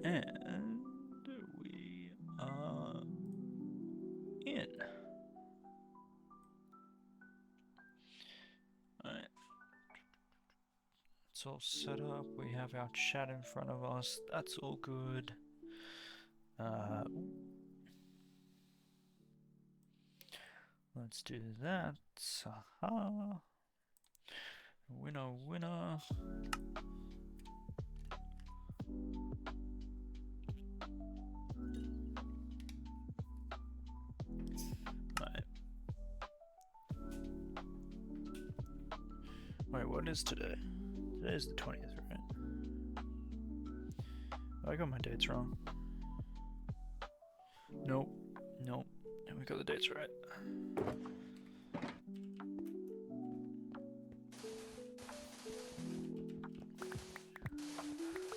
And we are in. Alright. It's all set up. We have our chat in front of us. That's all good. Let's do that. Aha. Winner, winner. Right. Wait, what is today? Today's the 20th, right? Oh, I got my dates wrong. Nope. Nope. And we got the dates right.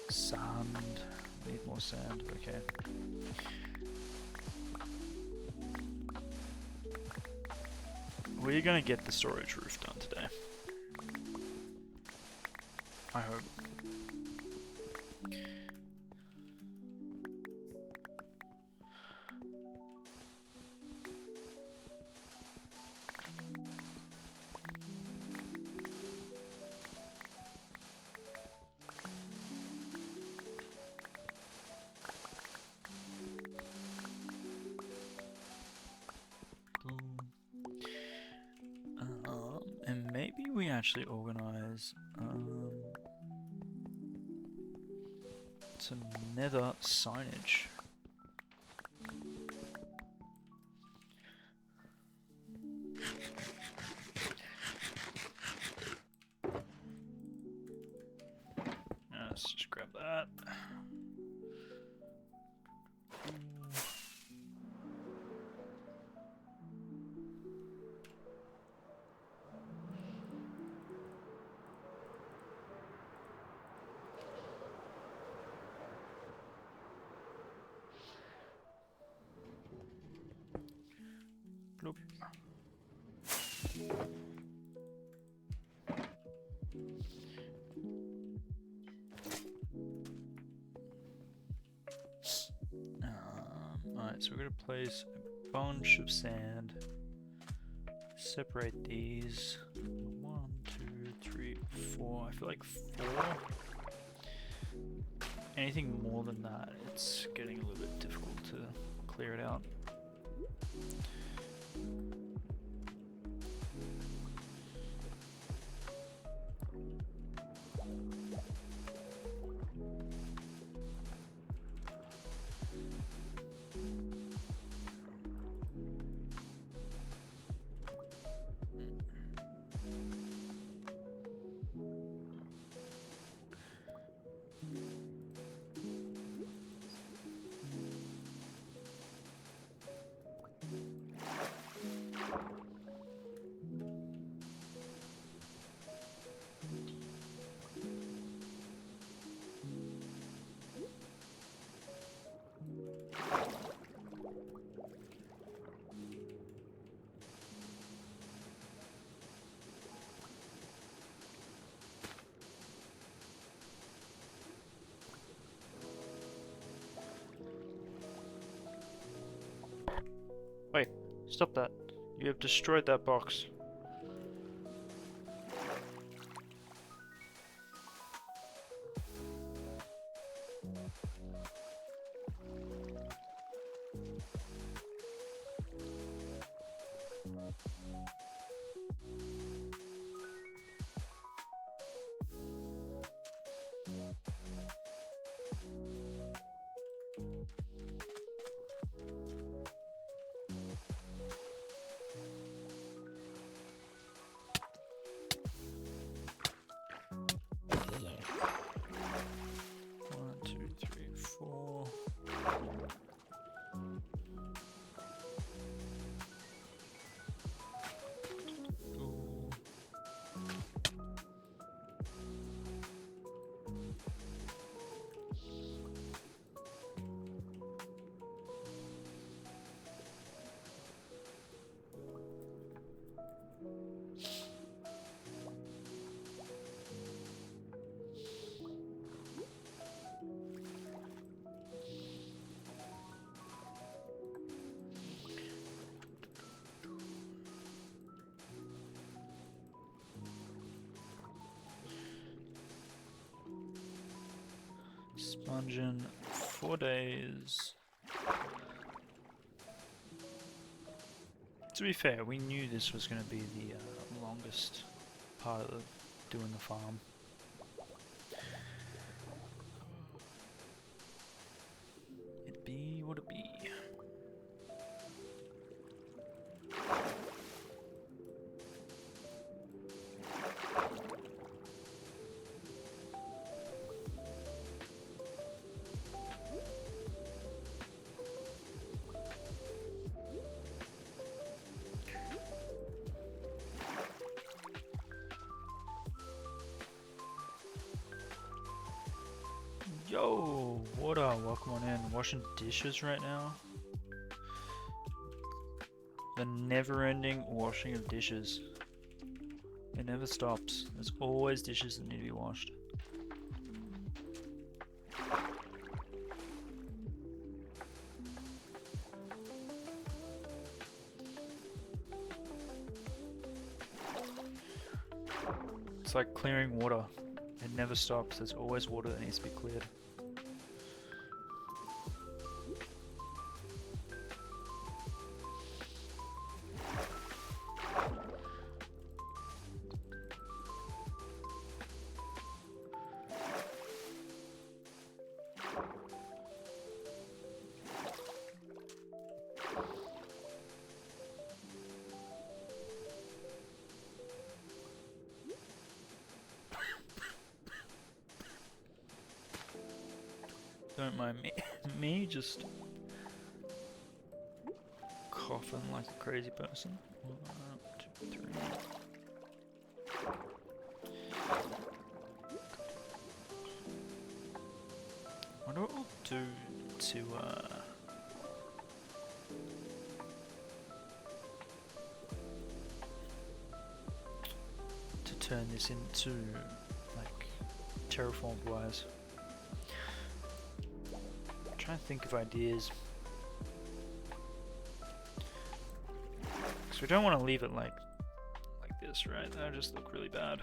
Sand. Need more sand. Okay. We're gonna get the storage roof done today. I hope. And maybe we actually organize some nether signage. Let's just grab that. Bloop. Alright, so we're gonna place a bunch of sand. Separate these. 1, 2, 3, 4. I feel like 4. Anything more than that, it's getting a little bit difficult to clear it out. Wait, stop that. You have destroyed that box. Sponging 4 days. To be fair, we knew this was going to be the longest part of doing the farm. It be what it be. Yo, water, welcome on in. Washing dishes right now. The never-ending washing of dishes. It never stops. There's always dishes that need to be washed. It's like clearing water. It never stops. There's always water that needs to be cleared. Don't mind me just coughing like a crazy person. 1, 2, 3. I wonder what we'll do to turn this into like terraformed wise. Trying to think of ideas, because we don't want to leave it like this, right? That would just look really bad.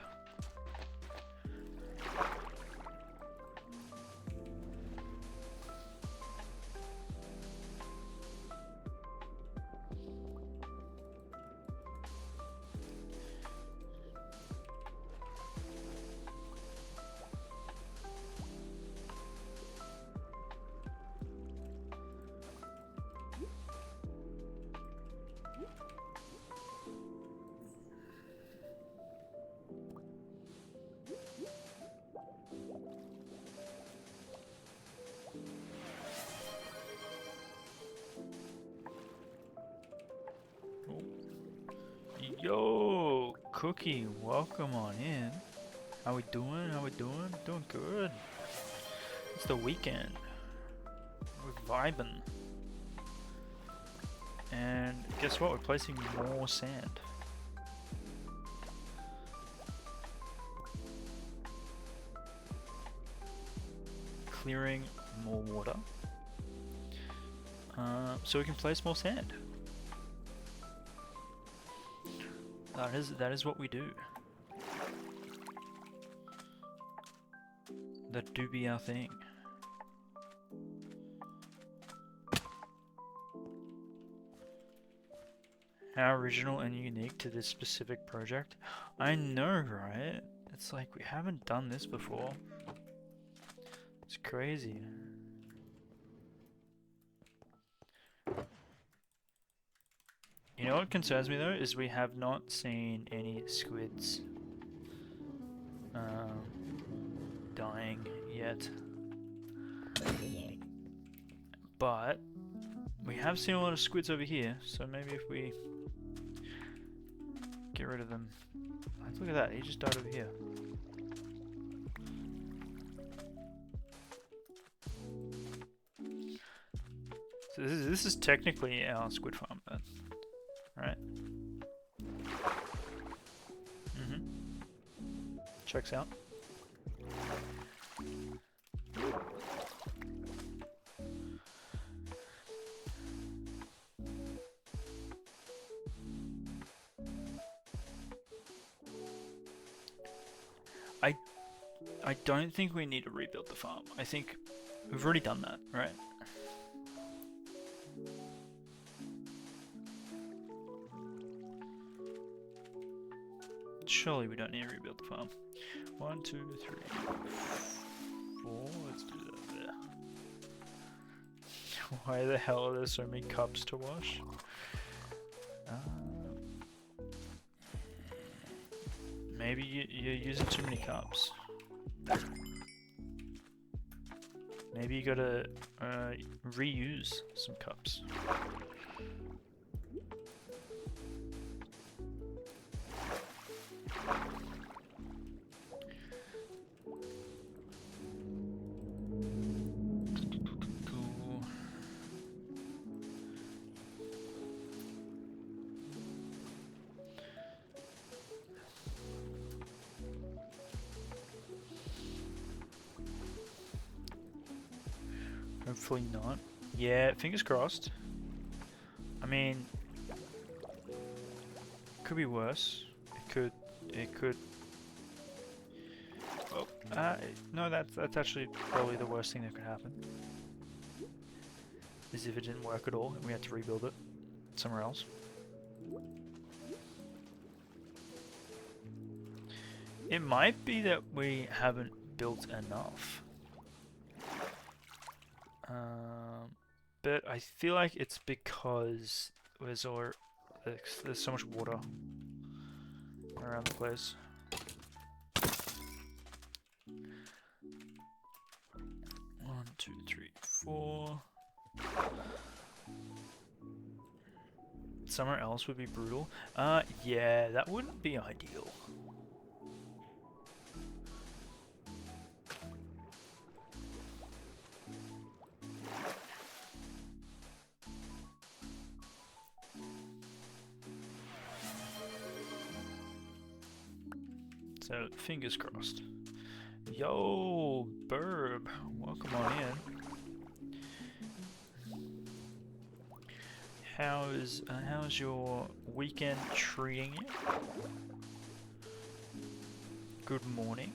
Yo, Cookie, welcome on in. How we doing? How we doing? Doing good. It's the weekend. We're vibing. And guess what? We're placing more sand. Clearing more water. So we can place more sand. That is what we do. That do be our thing. How original and unique to this specific project. I know, right? It's like we haven't done this before. It's crazy. You know what concerns me though is we have not seen any squids dying yet. But we have seen a lot of squids over here, so maybe if we get rid of them. Look at that, he just died over here. So this is technically our squid farm then, right? Checks out. I don't think we need to rebuild the farm. I think We've already done that, right? Surely we don't need to rebuild the farm. 1, 2, 3, 4. Let's do that there. Why the hell are there so many cups to wash? Maybe you're using too many cups. Maybe you gotta reuse some cups. Hopefully not. Yeah, fingers crossed. I mean, could be worse. It could. Oh, no, that's actually probably the worst thing that could happen. Is if it didn't work at all and we had to rebuild it somewhere else. It might be that we haven't built enough. But I feel like it's because there's so much water around the place. 1, 2, 3, 4. Somewhere else would be brutal. Yeah, that wouldn't be ideal. So, fingers crossed. Yo, Burb, welcome on in. How's your weekend treating you? Good morning.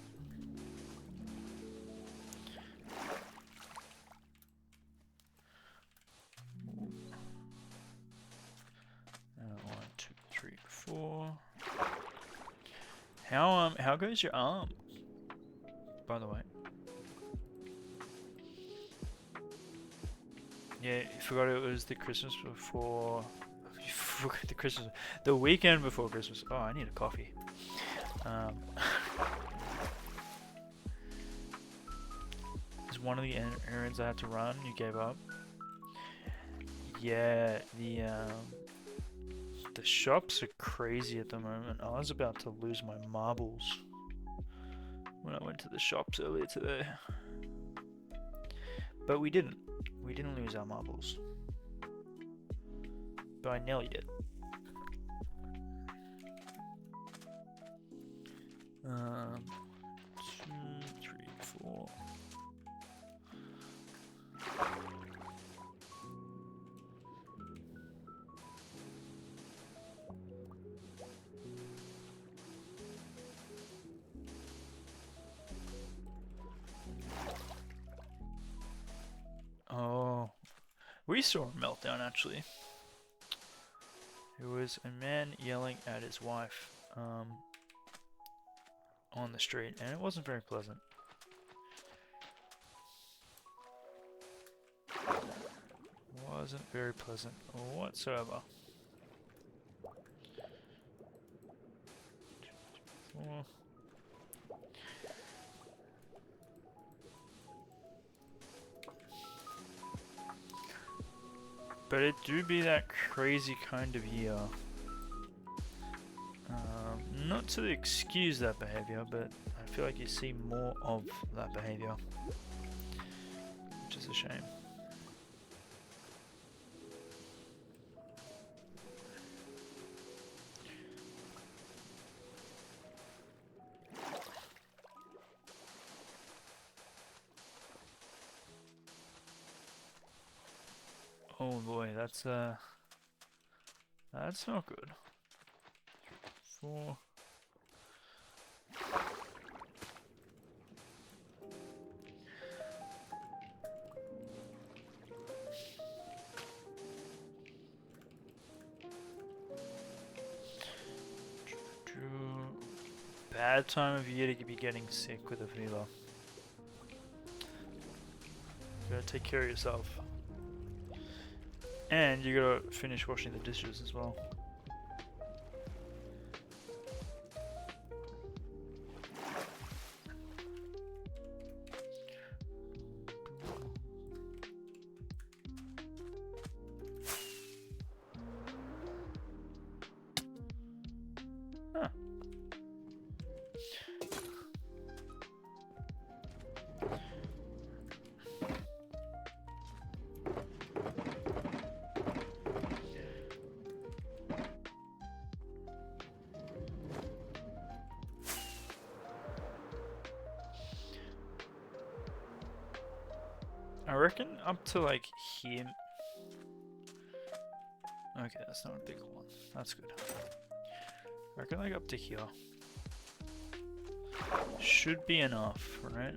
One, two, three, four. How goes your arm? By the way. Yeah, you forgot it was the Christmas before. You forgot the weekend before Christmas. Oh, I need a coffee. It's one of the errands I had to run. You gave up. Yeah, the shops are crazy at the moment. I was about to lose my marbles when I went to the shops earlier today. But we didn't. We didn't lose our marbles. But I nearly did. 2, 3, 4. Oh, we saw a meltdown actually. It was a man yelling at his wife on the street, and it wasn't very pleasant. Wasn't very pleasant whatsoever. 4. But it do be that crazy kind of year. Not to excuse that behavior, but I feel like you see more of that behavior, which is a shame. Oh boy, that's not good. 4. bad time of year to be getting sick with a fever. You gotta take care of yourself. And you gotta finish washing the dishes as well. Huh. I reckon up to like here. Okay, that's not a big one. That's good. I reckon like up to here. Should be enough, right?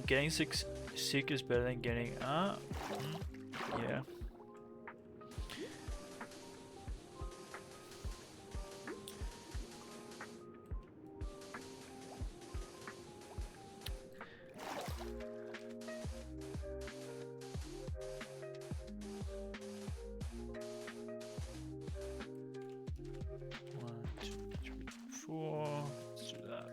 Getting sick is better than getting yeah. One, two, three, four. Let's do that.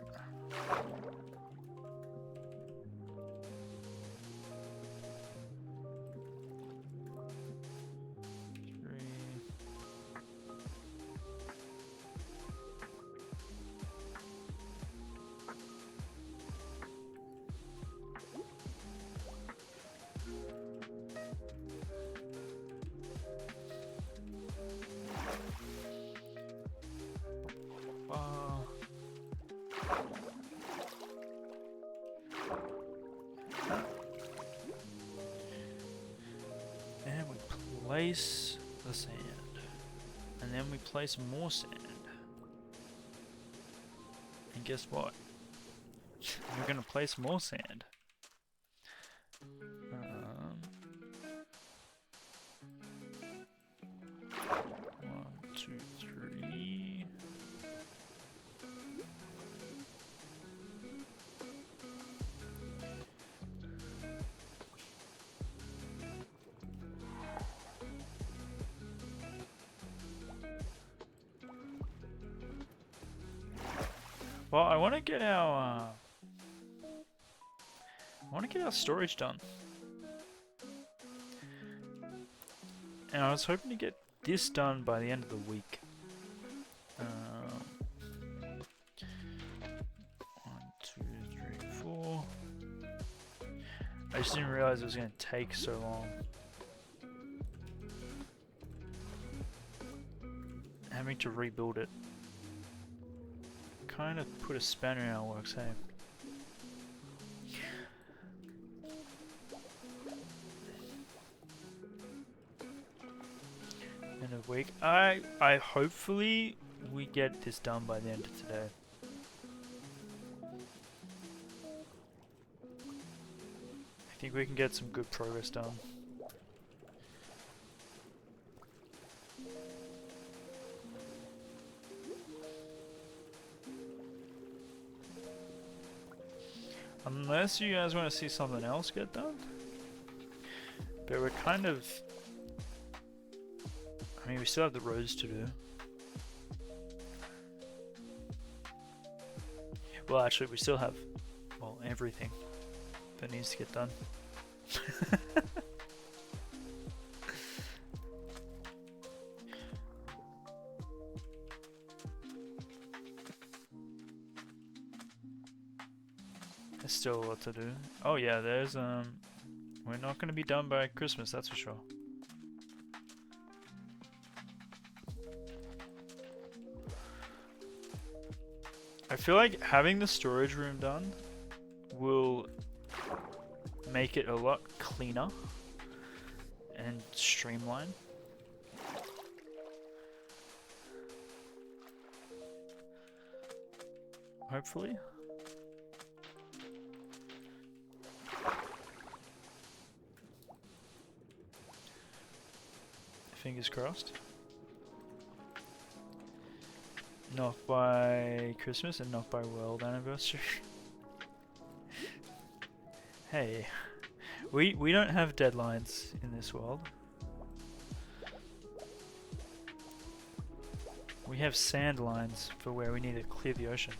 And we place the sand. And then we place more sand. And guess what? We're gonna place more sand. One, two, three. Well, I want to get our storage done. And I was hoping to get this done by the end of the week. 1, 2, 3, 4. I just didn't realize it was going to take so long. Having to rebuild it kind of put a spanner in our works, hey? End of week. I hopefully we get this done by the end of today. I think we can get some good progress done. Unless you guys want to see something else get done. But we're kind of... I mean, we still have the roads to do. Well, actually, we still have, well, everything. that needs to get done. There's still a lot to do. Oh yeah, there's we're not gonna be done by Christmas, that's for sure. I feel like having the storage room done will make it a lot cleaner and streamlined. Hopefully. Fingers crossed. Not by Christmas and not by world anniversary. Hey, we don't have deadlines in this world. We have sand lines for where we need to clear the ocean.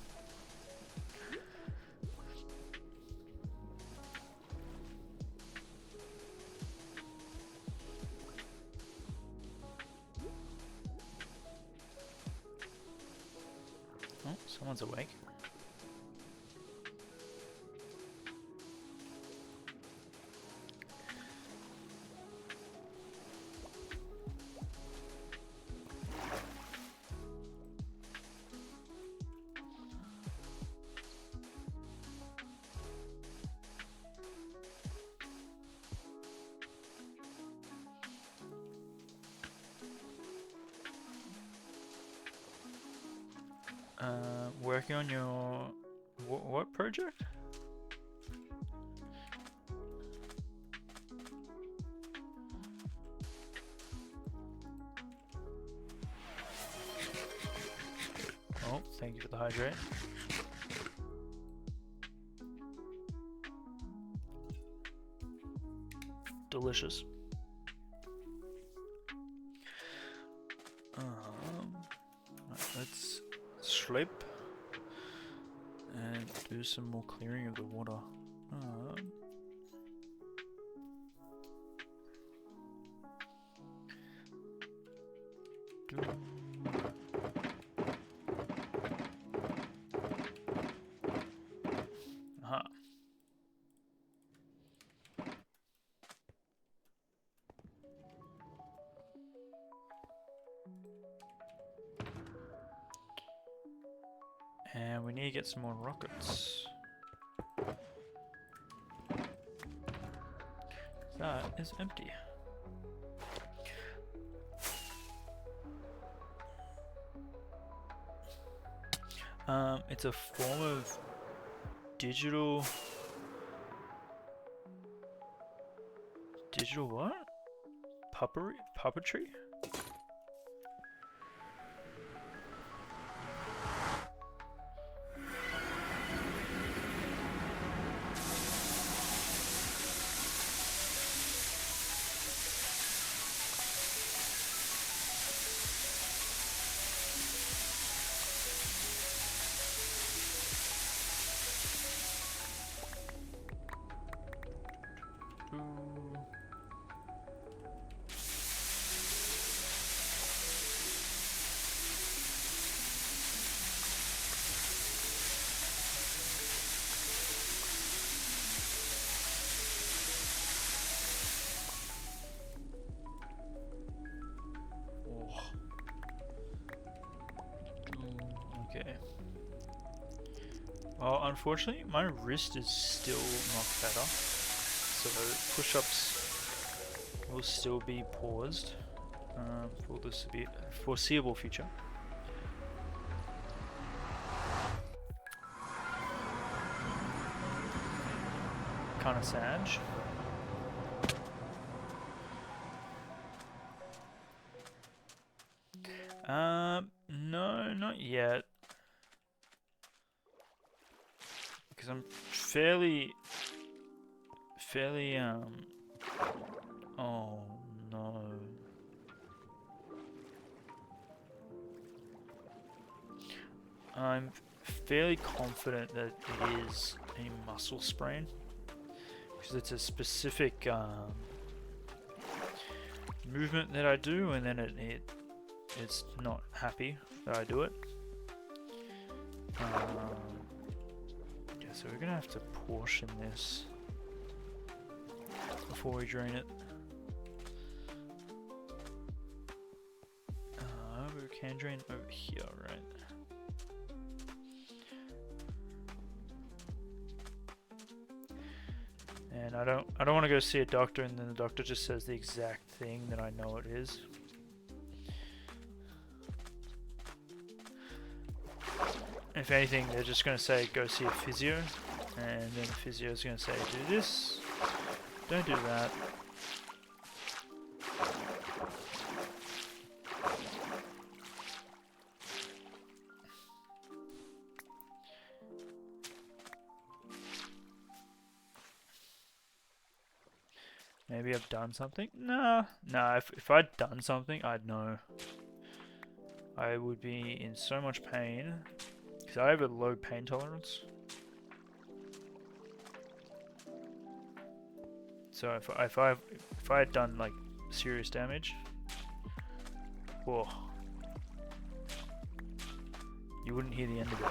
Oh, someone's awake. Working on your what project? Oh, thank you for the hydrate. Delicious. Right, let's sleep and do some more clearing of the water. Aha. And we need to get some more rockets. That is empty. It's a form of digital what? Puppetry? Okay. Well, unfortunately, my wrist is still not better, so push-ups will still be paused for the foreseeable future. Kind of sad. No, not yet. Because I'm fairly, oh no. I'm fairly confident that it is a muscle sprain. because it's a specific movement that I do, and then it's not happy that I do it. Yeah, so we're gonna have to portion this before we drain it. We can drain over here, right? And I don't want to go see a doctor and then the doctor just says the exact thing that I know it is. If anything, they're just going to say go see a physio, and then the physio is going to say do this, don't do that. Maybe I've done something? No, if I'd done something, I'd know. I would be in so much pain, because I have a low pain tolerance. So if I had done like serious damage, whoa, you wouldn't hear the end of it.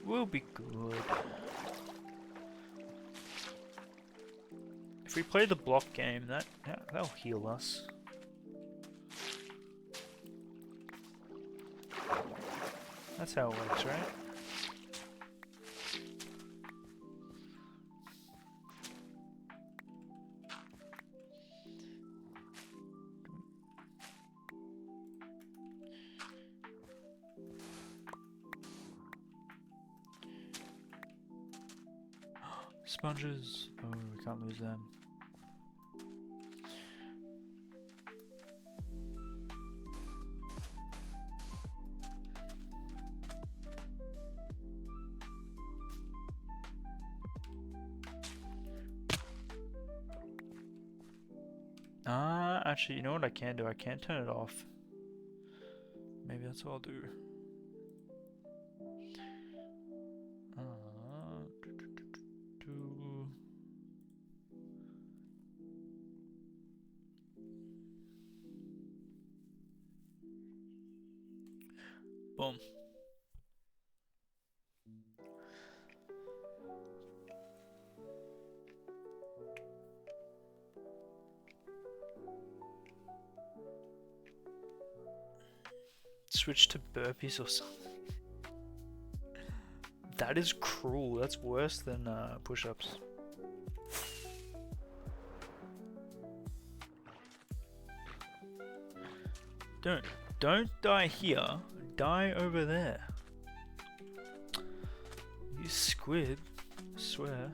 We'll be good. If we play the block game, that'll heal us. That's how it works, right? Sponges. Oh, we can't lose them. Actually, you know what I can do? I can turn it off. Maybe that's what I'll do. Boom. Switch to burpees or something. That is cruel. That's worse than push-ups. Don't die here. Die over there. You squid. I swear.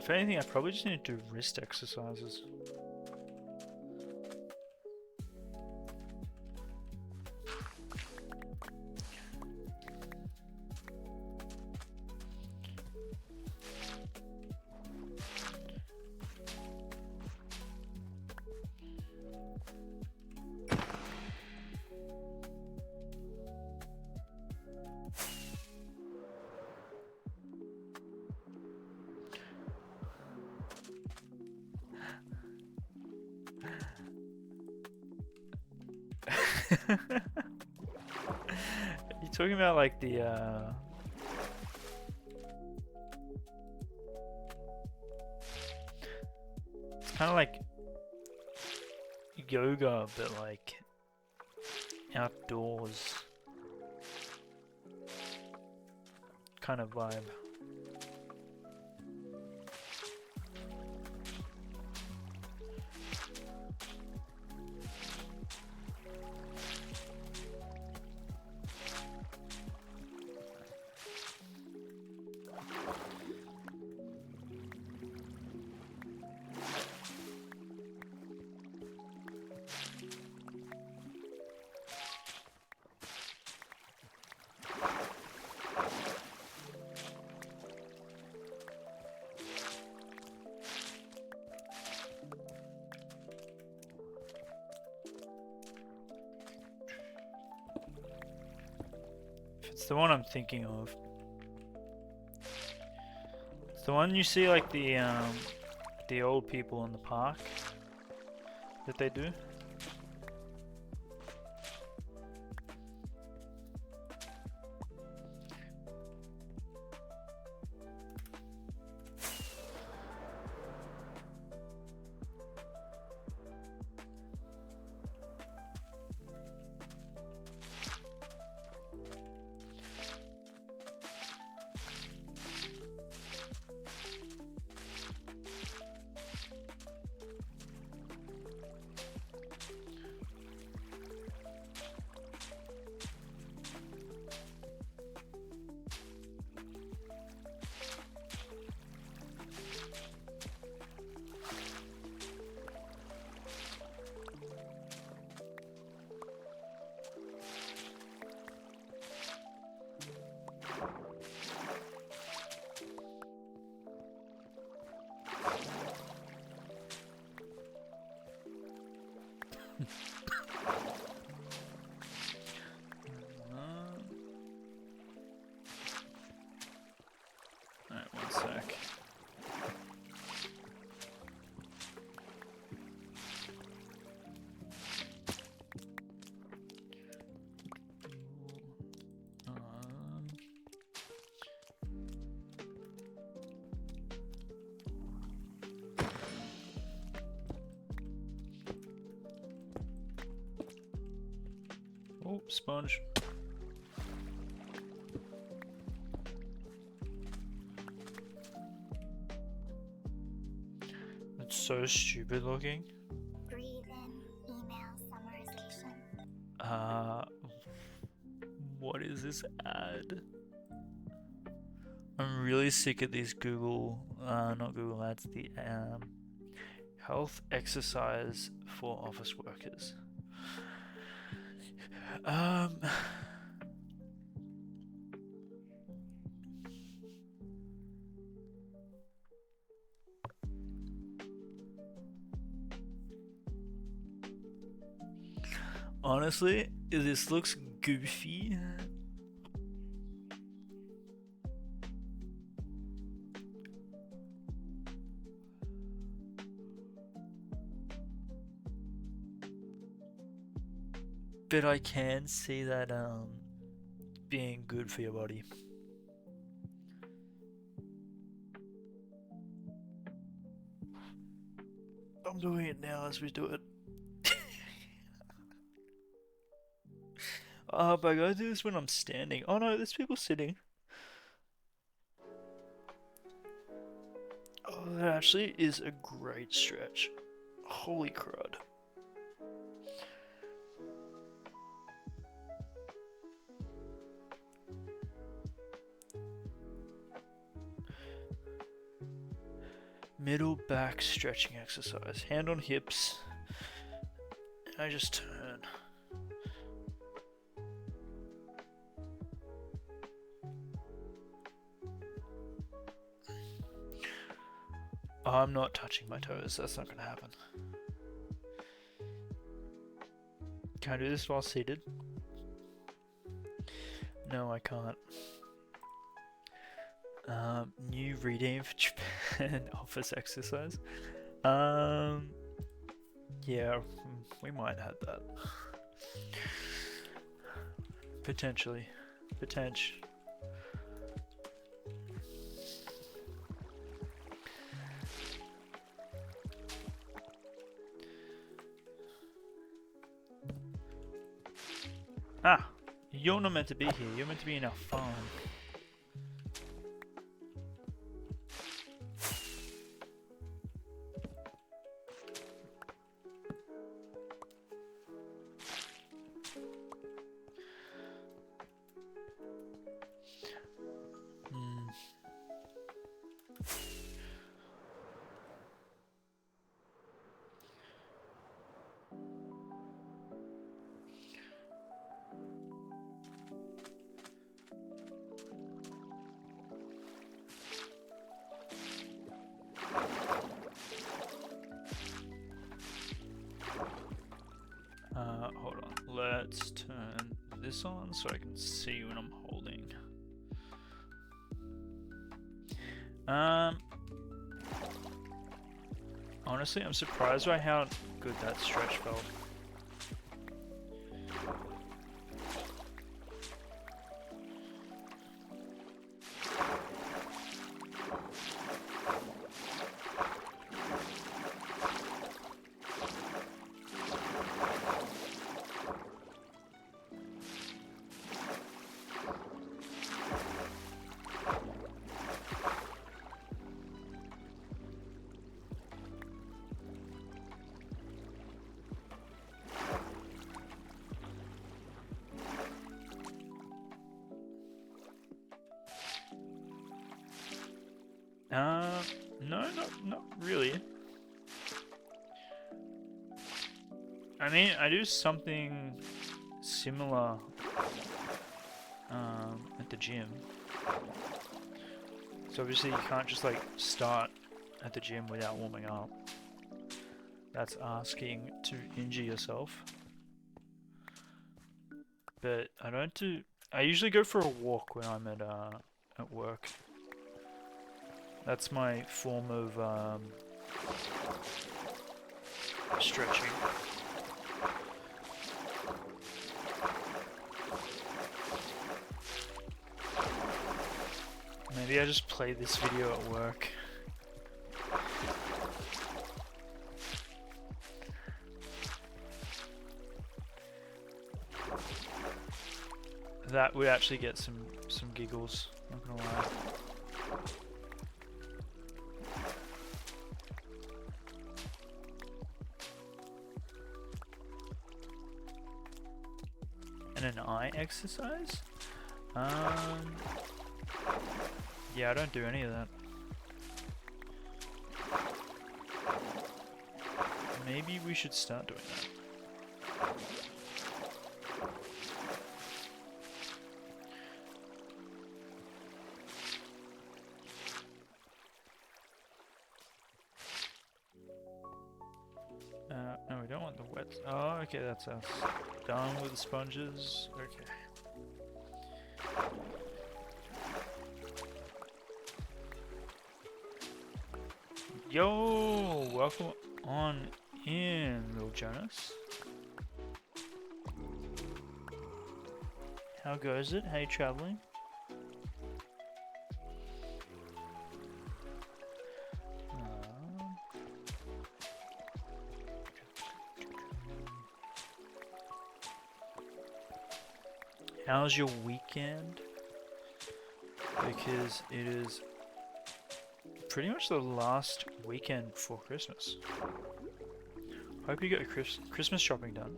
If anything, I probably just need to do wrist exercises. You talking about like the it's kind of like yoga, but like outdoors kind of vibe. It's the one I'm thinking of. It's the one you see like the old people in the park that they do. Alright, one sec. Oh, sponge. It's so stupid looking. Breathe in email summarization. What is this ad? I'm really sick of these Google, not Google ads, the health exercise for office workers. Honestly, this looks goofy. But I can see that being good for your body. I'm doing it now as we do it. But I gotta do this when I'm standing. Oh no, there's people sitting. Oh, that actually is a great stretch. Holy crud. Middle back stretching exercise. Hand on hips. And I just turn. Oh, I'm not touching my toes. That's not gonna happen. Can I do this while seated? No, I can't. New reading for Japan office exercise. Yeah, we might have that. Potentially. Potential. Ah! You're not meant to be here. You're meant to be in our farm. Hold on. Let's turn this on so I can see what I'm holding. Honestly, I'm surprised by how good that stretch felt. No, not really. I mean, I do something similar at the gym. So obviously you can't just like start at the gym without warming up. That's asking to injure yourself. But I don't do. I usually go for a walk when I'm at work. That's my form of stretching. Maybe I just play this video at work. That would actually get some giggles, not gonna lie. And an eye exercise? Yeah, I don't do any of that. Maybe we should start doing that. No, we don't want the wet. Oh, okay, that's us. Done with the sponges. Okay. Yo, welcome on in, Lil Jonas. How goes it? How you traveling? How's your weekend? Because it is pretty much the last weekend before Christmas. Hope you got your Christmas shopping done.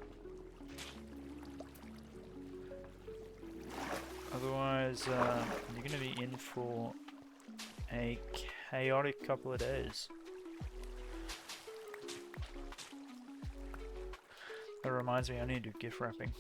Otherwise, you're going to be in for a chaotic couple of days. That reminds me, I need to do gift wrapping.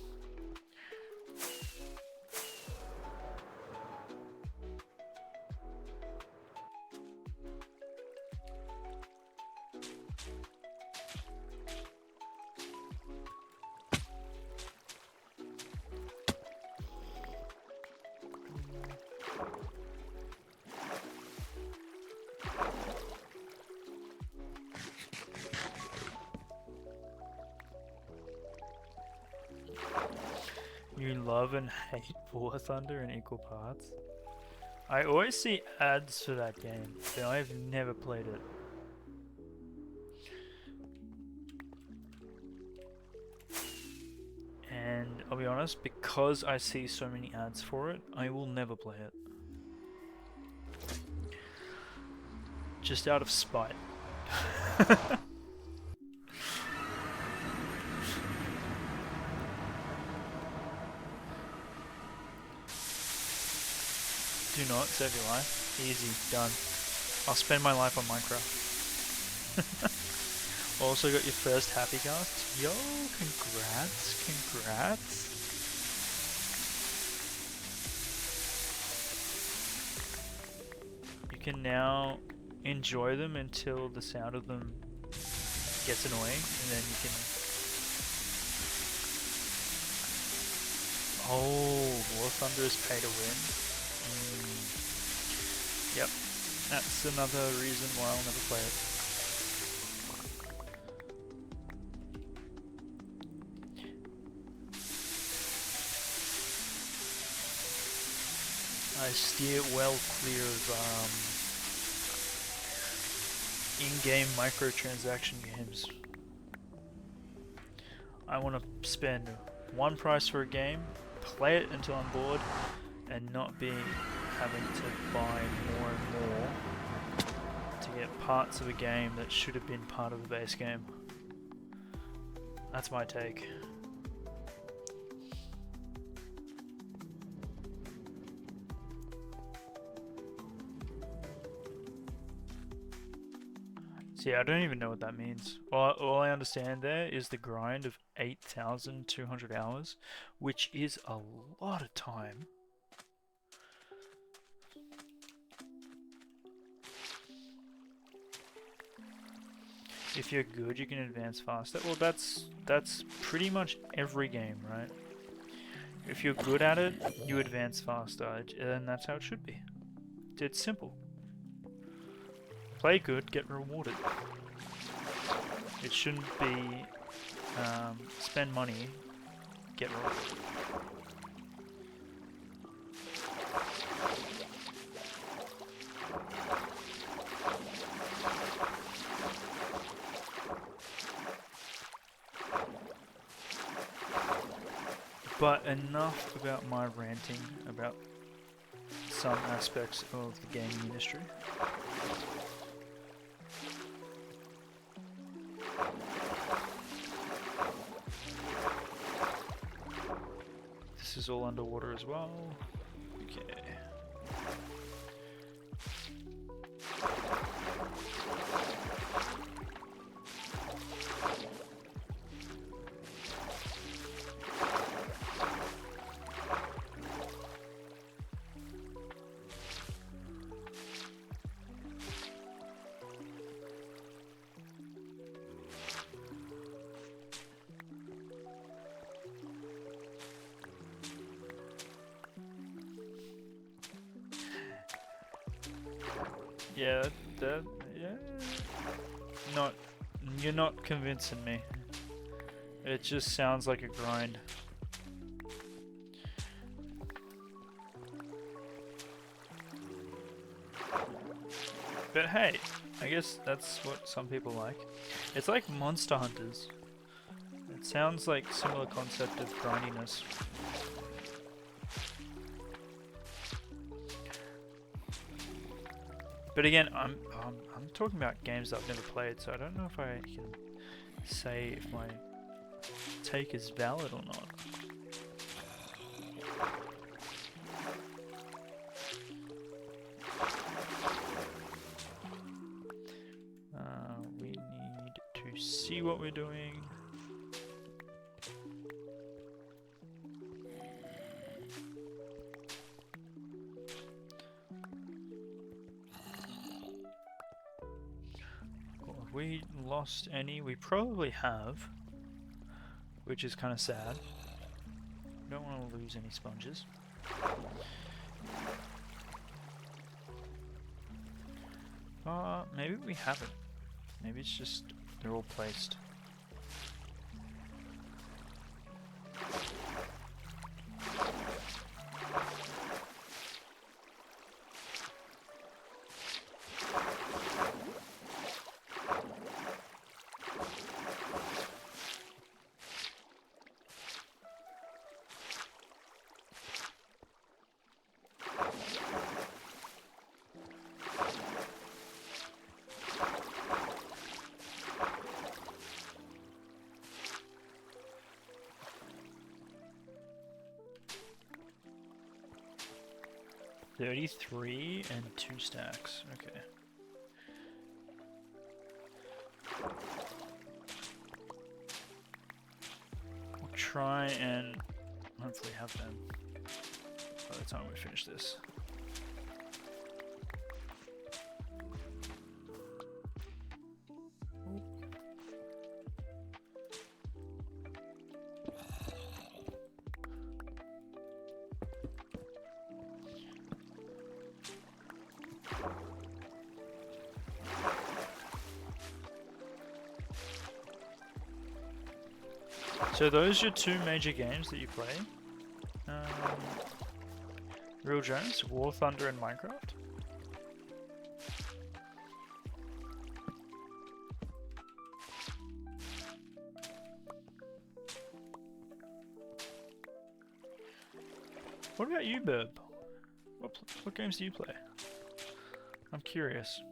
You love and hate War Thunder in equal parts. I always see ads for that game, but I've never played it. And I'll be honest, because I see so many ads for it, I will never play it. Just out of spite. Do not save your life. Easy, done. I'll spend my life on Minecraft. Also got your first happy cast. Yo, congrats, congrats. You can now enjoy them until the sound of them gets annoying, and then you can... Oh, War Thunder is pay to win. Yep, that's another reason why I'll never play it. I steer well clear of in-game microtransaction games. I want to spend one price for a game, play it until I'm bored, and not be having to buy more and more to get parts of a game that should have been part of the base game. That's my take. See, I don't even know what that means. All I understand there is the grind of 8,200 hours, which is a lot of time. If you're good, you can advance faster. Well, that's pretty much every game, right? If you're good at it, you advance faster, and that's how it should be. It's simple. Play good, get rewarded. It shouldn't be spend money, get rewarded. But enough about my ranting about some aspects of the gaming industry. This is all underwater as well. Okay. Yeah, you're not convincing me. It just sounds like a grind. But hey, I guess that's what some people like. It's like Monster Hunters. It sounds like similar concept of grindiness. But again, I'm talking about games that I've never played, so I don't know if I can say if my take is valid or not. We need to see what we're doing. Have we lost any? We probably have, which is kind of sad. Don't want to lose any sponges. Maybe we haven't. Maybe it's just they're all placed. 33 and 2 stacks. Okay. We'll try and hopefully have them by the time we finish this. So those are your two major games that you play? Real Jones, War Thunder, and Minecraft? What about you, Burb? What games do you play? I'm curious.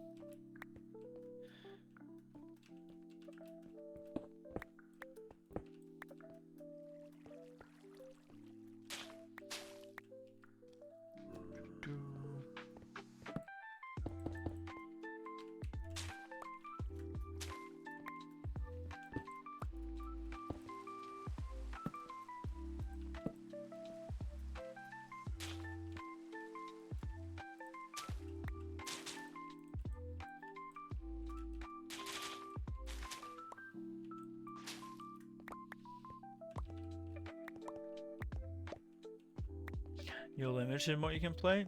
You're limited in what you can play?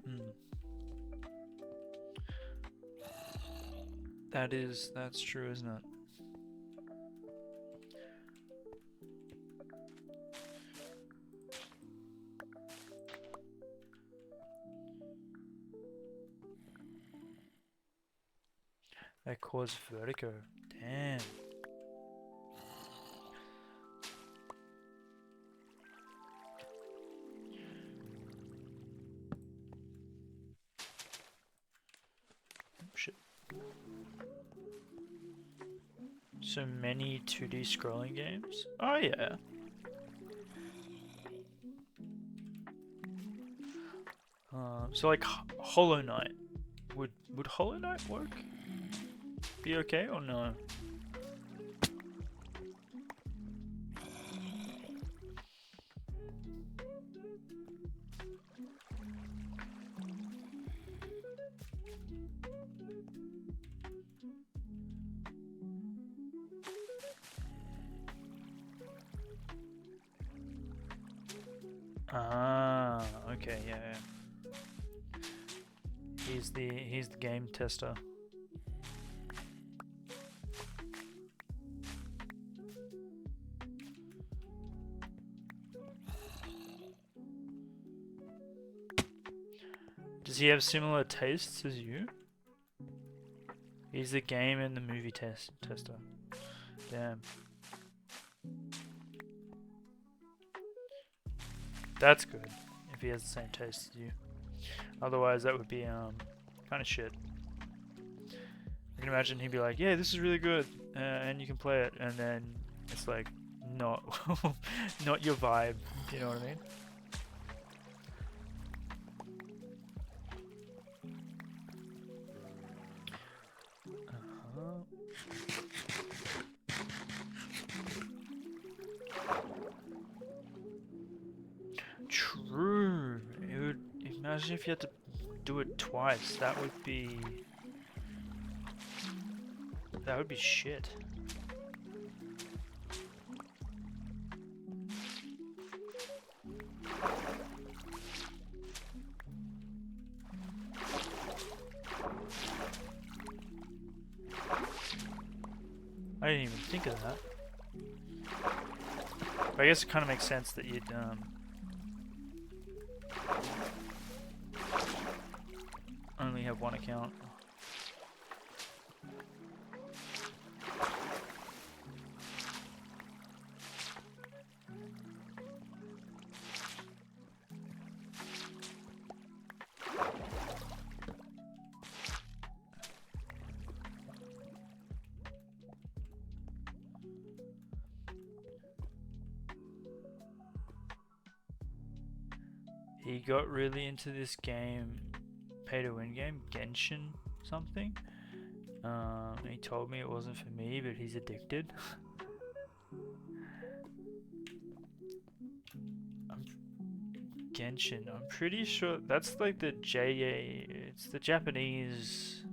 That's true, isn't it? That caused vertigo. Damn. Shit. So many 2D scrolling games? Oh yeah. So like Hollow Knight. Would Hollow Knight work? Be okay or no? Ah, okay, yeah. He's the game tester. Does he have similar tastes as you? He's the game and the movie tester. Damn. That's good, if he has the same taste as you. Otherwise, that would be kind of shit. I can imagine he'd be like, "Yeah, this is really good, and you can play it," and then it's like, not, not your vibe. You know what I mean? True. It would, imagine if you had to do it twice. That would be shit. I didn't even think of that. But I guess it kind of makes sense that you'd only have one account. He got really into this game pay-to-win game, Genshin something. He told me it wasn't for me, but he's addicted. Genshin, I'm pretty sure that's like the it's the Japanese.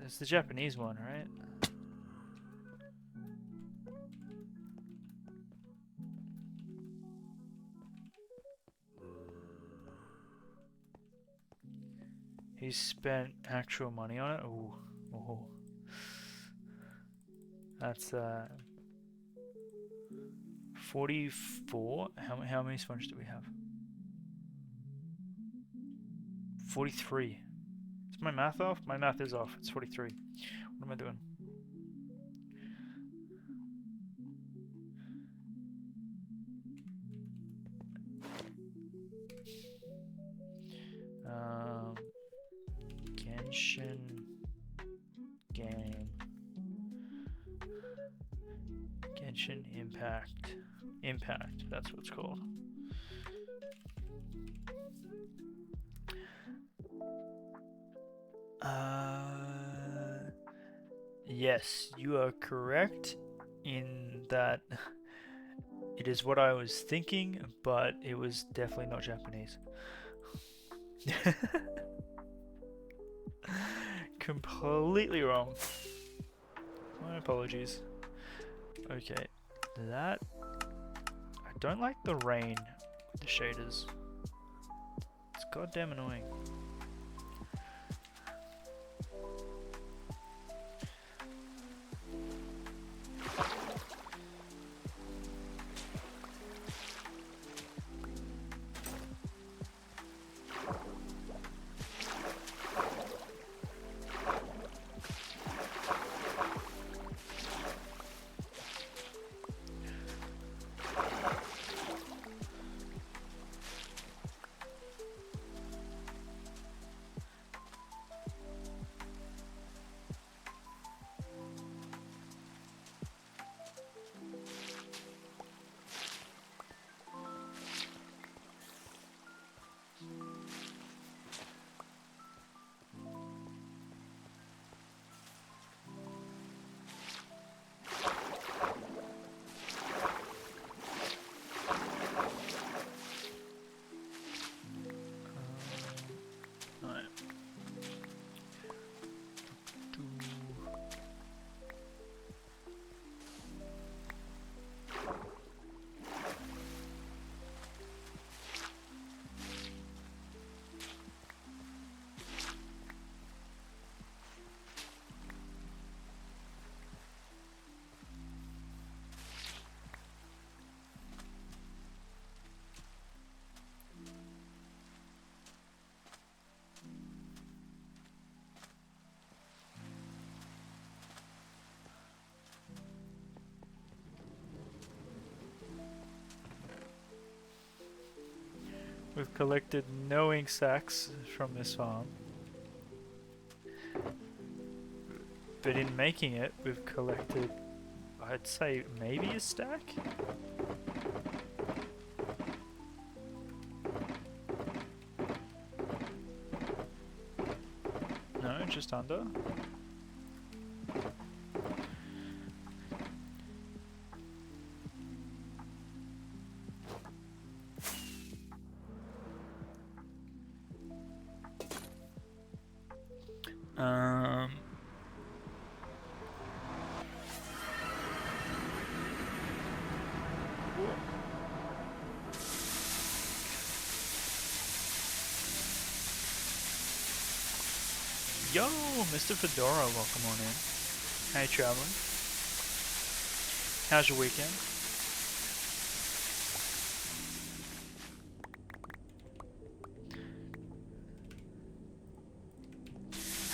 It's the Japanese one, right? He spent actual money on it. Ooh, ooh. That's 44. How many sponges do we have? 43. Is my math off? My math is off. It's 43. What am I doing? Genshin game. Genshin Impact. Impact, that's what it's called. Yes, you are correct in that it is what I was thinking, but it was definitely not Japanese. Completely wrong. My apologies. Okay, that... I don't like the rain with the shaders. It's goddamn annoying. We've collected no ink sacs from this farm. But in making it, we've collected, I'd say, maybe a stack? No, just under. Yo, Mr. Fedora, welcome on in. How you traveling? How's your weekend?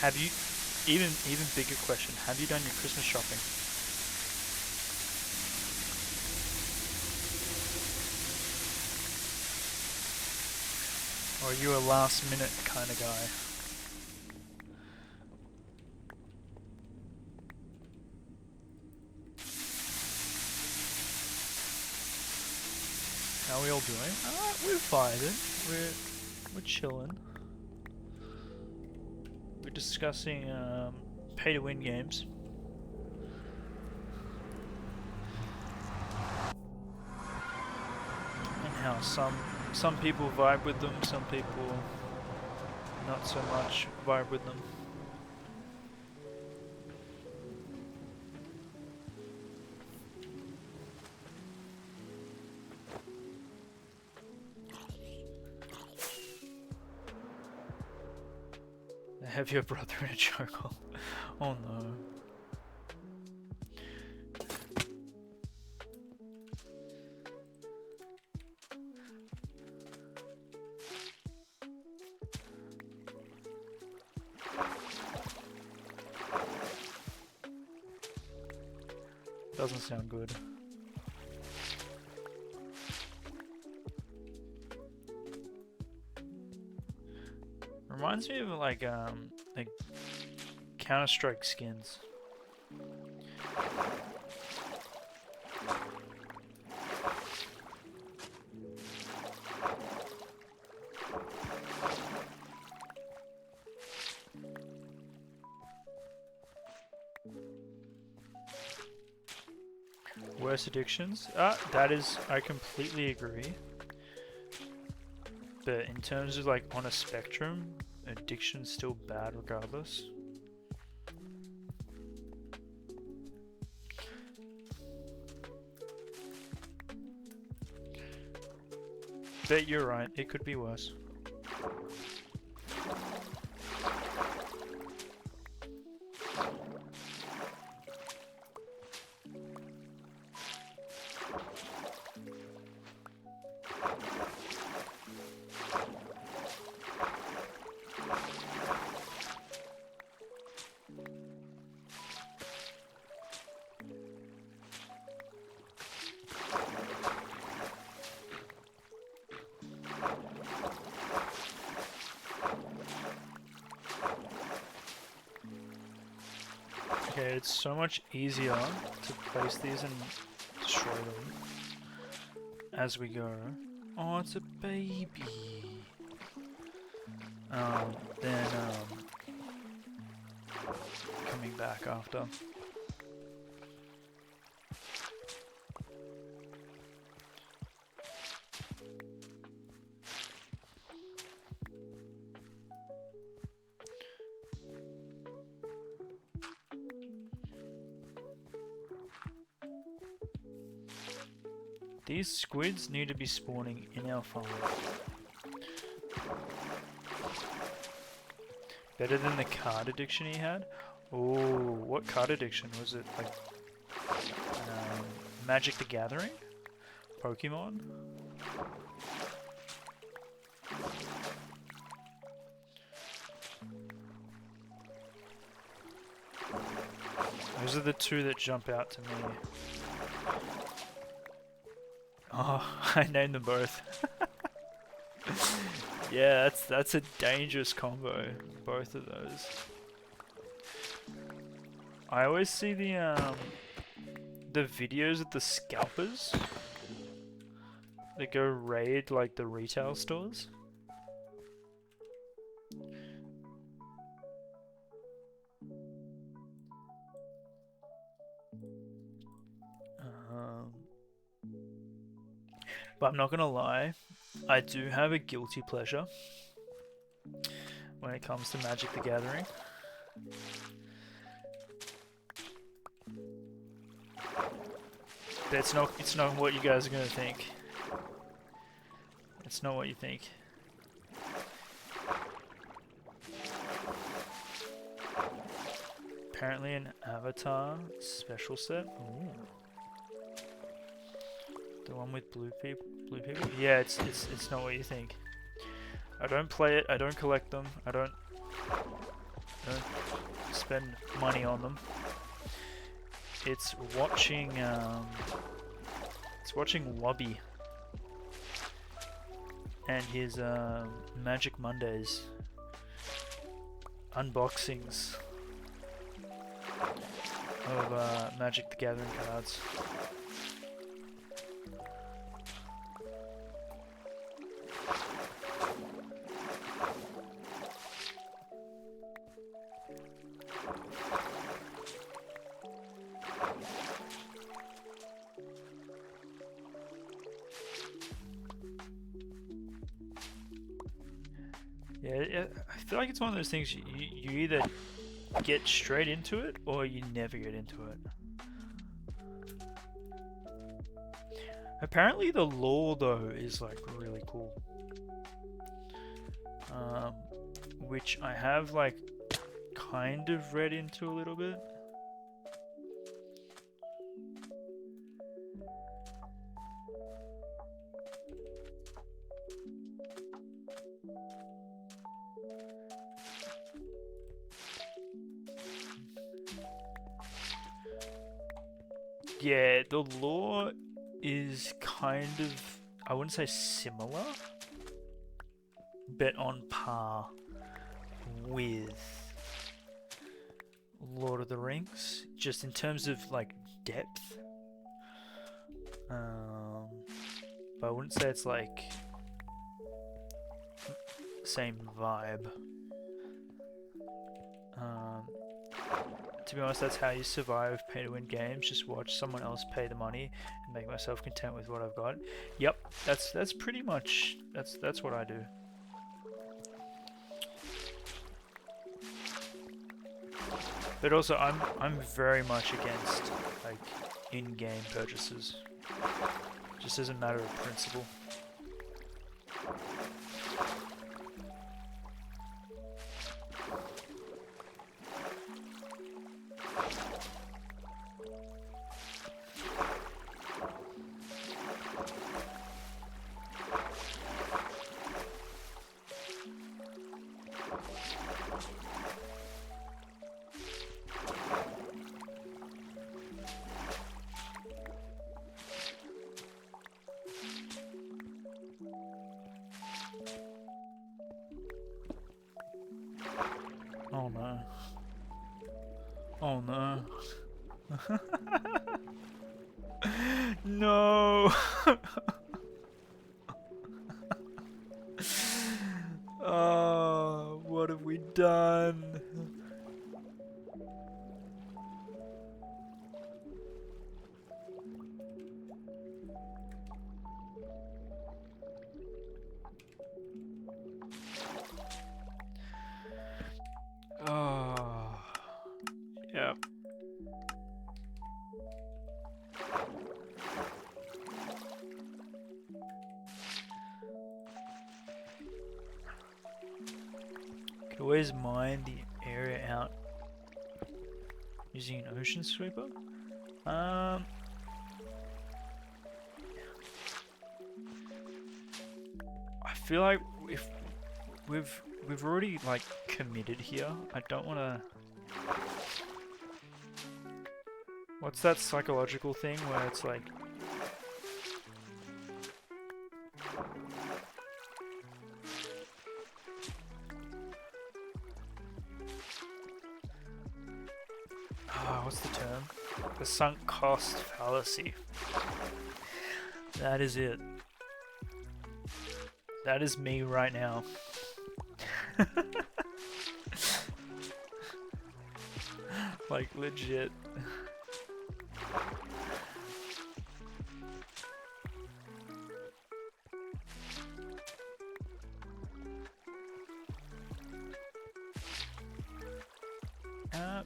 Have you, even bigger question, have you done your Christmas shopping? Or are you a last minute kind of guy? How are we all y'all doing? We're vibing. We're chilling. We're discussing pay-to-win games. And how some people vibe with them, some people not so much vibe with them. Have your brother in a chokehold. Oh no. Doesn't sound good. Reminds me of like Counter-Strike skins. Worst addictions? That is, I completely agree. But in terms of like on a spectrum, addiction's still bad regardless. But you're right, it could be worse. Okay, it's so much easier to place these and destroy them as we go. Oh, it's a baby. Then coming back after. These squids need to be spawning in our farm. Better than the card addiction he had? Oh, what card addiction? Was it like Magic the Gathering? Pokemon? Those are the two that jump out to me. Oh, I named them both. Yeah, that's a dangerous combo, both of those. I always see the videos of the scalpers that go raid like the retail stores. But I'm not gonna lie, I do have a guilty pleasure when it comes to Magic the Gathering. But it's not what you guys are gonna think. It's not what you think. Apparently an avatar special set. Ooh. The one with blue people? Yeah, it's not what you think. I don't play it, I don't collect them, I don't spend money on them. It's watching Lobby and his Magic Mondays unboxings of Magic the Gathering cards. Yeah, I feel like it's one of those things you either get straight into it or you never get into it. Apparently the lore though is like really cool. Which I have like kind of read into a little bit. Yeah, the lore is kind of, I wouldn't say similar, but on par with Lord of the Rings, just in terms of like depth. But I wouldn't say it's like same vibe. To be honest, that's how you survive pay-to-win games. Just watch someone else pay the money and make myself content with what I've got. Yep, that's pretty much that's what I do. But also, I'm very much against like in-game purchases, just as a matter of principle. Oh no. Oh no. No! Oh, what have we done? Oh. Yep. Could always mine the area out using an ocean sweeper. I feel like if we've already like committed here, I don't want to. What's that psychological thing where it's like what's the term? The sunk cost fallacy. That is it. That is me right now. Like legit.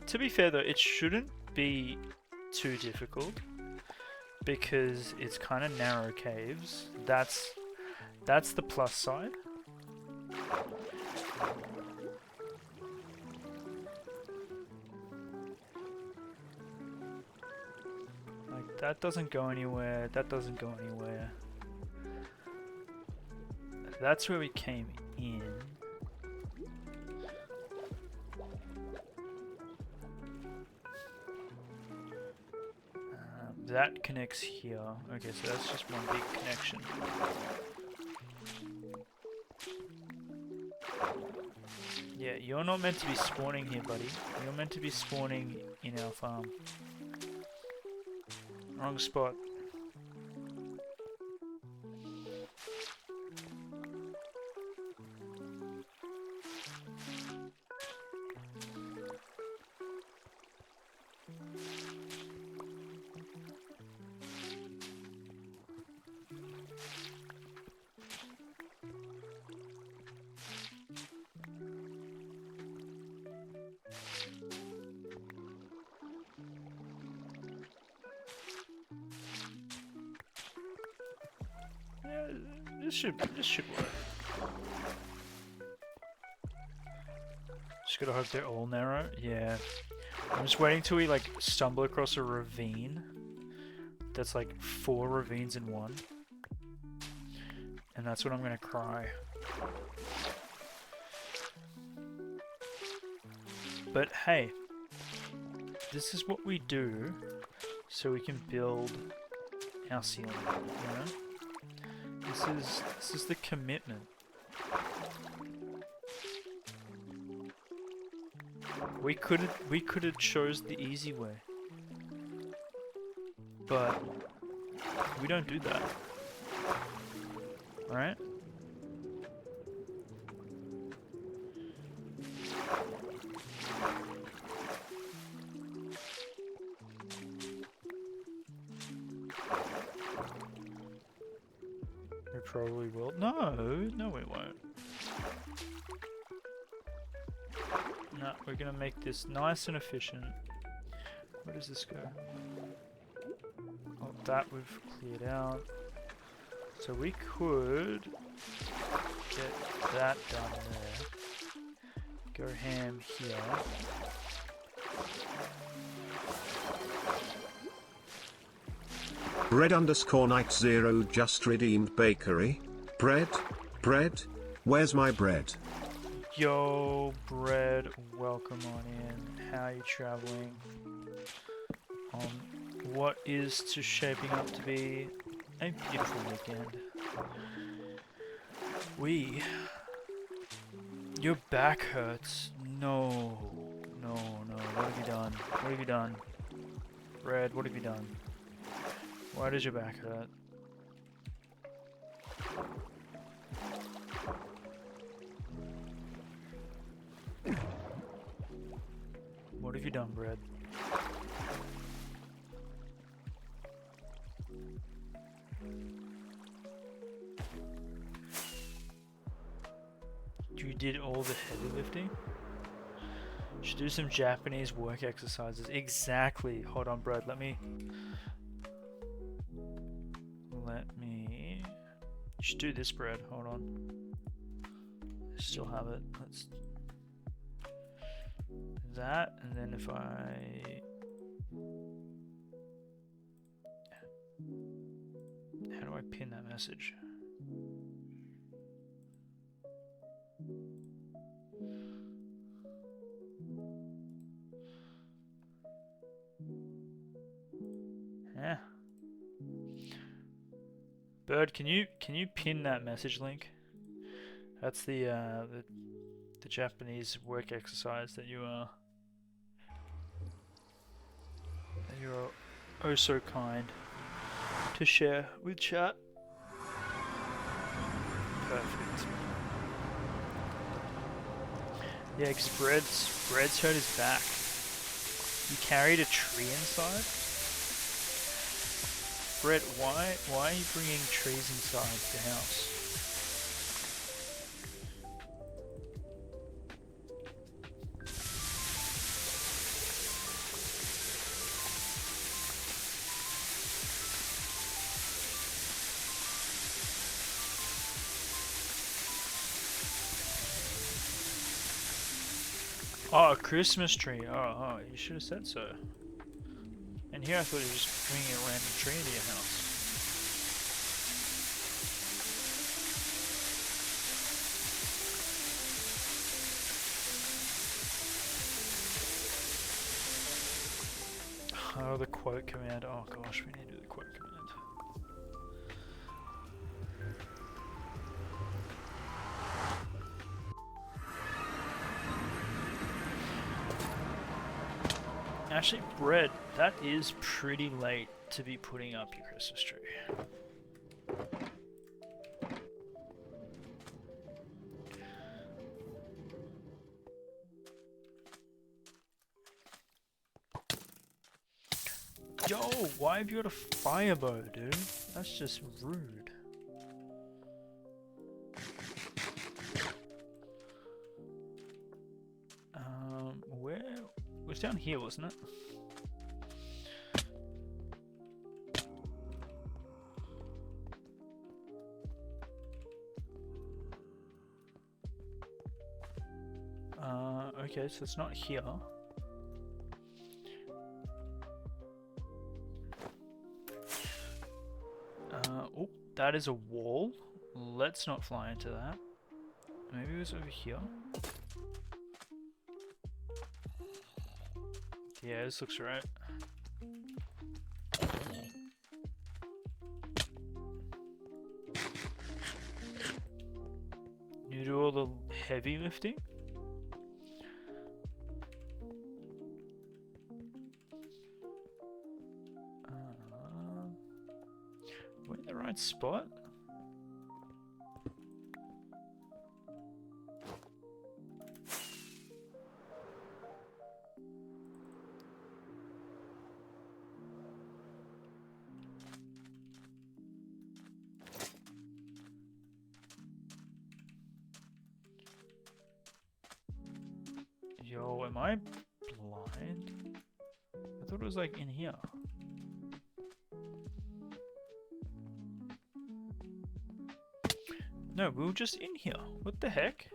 To be fair though, it shouldn't be too difficult because it's kind of narrow caves. That's the plus side. Like that doesn't go anywhere. That doesn't go anywhere. That's where we came in. That connects here. Okay, so that's just one big connection. Yeah, you're not meant to be spawning here, buddy. You're meant to be spawning in our farm. Wrong spot. Yeah, this should work. Just gotta hope they're all narrow. Yeah. I'm just waiting till we like stumble across a ravine that's like 4 ravines in one. And that's when I'm gonna cry. But hey, this is what we do so we can build our ceiling, you know? This is the commitment. We could have chose the easy way. But we don't do that. Right? We probably will. No, we won't. No, we're gonna make this nice and efficient. Where does this go? Oh, that we've cleared out. So we could get that done there. Go ham here. Bread_Night0 just redeemed bakery. Bread? Where's my bread? Yo, Bread, welcome on in. How are you traveling? On what is shaping up to be a beautiful weekend. Your back hurts. No. What have you done? What have you done? Bread, what have you done? Why does your back hurt? What have you done, Bread? You did all the heavy lifting? Should do some Japanese work exercises. Exactly. Hold on, Bread. Let me. Just do this, Bread. Hold on. I still have it. Let's. That, and then if I. How do I pin that message? Yeah. Bird, can you pin that message link? That's the Japanese work exercise that you are oh so kind to share with chat. Perfect. Yeah, because Bread's hurt his back. You carried a tree inside? Brett, why are you bringing trees inside the house? Oh, a Christmas tree. Oh, you should have said so. And here I thought you were just bringing a random tree into your house. Oh, the quote command. Oh gosh, we need to do the quote command. Actually, Brett, that is pretty late to be putting up your Christmas tree. Yo, why have you got a fire bow, dude? That's just rude. Where? It was down here, wasn't it? Okay, so it's not here. Oh, that is a wall. Let's not fly into that. Maybe it was over here. Yeah, this looks right. You do all the heavy lifting? We're in the right spot? Yo, am I blind? I thought it was like in here. No, we were just in here. What the heck?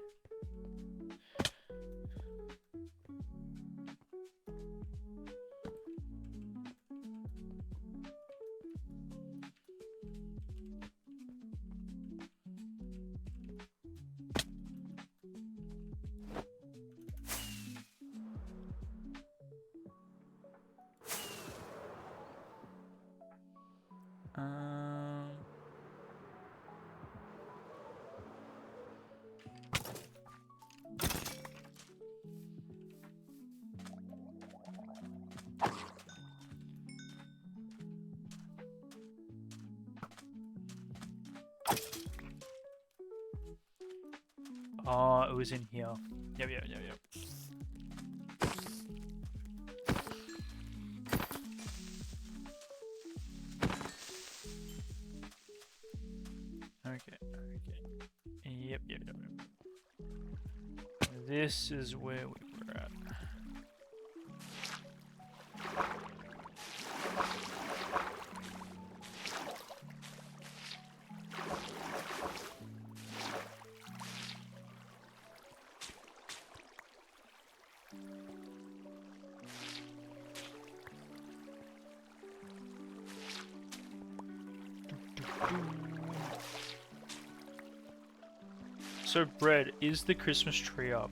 Um... Oh, it was in here. Yep. Okay. Yep. This is where we were at. So, Bread, is the Christmas tree up?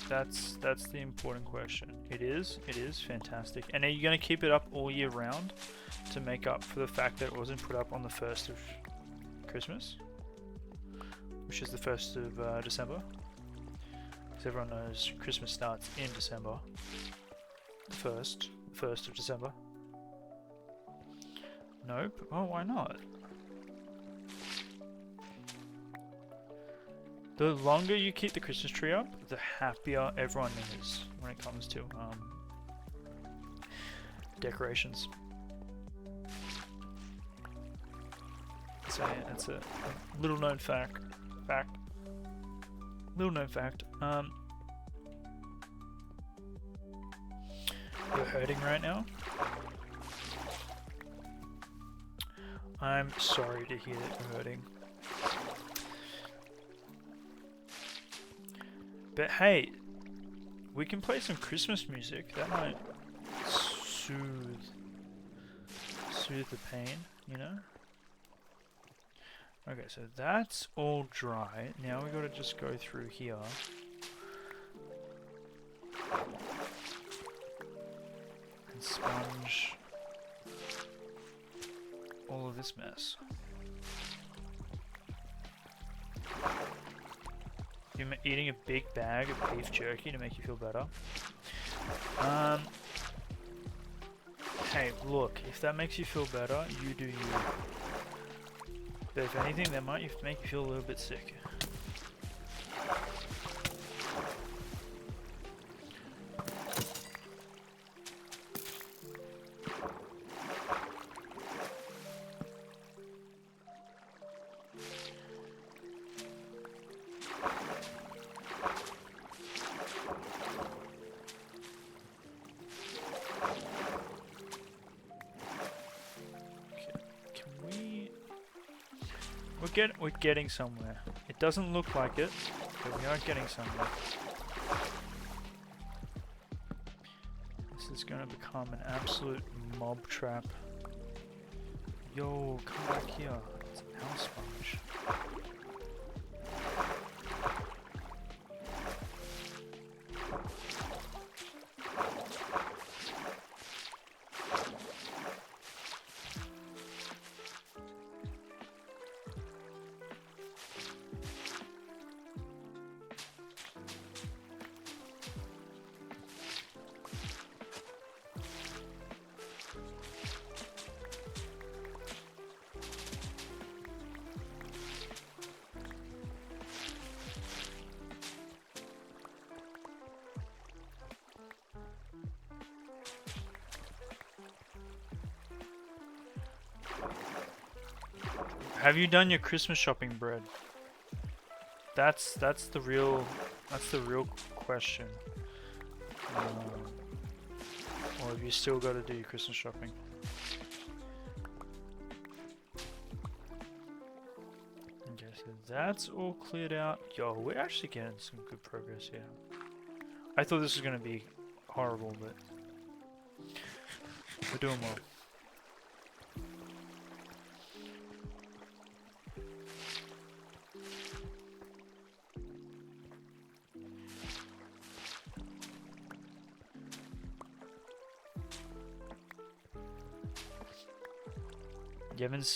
That's the important question. It is fantastic. And are you going to keep it up all year round to make up for the fact that it wasn't put up on the 1st of Christmas? Which is the 1st of December? Because everyone knows Christmas starts in December. The 1st of December. Nope. Oh, why not? The longer you keep the Christmas tree up, the happier everyone is when it comes to decorations. So yeah, that's a little known fact. Little known fact. You're hurting right now? I'm sorry to hear that you're hurting. But hey, we can play some Christmas music. That might soothe the pain, you know? Okay, so that's all dry. Now we gotta just go through here. And sponge all of this mess. You're eating a big bag of beef jerky to make you feel better. Hey, look, if that makes you feel better, you do you. But if anything, that might make you feel a little bit sick. We're getting somewhere. It doesn't look like it, but we are getting somewhere. This is going to become an absolute mob trap. Yo, come back here. It's an house sponge. Have you done your Christmas shopping, Bread? That's the real question. Or have you still got to do your Christmas shopping? Okay, so that's all cleared out. Yo, we're actually getting some good progress here. I thought this was gonna be horrible, but we're doing well.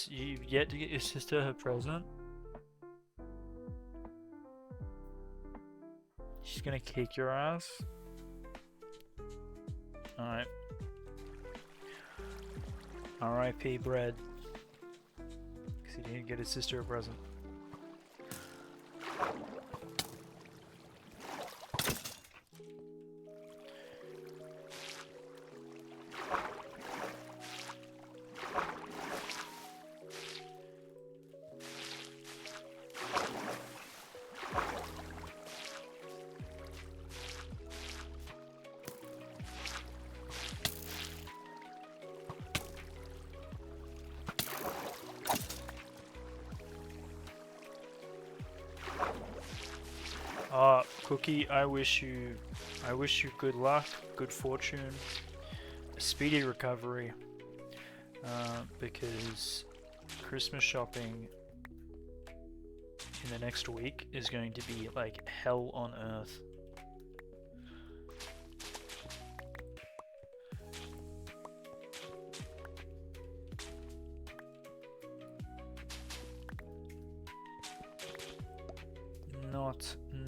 You've yet to get your sister her present? She's gonna kick your ass? Alright. R.I.P. Bread. Because he didn't get his sister a present. Cookie, I wish you good luck, good fortune, a speedy recovery, because Christmas shopping in the next week is going to be like hell on earth.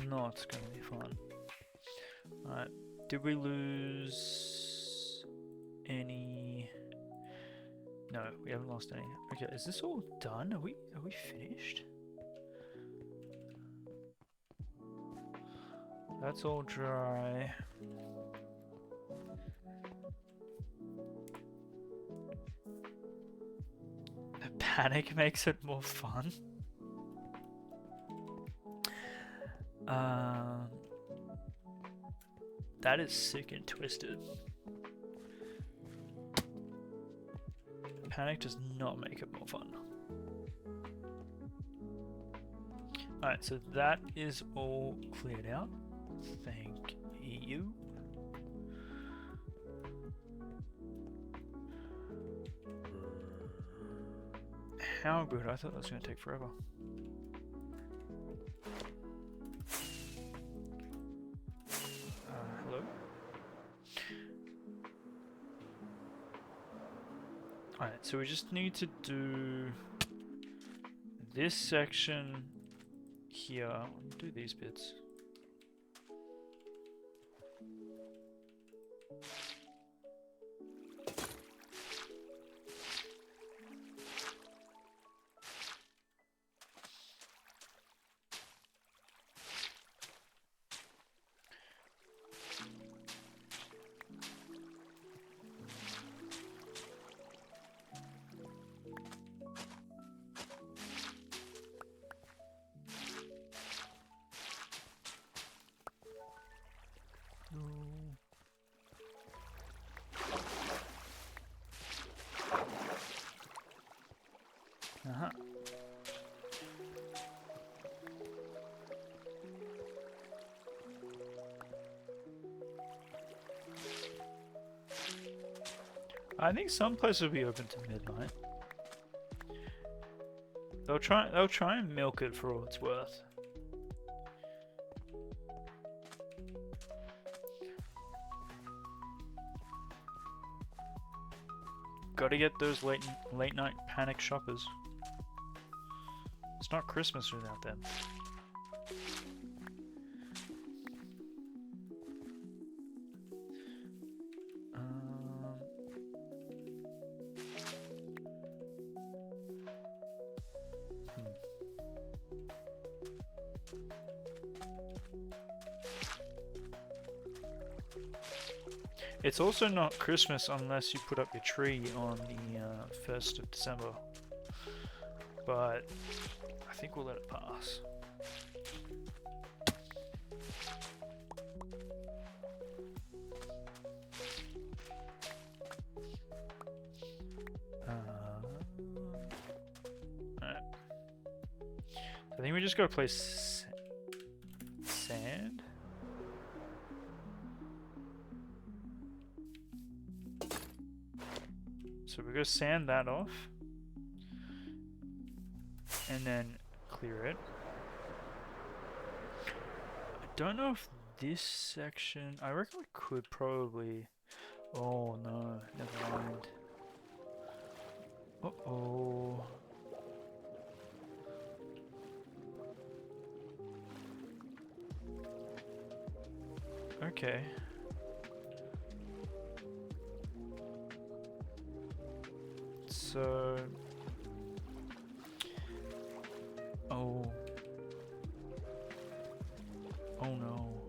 Not gonna be fun. Alright, did we lose any? No, we haven't lost any. Okay, is this all done? Are we finished? That's all dry. The panic makes it more fun. That is sick and twisted. Panic does not make it more fun. Alright, so that is all cleared out. Thank you. How good? I thought that was going to take forever. Hello? Alright, so we just need to do this section here. Do these bits. I think some places will be open to midnight. They'll try and milk it for all it's worth. Gotta get those late night panic shoppers. It's not Christmas without them. It's also not Christmas unless you put up your tree on the 1st of December. But I think we'll let it pass. Alright. I think we just gotta play sand. So we're going to sand that off and then clear it. I don't know if this section, I reckon we could probably, oh no, never mind. Uh-oh. Okay. So, oh no.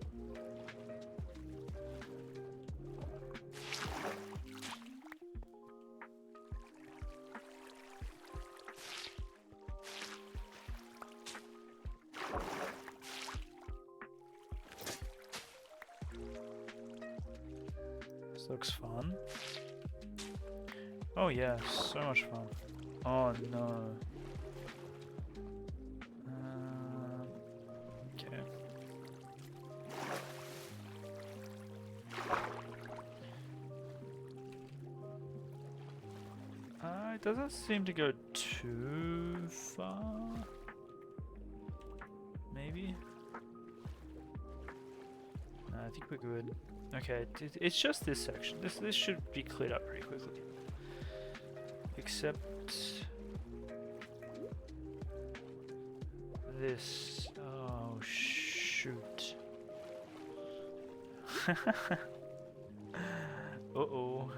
This looks fun. Oh yeah, so much fun. Oh no. Okay. It doesn't seem to go too far. Maybe? No, I think we're good. Okay, it's just this section. This should be cleared up pretty quickly. Except this. Oh shoot. Uh-oh.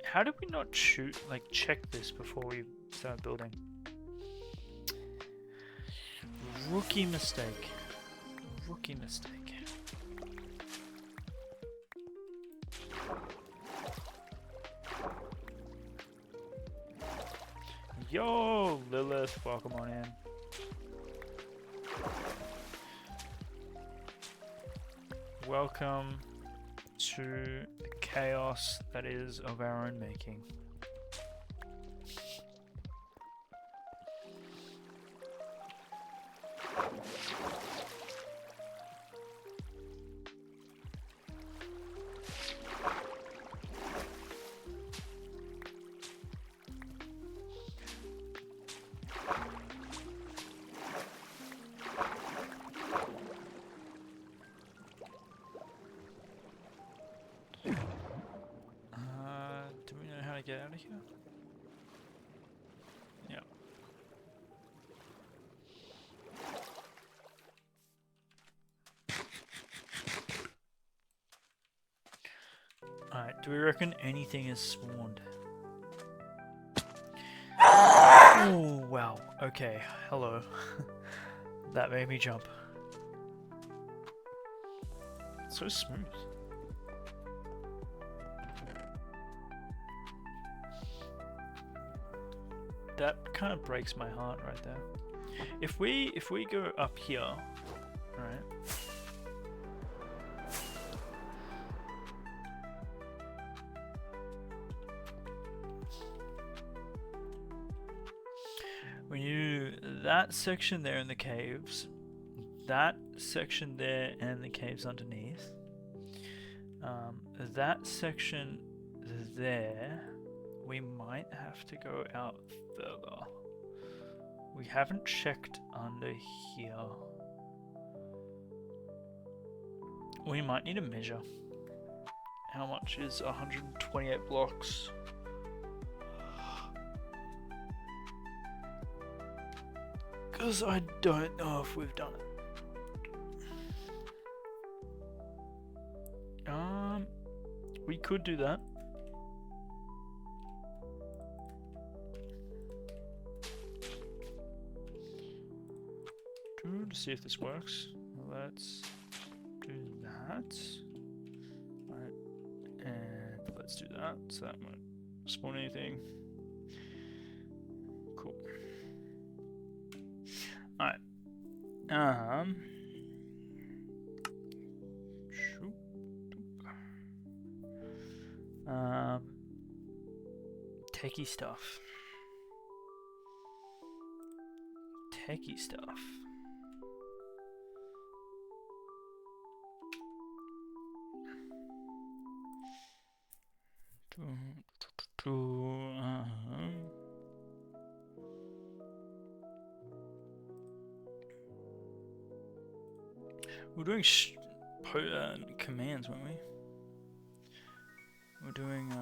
How did we not check this before we start building? Rookie mistake. Rookie mistake. Yo, Lilith, welcome on in. Welcome to the chaos that is of our own making. Do we know how to get out of here? Yeah. Alright, do we reckon anything is spawned? Okay, hello. That made me jump. So smooth. That kind of breaks my heart right there. If we go up here, right? When you do that section there in the caves, that section there and the caves underneath, that section there, we might have to go out further. We haven't checked under here. We might need a measure. How much is 128 blocks? Because I don't know if we've done it. We could do that. To see if this works. Let's do that. Alright. And let's do that. So that won't spawn anything. Cool. Alright. Shoot. Techie stuff. Techie stuff. We're doing commands, weren't we? We're doing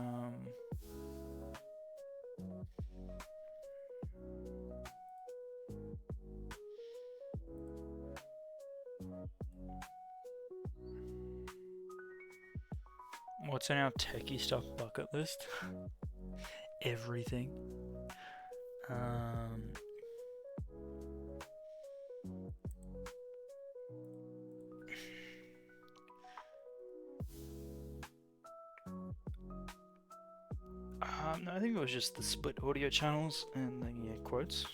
what's in our techie stuff bucket list? Everything. No, I think it was just the split audio channels and the quotes.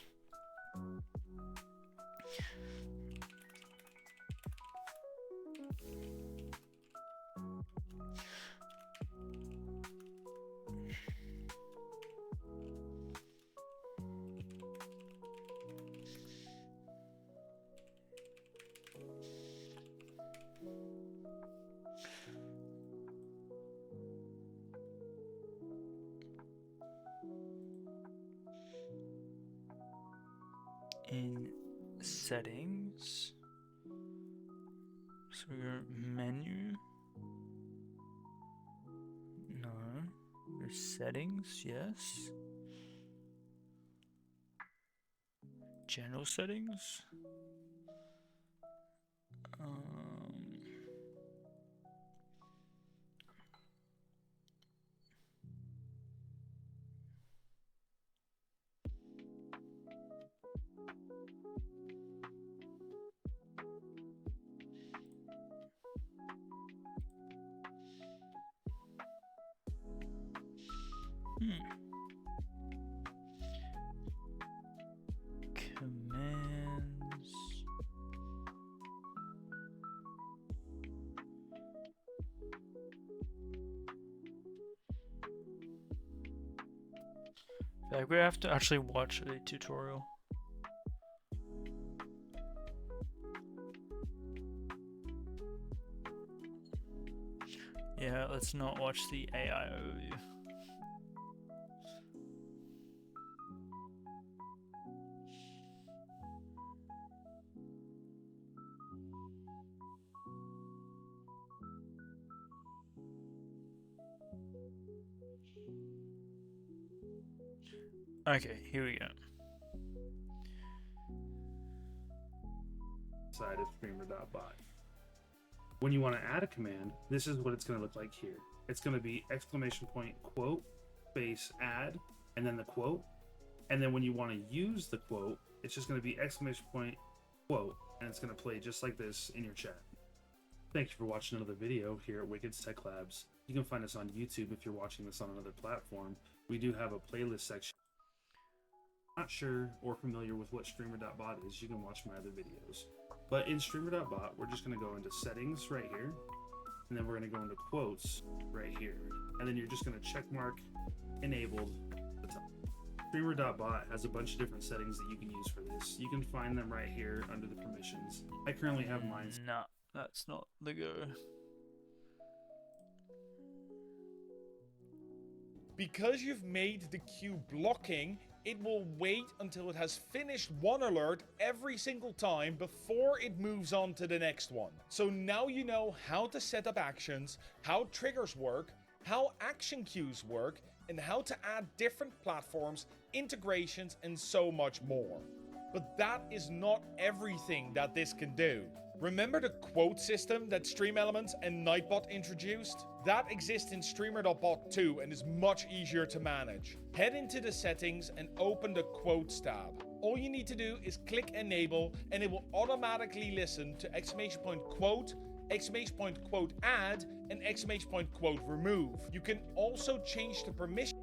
In settings, so we go menu, no, there's settings, yes, general settings, commands, like we have to actually watch a tutorial. Yeah, let's not watch the AI overview. Okay, here we go. Side of streamer.bot. When you want to add a command, this is what it's going to look like here. It's going to be exclamation point quote space add and then the quote. And then when you want to use the quote, It's just going to be exclamation point quote, and it's going to play just like this in your chat. Thank you for watching another video here at Wicked's Tech Labs. You can find us on YouTube if you're watching this on another platform. We do have a playlist section. Not sure or familiar with what streamer.bot is, you can watch my other videos. But in streamer.bot, we're just going to go into settings right here, and then we're going to go into quotes right here. And then you're just going to check mark enabled at the top. Streamer.bot has a bunch of different settings that you can use for this. You can find them right here under the permissions. I currently have mine. Nah, that's not the go. Because you've made the queue blocking, it will wait until it has finished one alert every single time before it moves on to the next one. So now you know how to set up actions, how triggers work, how action queues work, and how to add different platforms, integrations, and so much more. But that is not everything that this can do. Remember the quote system that Stream Elements and Nightbot introduced? That exists in Streamer.bot too and is much easier to manage. Head into the settings and open the quotes tab. All you need to do is click enable and it will automatically listen to exclamation point quote, exclamation point quote add, and exclamation point quote remove. You can also change the permission.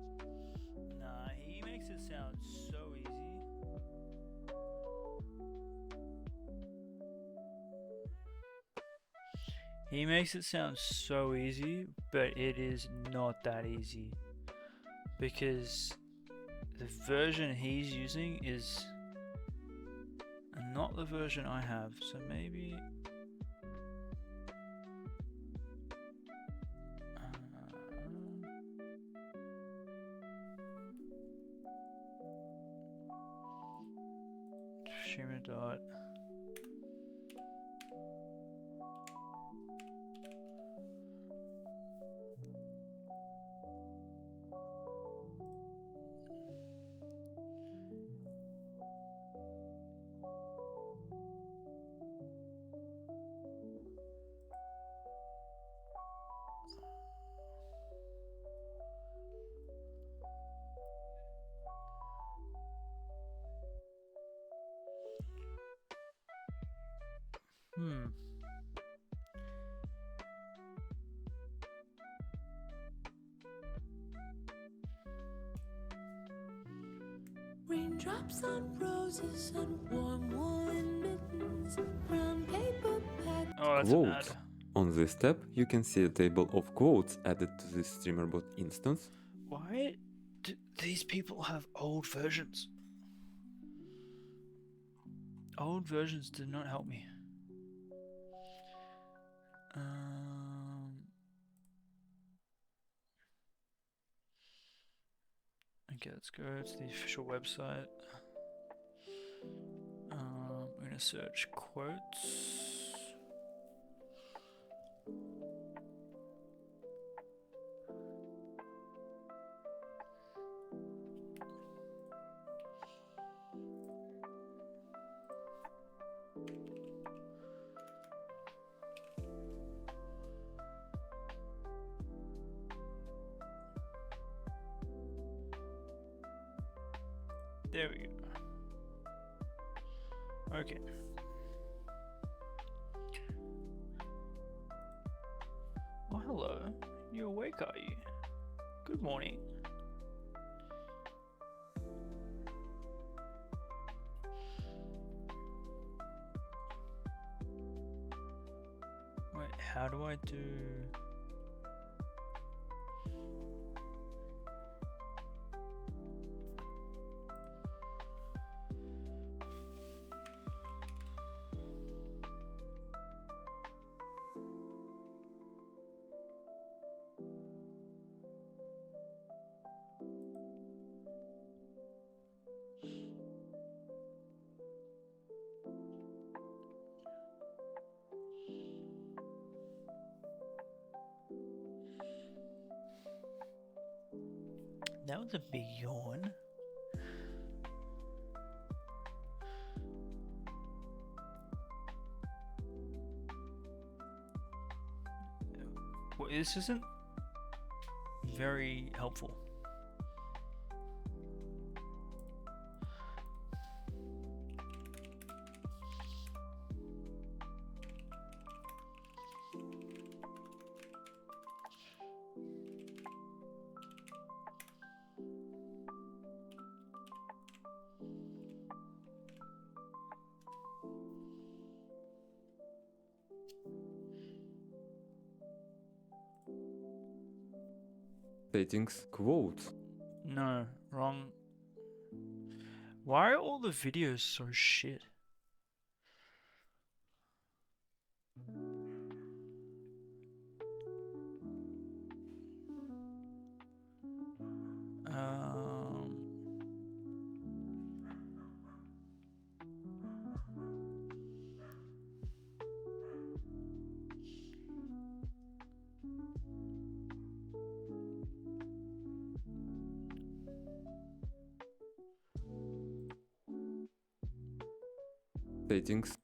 Nah, he makes it sound so easy. He makes it sound so easy, but it is not that easy. Because the version he's using is not the version I have, so maybe... Streamer dot. Raindrops on roses and warm woolen mittens, brown paper pack. Oh, that's an ad. Quotes. On this tab, you can see a table of quotes added to this StreamerBot instance. Why do these people have old versions? Old versions did not help me. Okay, let's go to the official website. I'm gonna search quotes. There we go. Okay. Oh, hello. You awake, are you? Good morning. Wait, how do I do... That was a big yawn. Well, this isn't very helpful. Settings, quotes. No, wrong. Why are all the videos so shit? Um, Settings.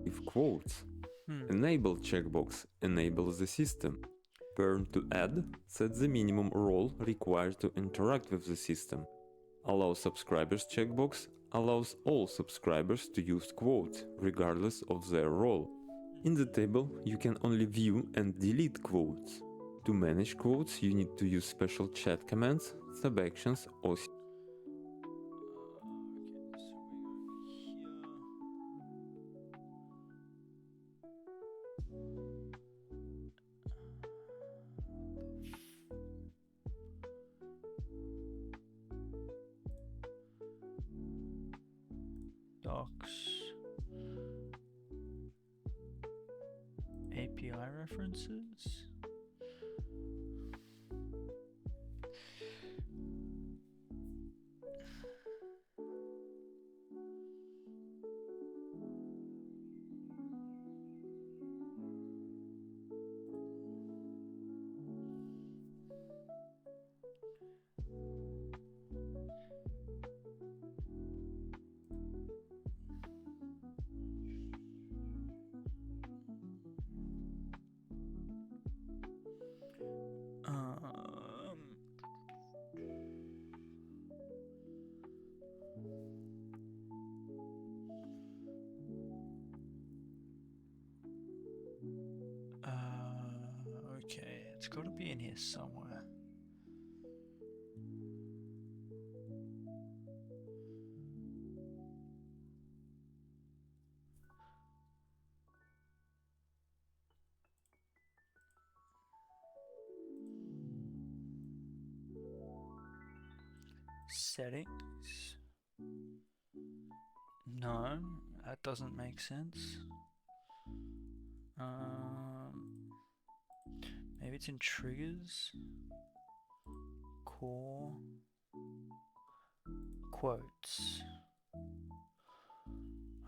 If quotes. Enable checkbox enables the system. Turn to add sets the minimum role required to interact with the system. Allow subscribers checkbox allows all subscribers to use quotes regardless of their role. In the table, you can only view and delete quotes. To manage quotes, you need to use special chat commands, subactions, or okay, so we go here. Docs. API references. Um, okay, it's got to be in here somewhere. Settings. No, that doesn't make sense. Maybe it's in triggers. Core. Quotes.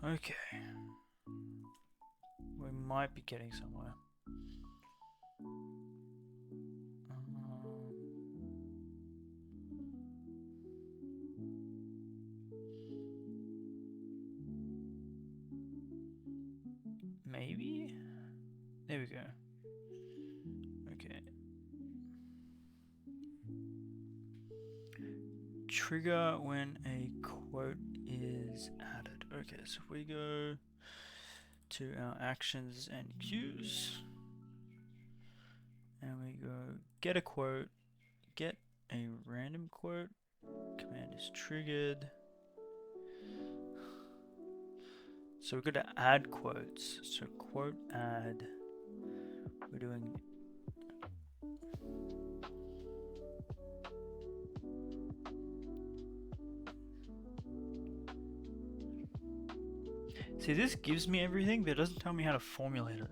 Okay. We might be getting somewhere. Maybe? There we go. Okay. Trigger when a quote is added. Okay, so if we go to our actions and cues, and we go get a quote, get a random quote, command is triggered. So we're going to add quotes. So quote add. We're doing see, this gives me everything, but it doesn't tell me how to formulate it.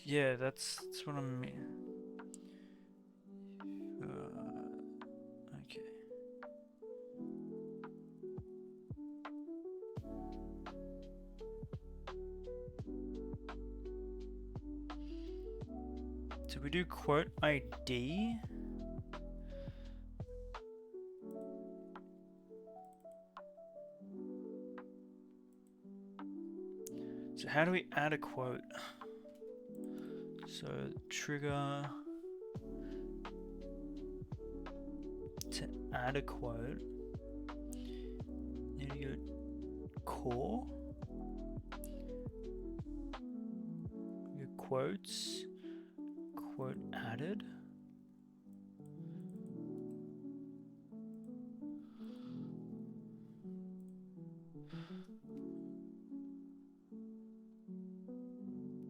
Yeah, that's what I mean. Okay. So we do quote ID. So how do we add a quote? So trigger to add a quote. Need to go core. quotes, quote added.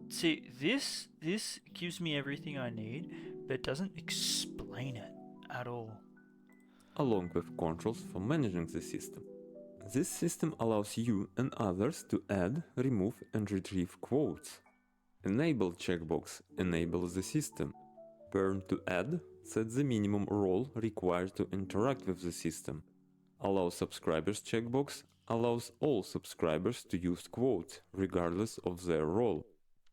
See, this gives me everything I need, but it doesn't explain it at all. Along with controls for managing the system. This system allows you and others to add, remove and retrieve quotes. Enable checkbox enables the system. Burn to add sets the minimum role required to interact with the system. Allow subscribers checkbox allows all subscribers to use quotes regardless of their role.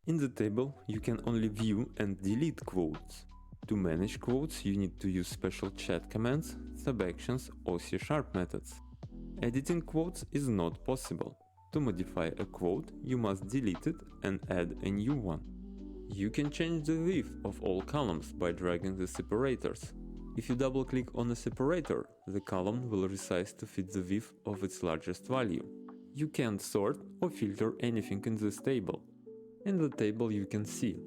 In the table, you can only view and delete quotes. To manage quotes, you need to use special chat commands, subactions or C# methods. Editing quotes is not possible. To modify a quote, you must delete it and add a new one. You can change the width of all columns by dragging the separators. If you double-click on a separator, the column will resize to fit the width of its largest value. You can't sort or filter anything in this table. In the table you can see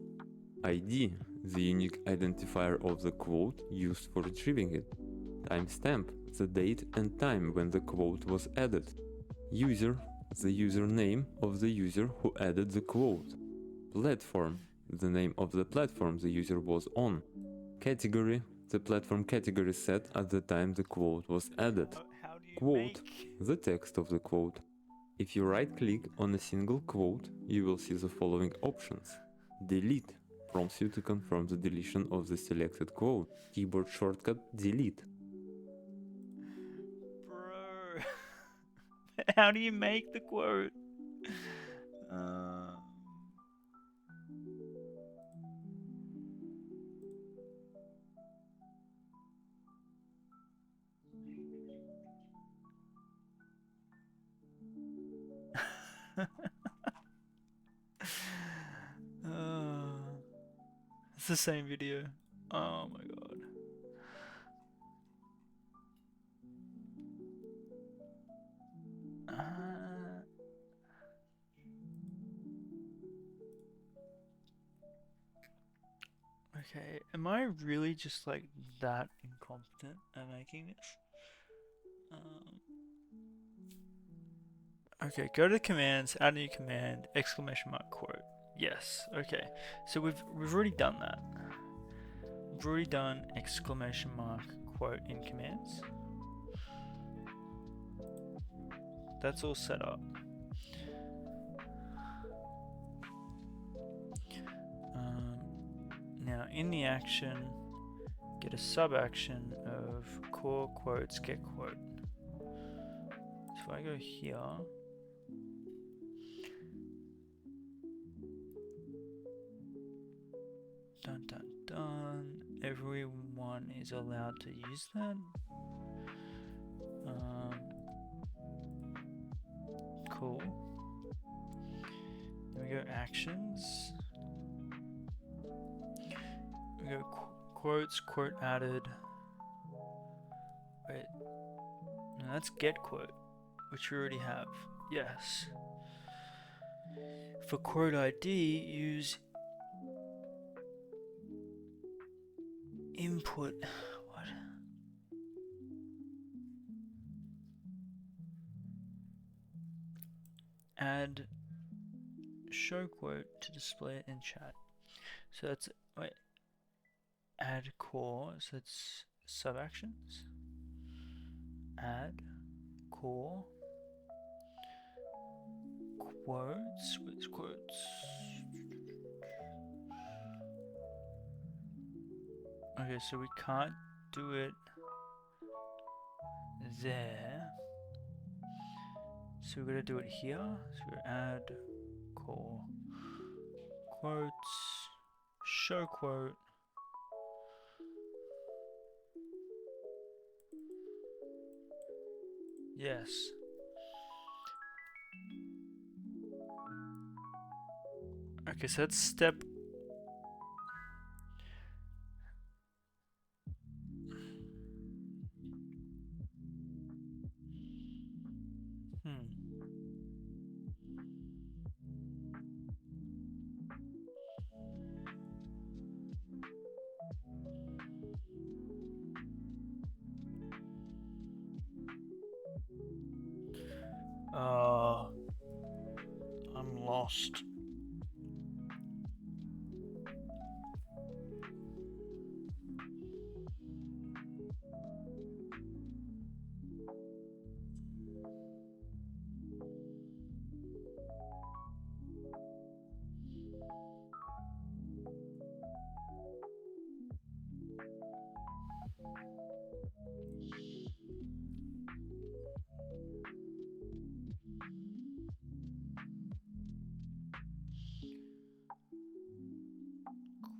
ID, the unique identifier of the quote used for retrieving it. Timestamp, the date and time when the quote was added. User, the username of the user who added the quote. Platform, the name of the platform the user was on. Category, the platform category set at the time the quote was added. How do you Quote, the text of the quote. If you right-click on a single quote, you will see the following options. Delete prompts you to confirm the deletion of the selected quote. Keyboard shortcut Delete. Bro, how do you make the quote? It's the same video. Oh my god. Okay, am I really just like that incompetent at making this? Okay, go to commands, add a new command, exclamation mark quote. Yes, okay. So we've already done that. We've already done exclamation mark quote in commands. That's all set up. Now in the action, get a sub action of core quotes get quote. So if I go here, dun dun dun, everyone is allowed to use that. Cool. Then we go actions. We go quotes, quote added. Wait, no, that's get quote, which we already have. Yes. For quote ID, use input. What? Add show quote to display it in chat. So that's wait. Add core. So it's sub actions. Add core quotes. Which quotes? Okay, so we can't do it there. So we're gonna do it here. So we add core quotes, show quote. Yes. Okay, so that's step. I'm lost.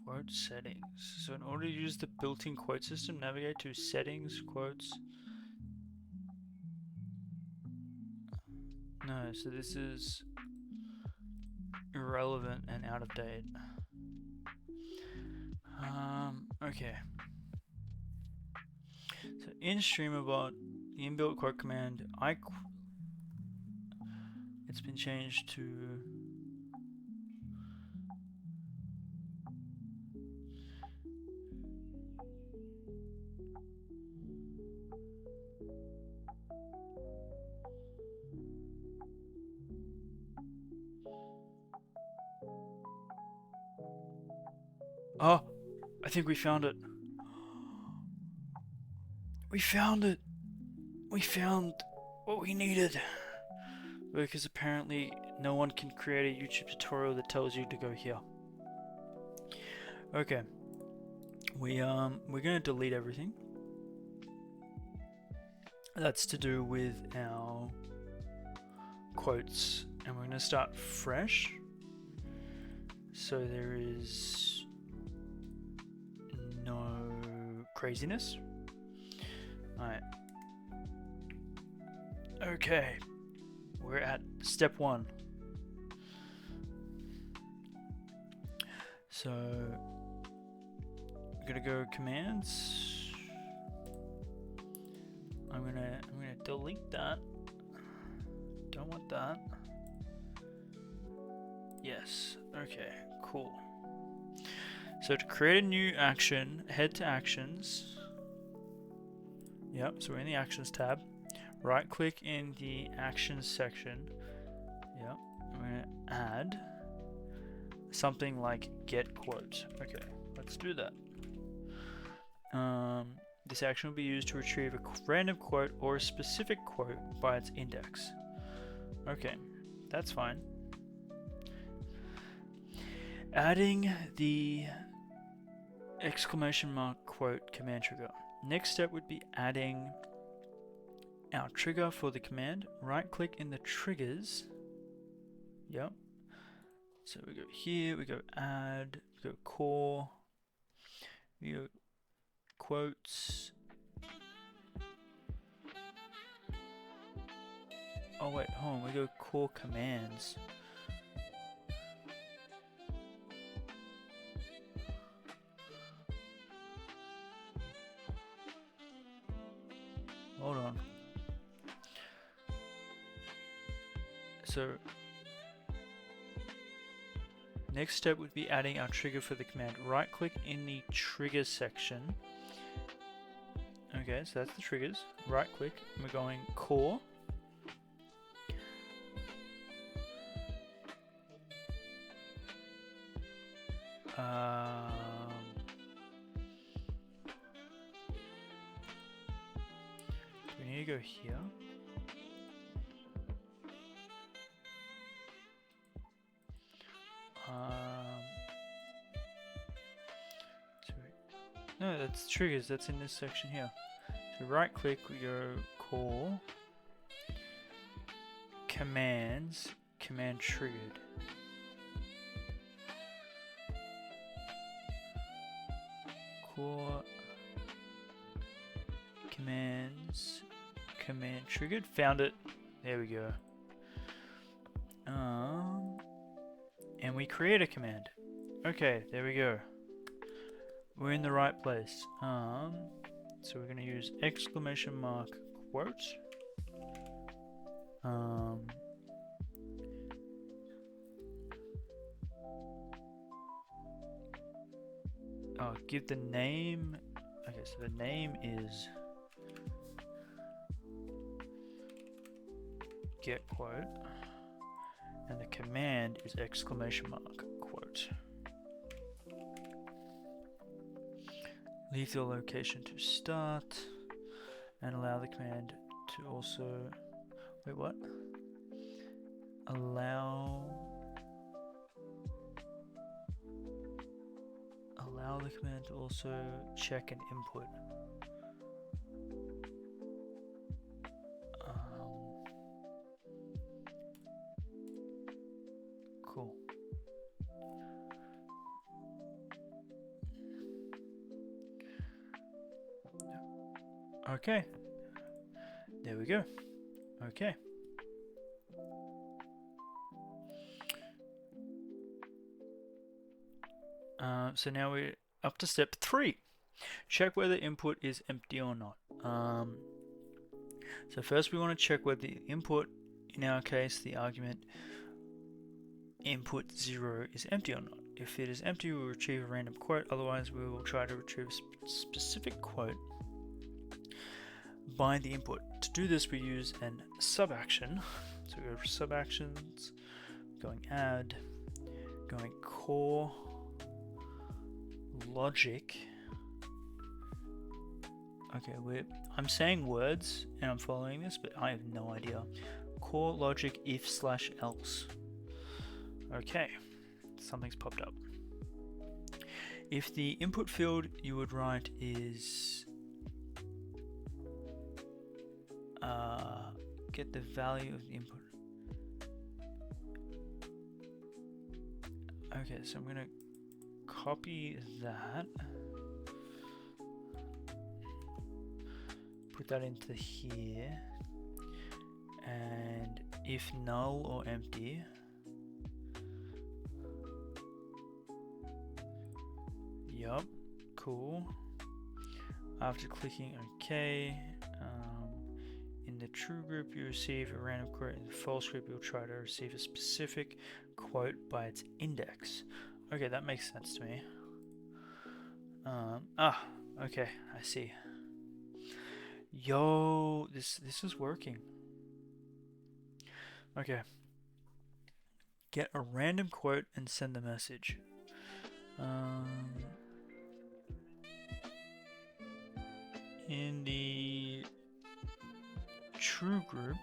Quote settings. So in order to use the built-in quote system, navigate to settings, quotes. No, so this is irrelevant and out of date. Okay. So in StreamerBot, the inbuilt quote command, it's been changed to oh, I think we found it. We found it. We found what we needed. Because apparently no one can create a YouTube tutorial that tells you to go here. Okay. We're gonna delete everything. That's to do with our quotes, and we're gonna start fresh. So there is no craziness. Alright. Okay. We're at step 1. So I'm gonna go commands. I'm gonna delete that. Don't want that. Yes. Okay. Cool. So to create a new action, head to actions. Yep. So we're in the actions tab. Right click in the actions section. Yep. I'm gonna add something like get quote. Okay. Let's do that. This action will be used to retrieve a random quote or a specific quote by its index. Okay, that's fine. Adding the exclamation mark quote command trigger. Next step would be adding our trigger for the command. Right click in the triggers. Yep. So we go here, we go add, we go core, we go quotes. Oh wait, hold on, we go core commands. Hold on. So next step would be adding our trigger for the command. Right click in the triggers section. Okay, so that's the triggers. Right click, and we're going core. Do we need to go here? No, that's triggers. That's in this section here. So right click, we go core, commands, command triggered. Core, commands, command triggered. Found it. There we go. And we create a command. Okay, there we go. We're in the right place. So we're going to use exclamation mark quote. Give the name. Okay, so the name is get quote, and the command is exclamation mark quote. Leave your location to start, and allow the command to also, wait, what? Allow the command to also check an input. Cool. Okay. There we go. Okay. So now we're up to step 3. Check whether input is empty or not. So first we want to check whether the input, in our case the argument input 0, is empty or not. If it is empty, we will retrieve a random quote, otherwise we will try to retrieve a specific quote by the input. To do this we use an sub action. So we go to sub actions, going add, going core logic. Okay, I'm saying words and I'm following this, but I have no idea. Core logic if/else. Okay, something's popped up. If the input field you would write is get the value of the input. Okay, so I'm gonna copy that, put that into here, and if null or empty, yup, cool. After clicking OK, in the true group you receive a random quote, in the false group you'll try to receive a specific quote by its index. Okay, that makes sense to me. Okay, I see. Yo, this is working. Okay. Get a random quote and send the message. In the true group,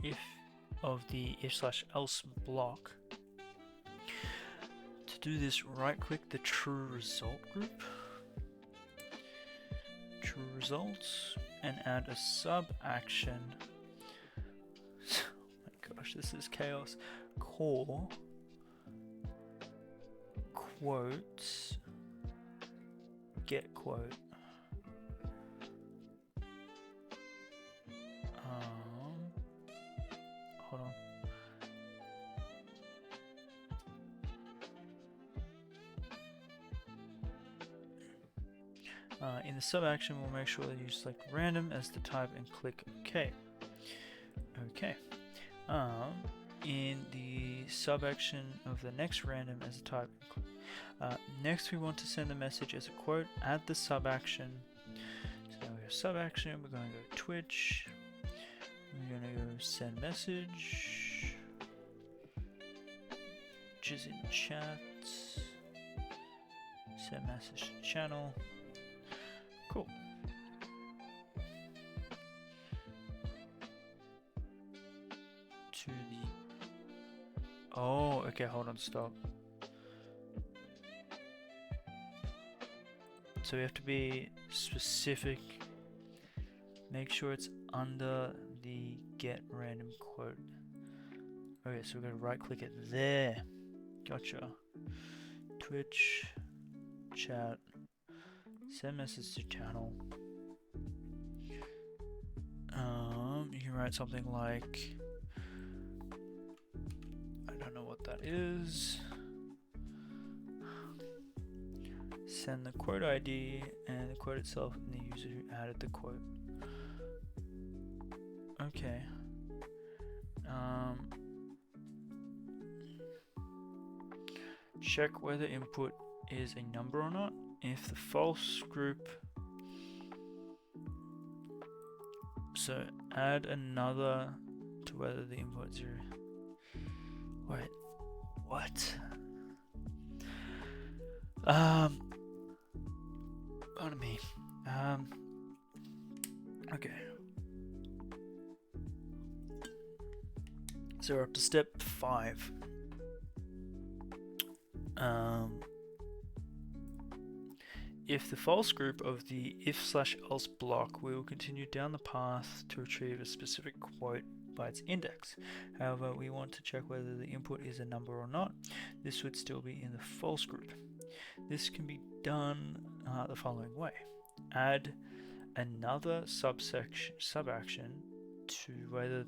if of the if/else block, to do this, right click the true result group, true results, and add a sub action. Oh my gosh, this is chaos. Core quotes get quote. Hold on. In the sub action, we'll make sure that you select random as the type and click OK. Okay. In the sub action of the next random as a type, next we want to send the message as a quote. Add the sub action. So now we have sub action. We're going to go Twitch. We're going to go send message, which is in chat. Send message to channel. Cool. To the... Oh, okay, hold on, stop. So we have to be specific. Make sure it's under the get random quote. Okay, so we're going to right click it there. Gotcha. Twitch, chat, send message to channel. You can write something like, I don't know what that is. Send the quote ID and the quote itself and the user who added the quote. Okay. Check whether input is a number or not. If the false group, so add another to to whether the input 0. Wait, what? Pardon me. Okay. So we're up to step 5. If the false group of the if/else block, we will continue down the path to retrieve a specific quote by its index. However, we want to check whether the input is a number or not. This would still be in the false group. This can be done the following way. Add another subaction to whether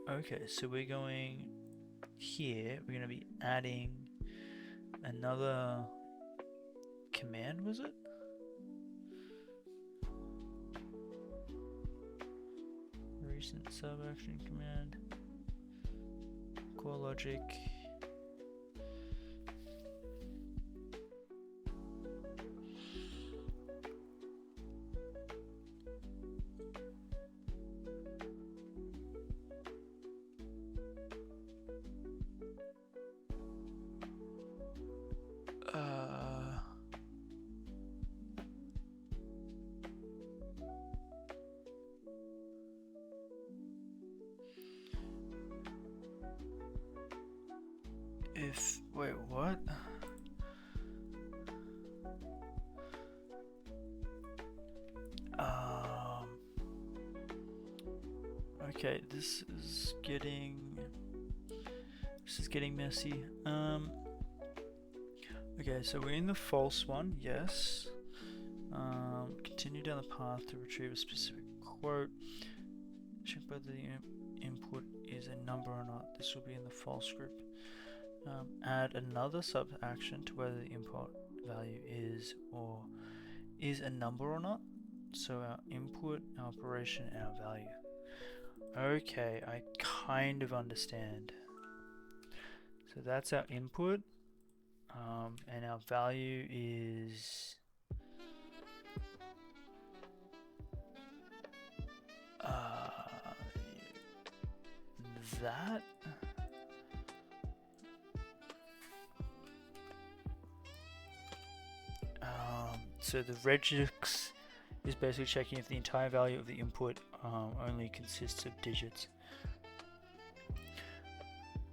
okay, so we're going here, we're going to be adding another command, was it? Recent subaction command, core logic. Wait, what? Okay, this is getting messy. Okay, so we're in the false one, yes. Continue down the path to retrieve a specific quote. Check whether the input is a number or not. This will be in the false group. Add another sub-action to whether the input value is a number or not. So our input, our operation, and our value. Okay, I kind of understand. So that's our input, and our value is that. So the regex is basically checking if the entire value of the input only consists of digits.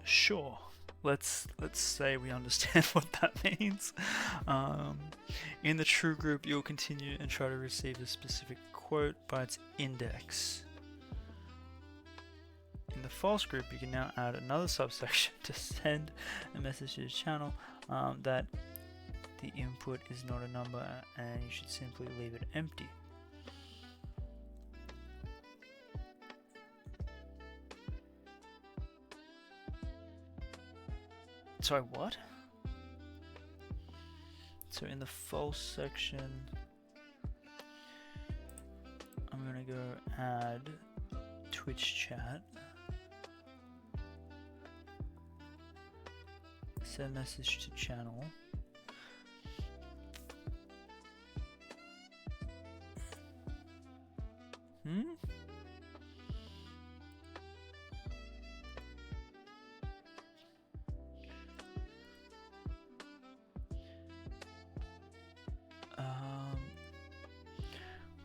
Sure, let's say we understand what that means. In the true group, you'll continue and try to receive a specific quote by its index. In the false group, you can now add another subsection to send a message to the channel that the input is not a number, and you should simply leave it empty. Sorry, what? So in the false section, I'm gonna go add Twitch chat, send message to channel.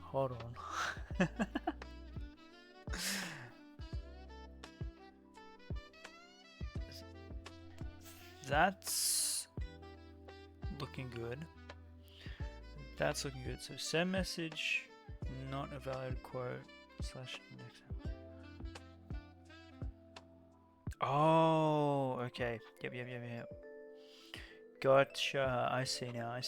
Hold on. That's looking good. That's looking good. So send message, not a valid quote slash index. Oh, okay. Yep. Gotcha. I see now.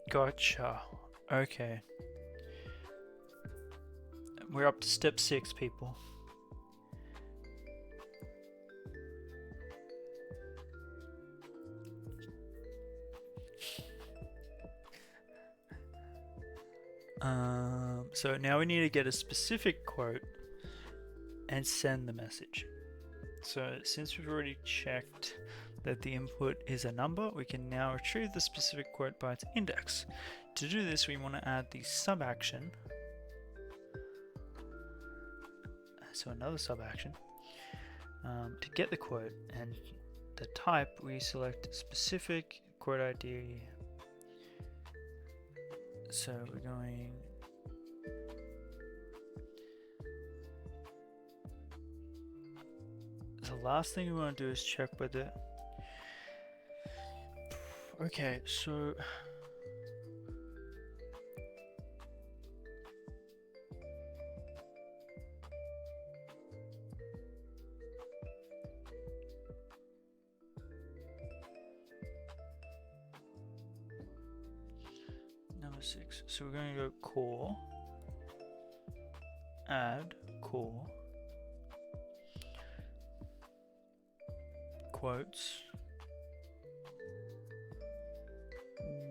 Gotcha. Okay. We're up to step 6, people. So now we need to get a specific quote and send the message. So since we've already checked that the input is a number, we can now retrieve the specific quote by its index. To do this, we want to add the sub action. So another sub action to get the quote, and the type we select specific quote ID. So we're going the last thing we want to do is check whether okay, so number 6. So we're going to go core, add core, quotes,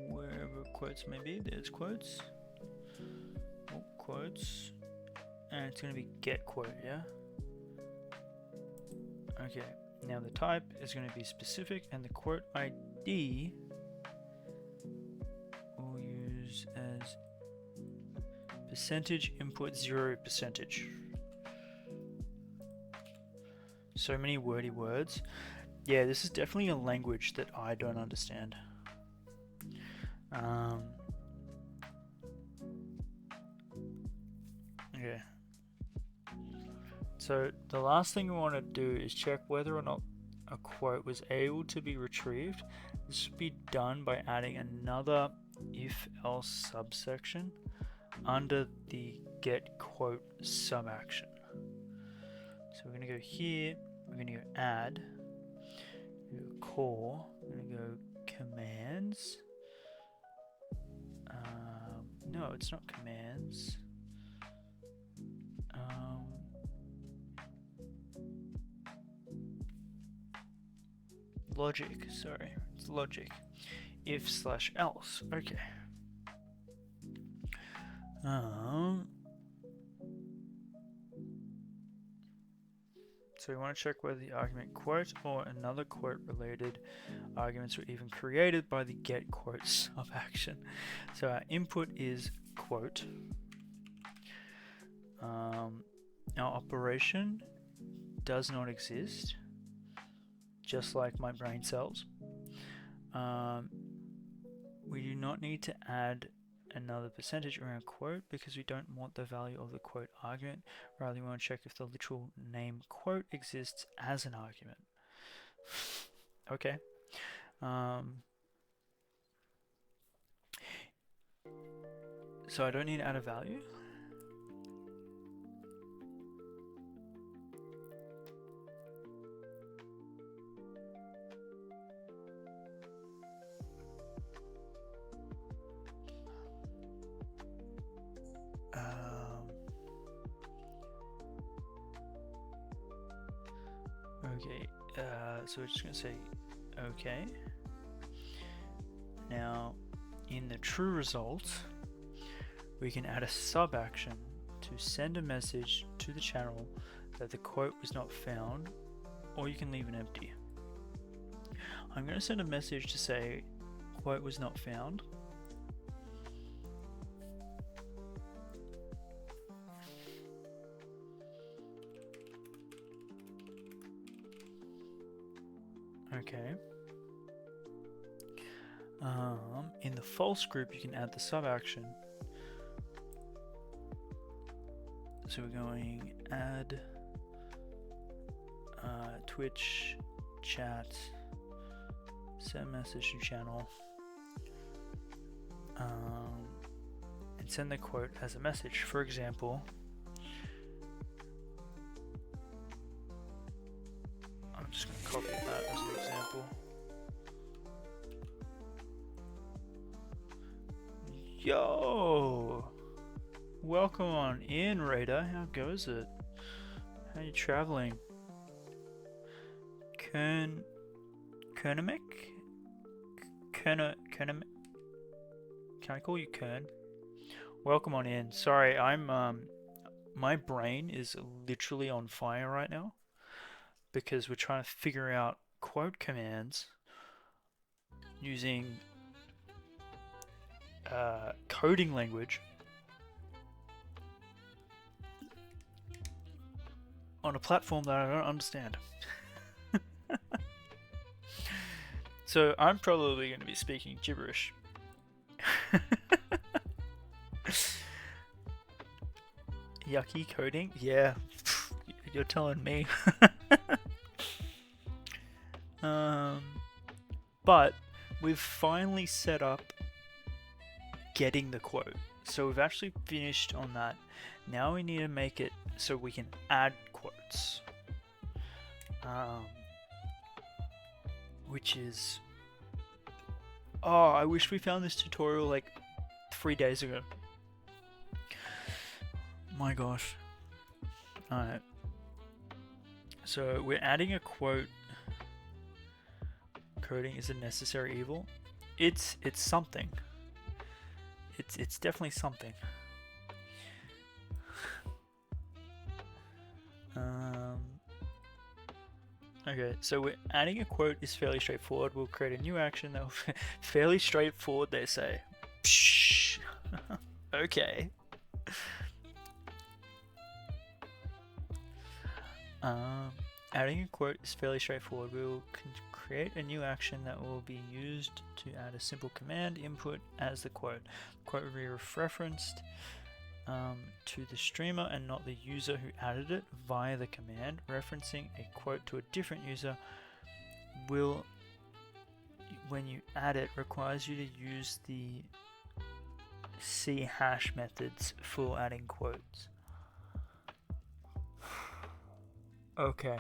wherever quotes may be, there's quotes, quotes, and it's going to be get quote, yeah? Okay, now the type is going to be specific, and the quote ID we'll use as percentage input 0%. So many wordy words. Yeah, this is definitely a language that I don't understand. Okay. So the last thing we want to do is check whether or not a quote was able to be retrieved. This should be done by adding another if-else subsection under the get quote sub action. So we're going to go here, we're going to go add, go core, we're going to go commands. No, it's not commands. Logic, sorry, it's logic. If/else, okay. So we want to check whether the argument quote or another quote related arguments were even created by the get quote sub action. So our input is quote. Our operation does not exist, just like my brain cells. We do not need to add another percentage around quote because we don't want the value of the quote argument. Rather, we want to check if the literal name quote exists as an argument. Okay. So I don't need to add a value. Okay, so we're just going to say okay. Now, in the true result, we can add a sub action to send a message to the channel that the quote was not found, or you can leave it empty. I'm going to send a message to say quote was not found. Okay. In the false group, you can add the sub action. So we're going add Twitch chat, send message to channel, and send the quote as a message. For example, I'm just going to copy that as an example. Yo! Welcome on in, Raider. How goes it? How you traveling? Kernamek? Can I call you Kern? Welcome on in. Sorry, my brain is literally on fire right now because we're trying to figure out quote commands using coding language on a platform that I don't understand. So I'm probably going to be speaking gibberish. Yucky coding? Yeah, you're telling me. But we've finally set up getting the quote. So we've actually finished on that. Now we need to make it so we can add quotes. Which is... Oh, I wish we found this tutorial like 3 days ago. My gosh. Alright. So we're adding a quote. Coding is a necessary evil. It's something. It's definitely something. Okay, so we're adding a quote is fairly straightforward. We'll create a new action that will fairly straightforward, they say. Psh. Okay. Adding a quote is fairly straightforward. We will create a new action that will be used to add a simple command input as the quote. The quote will be referenced to the streamer and not the user who added it via the command. Referencing a quote to a different user will, when you add it, requires you to use the C hash methods for adding quotes. Okay,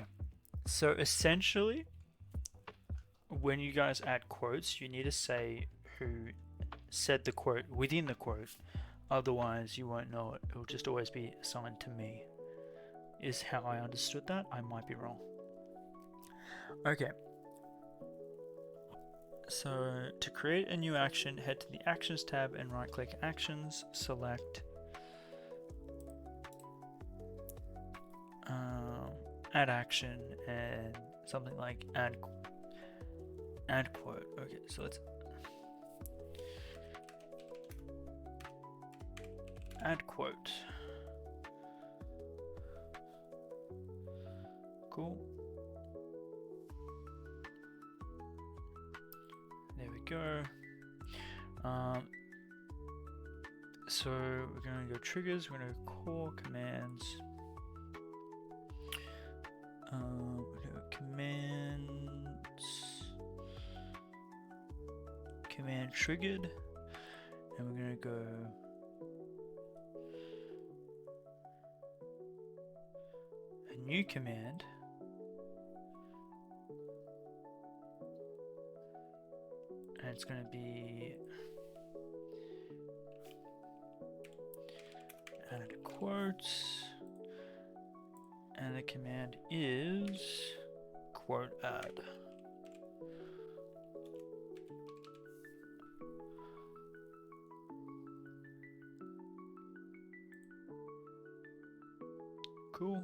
so essentially when you guys add quotes, you need to say who said the quote within the quote. Otherwise, you won't know it. It'll just always be assigned to me, is how I understood that. I might be wrong. Okay. So, to create a new action, head to the Actions tab and right-click Actions, select Add Action, and something like Add Quote. Okay, so let's add quote. Cool. There we go. So we're going to go triggers. We're going to go core commands. We're going to go commands. Command triggered. And we're going to go new command, and it's going to be add quotes, and the command is quote add. Cool.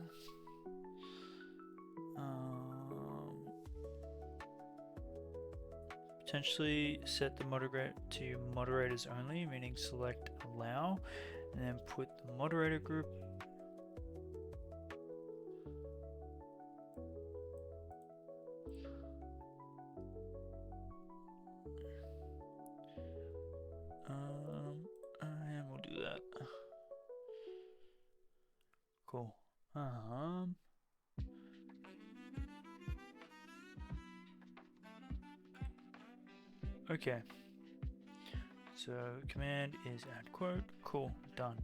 Potentially set the moderator to moderators only, meaning select allow, and then put the moderator group and we'll do that. Cool. Okay, so command is add quote. Cool, done.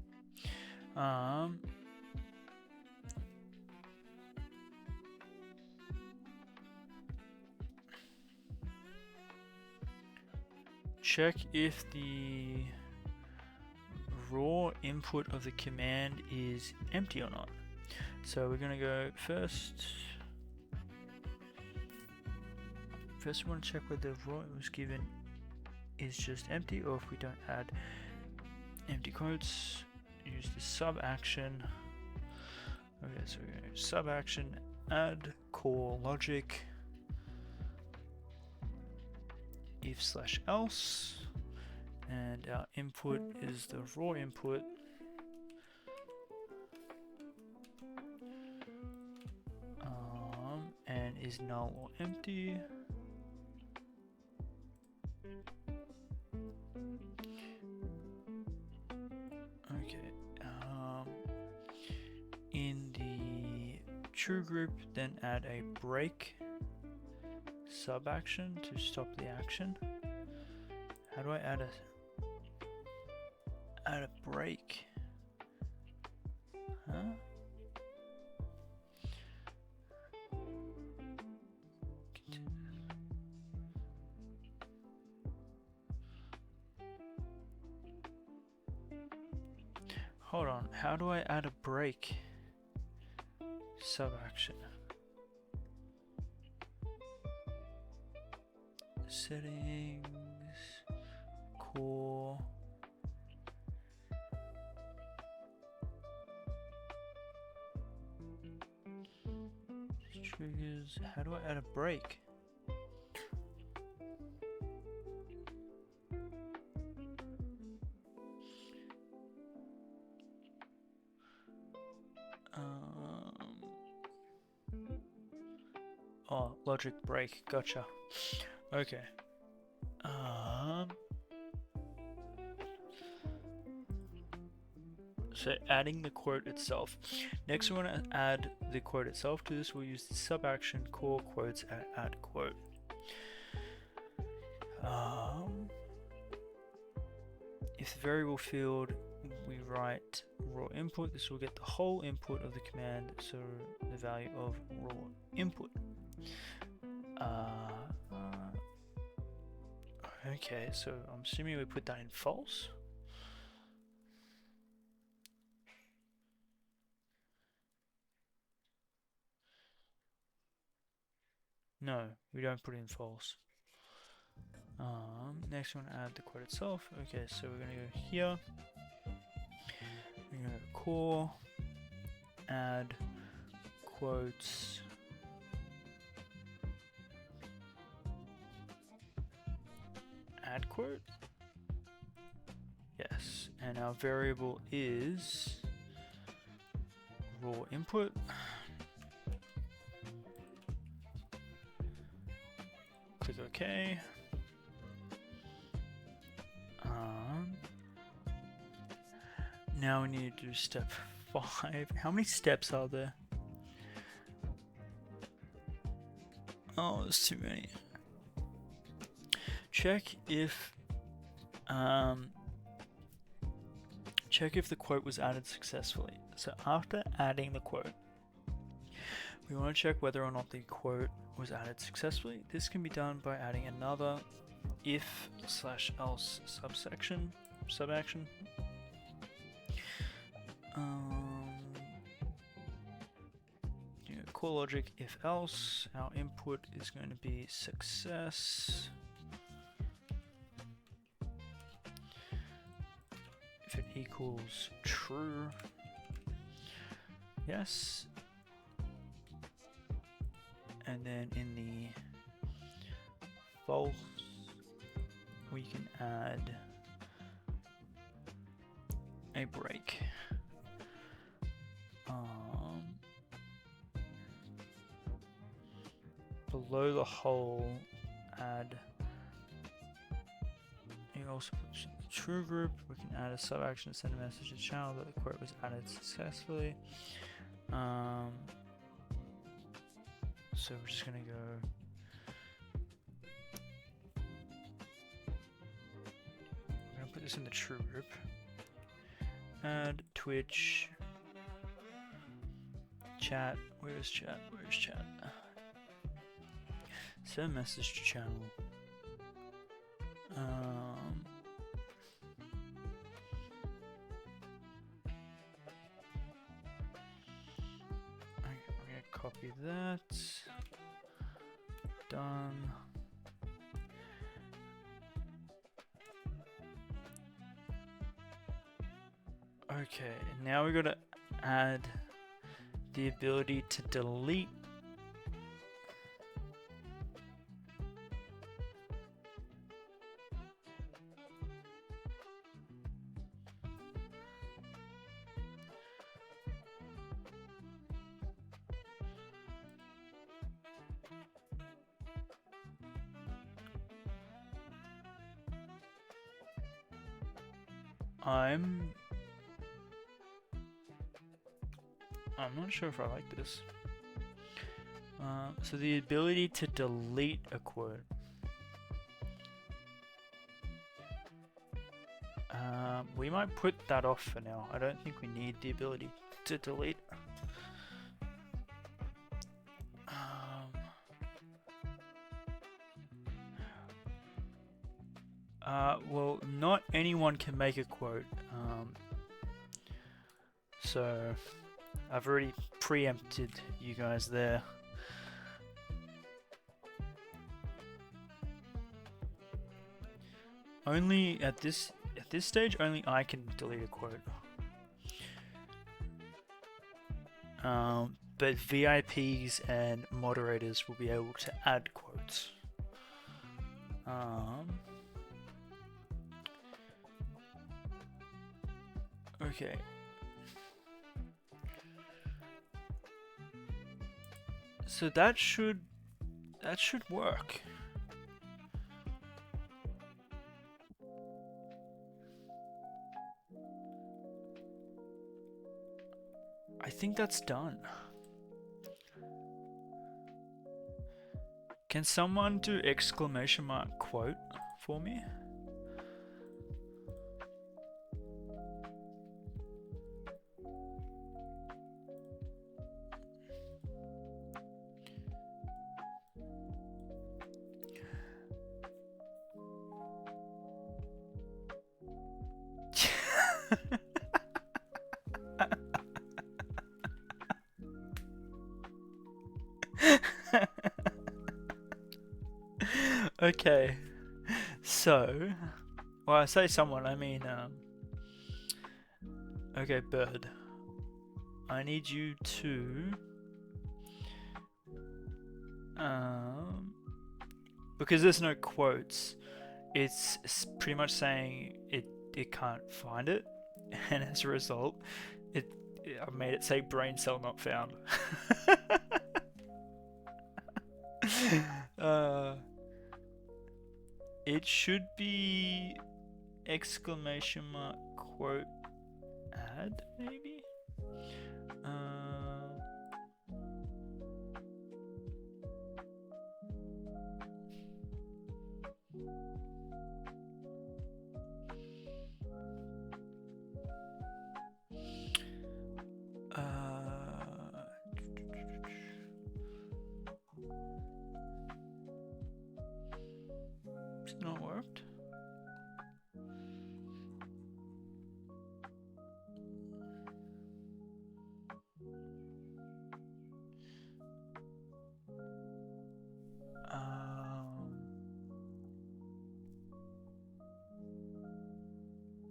Check if the raw input of the command is empty or not. So we're gonna go first. First, we want to check whether the raw it was given is just empty, or if we don't add empty empty quotes, use the sub action. Okay, so we're going to sub action, add core logic, if/else, and our input is the raw input. And is null or empty. Okay. In the true group, then add a break sub action to stop the action. How do I add a break? Huh? Hold on, how do I add a break sub action? Settings, core. Triggers, how do I add a break? Oh, logic break, gotcha. Okay. So adding the quote itself. Next we want to add the quote itself. To this we'll use the sub action core quotes at add quote. If the variable field we write raw input, this will get the whole input of the command, so the value of raw input. Okay, so I'm assuming we put that in false. No, we don't put it in false. Next we want to add the quote itself. Okay, so we're gonna go here. We're gonna go core, add quotes, add quote. Yes, and our variable is raw input. Click OK. Now we need to do step 5. How many steps are there? Oh, there's too many. Check if the quote was added successfully. So after adding the quote, we want to check whether or not the quote was added successfully. This can be done by adding another if/else sub-action. Core logic if else. Our input is going to be success. If it equals true, yes. And then in the false, we can add a break. Below the whole, add. You also put the true group. We can add a sub action to send a message to the channel that the quote was added successfully. So we're just gonna go. I'm gonna put this in the true group. Add Twitch. Chat. Where's chat? Where's chat? Send message to channel. I'm gonna copy that. Done. Okay, now we gotta add the ability to delete. I'm not sure if I like this. So the ability to delete a quote. We might put that off for now. I don't think we need the ability to delete. Well, not anyone can make a quote. So I've already preempted you guys there. Only at this stage, only I can delete a quote. But VIPs and moderators will be able to add quotes. Okay. So that should work. I think that's done. Can someone do exclamation mark quote for me? Okay, so, well, I say someone, I mean, okay, Bird, I need you to, because there's no quotes, it's pretty much saying it can't find it, and as a result, I made it say brain cell not found. It should be exclamation mark quote add, maybe? It's not worked.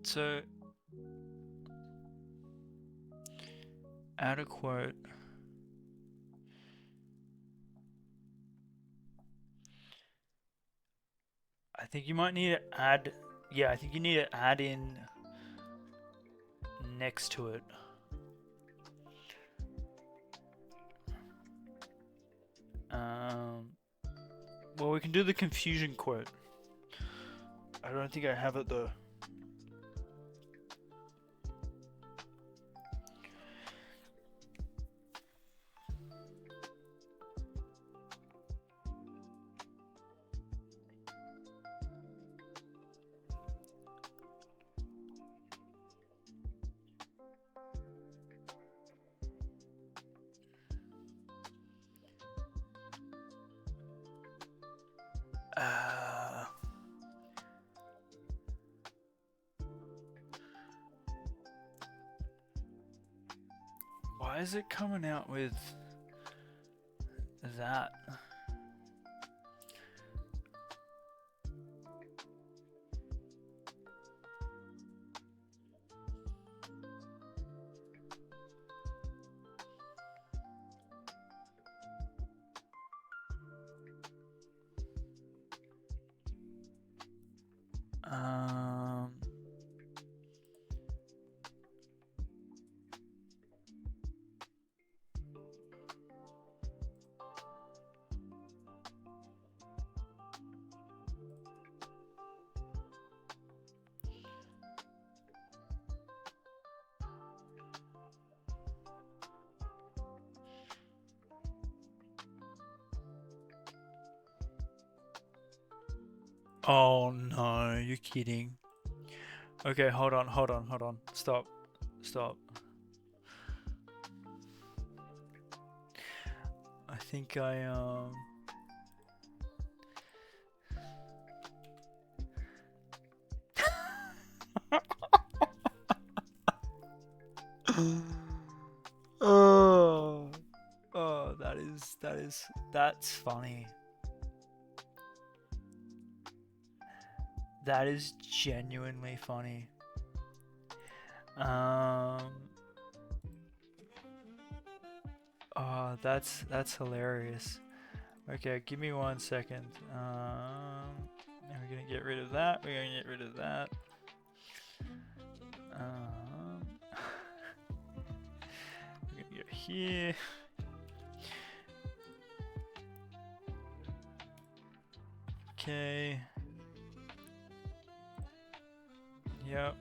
So add a quote. I think you might need to add, yeah, I think you need to add in next to it. Well, we can do the confusion quote. I don't think I have it though. Why is it coming out with that? Um, oh no, you're kidding. Okay, hold on. Stop. I think oh, that's funny. That is genuinely funny. Oh, that's hilarious. Okay, give me 1 second. We're gonna get rid of that. We're gonna get rid of that. We're gonna go here. Okay. Yep.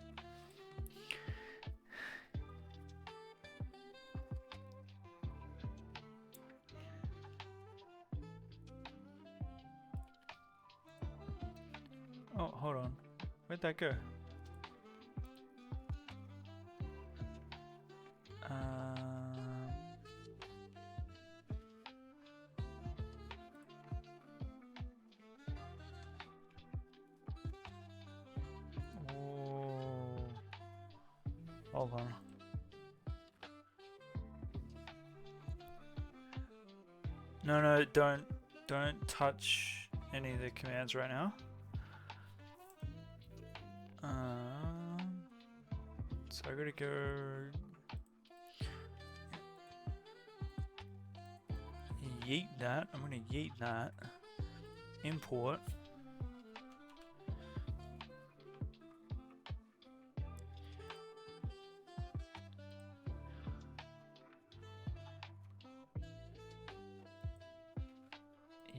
Oh, hold on. Where'd that go? Oh, hold on. No, don't touch any of the commands right now. So I gotta go yeet that. I'm gonna yeet that. Import.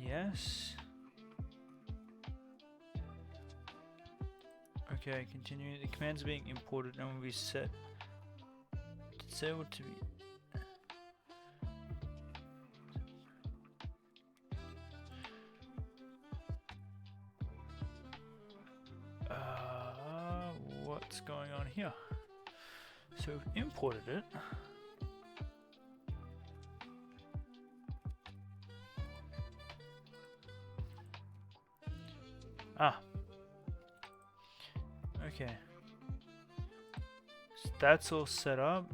Yes. Okay, continue. The commands are being imported and will be set. Say what to be. What's going on here? So we've imported it. Ah. Okay. So that's all set up.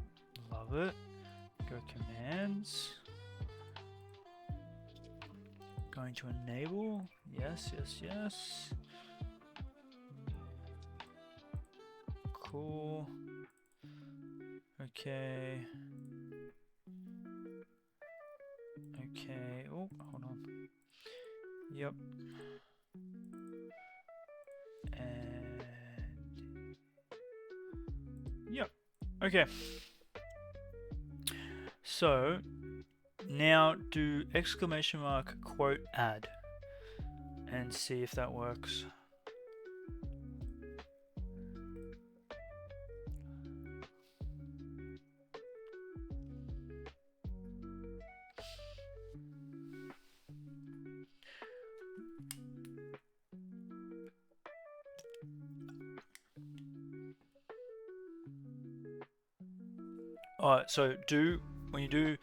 Love it. Go commands. Going to enable. Yes. Cool. Okay. Oh, hold on. Yep. And yep. Okay. So now do exclamation mark quote add and see if that works. Alright, so when you do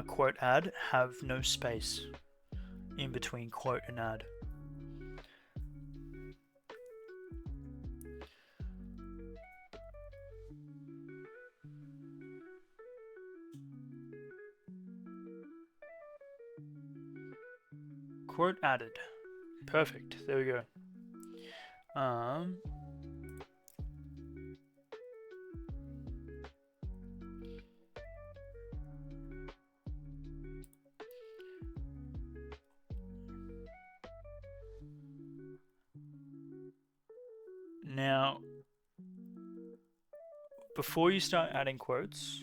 quote add, have no space in between quote and add. Quote added. Perfect. There we go. Now, before you start adding quotes,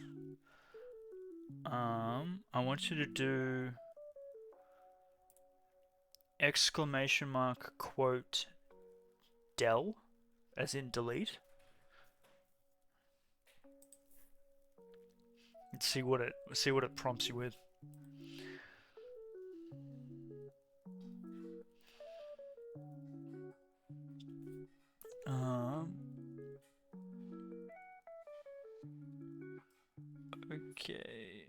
I want you to do exclamation mark quote del, as in delete. And see what it prompts you with. Okay.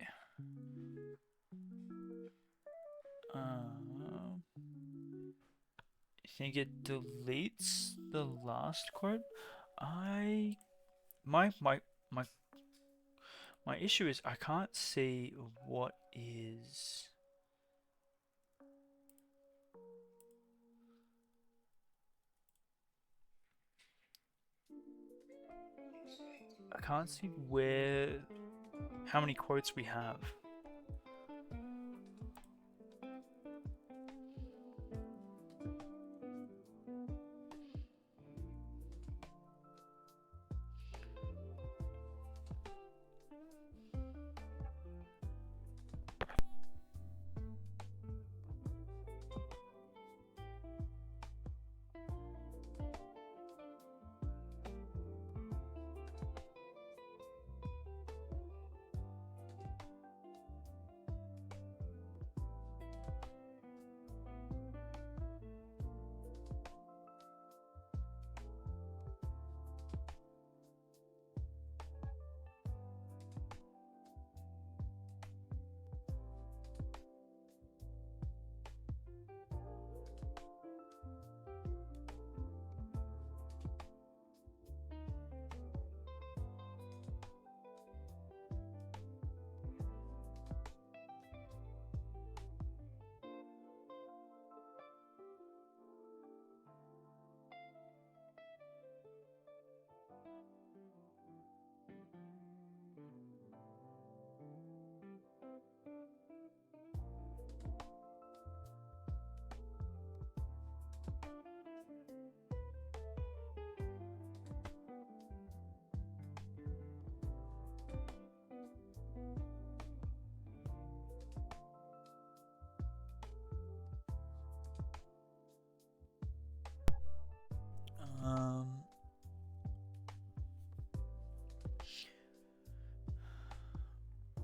I think it deletes the last quote. My issue is I can't see what is. I can't see how many quotes we have.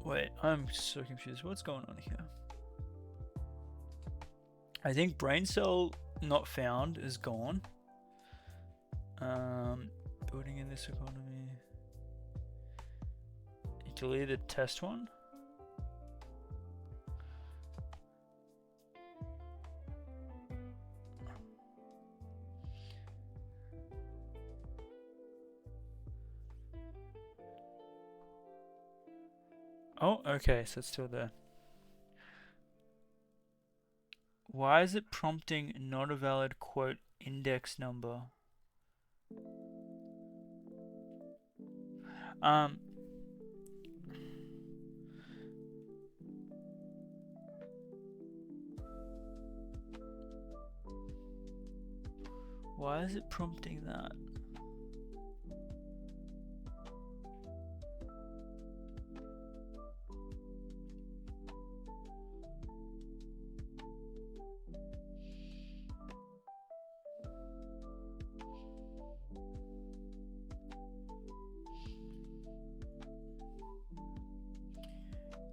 Wait, I'm so confused. What's going on here? I think brain cell not found is gone. Building in this economy. You deleted test one. Oh, okay, so it's still there. Why is it prompting not a valid quote index number? Why is it prompting that?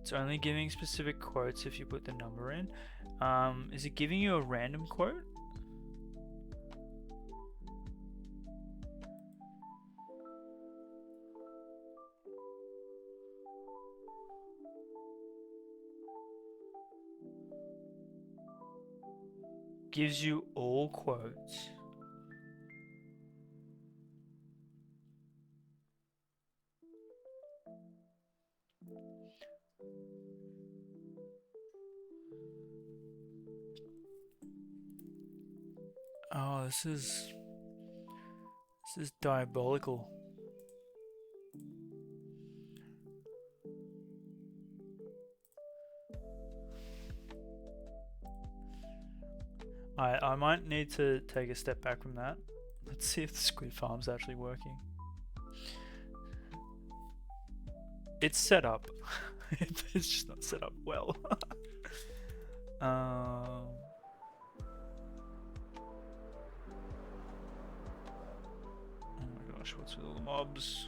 It's only giving specific quotes if you put the number in. Is it giving you a random quote? Gives you all quotes. Oh, this is diabolical. I might need to take a step back from that Let's see if the squid farm's actually working. It's set up. It's just not set up well. Oh my gosh, what's with all the mobs?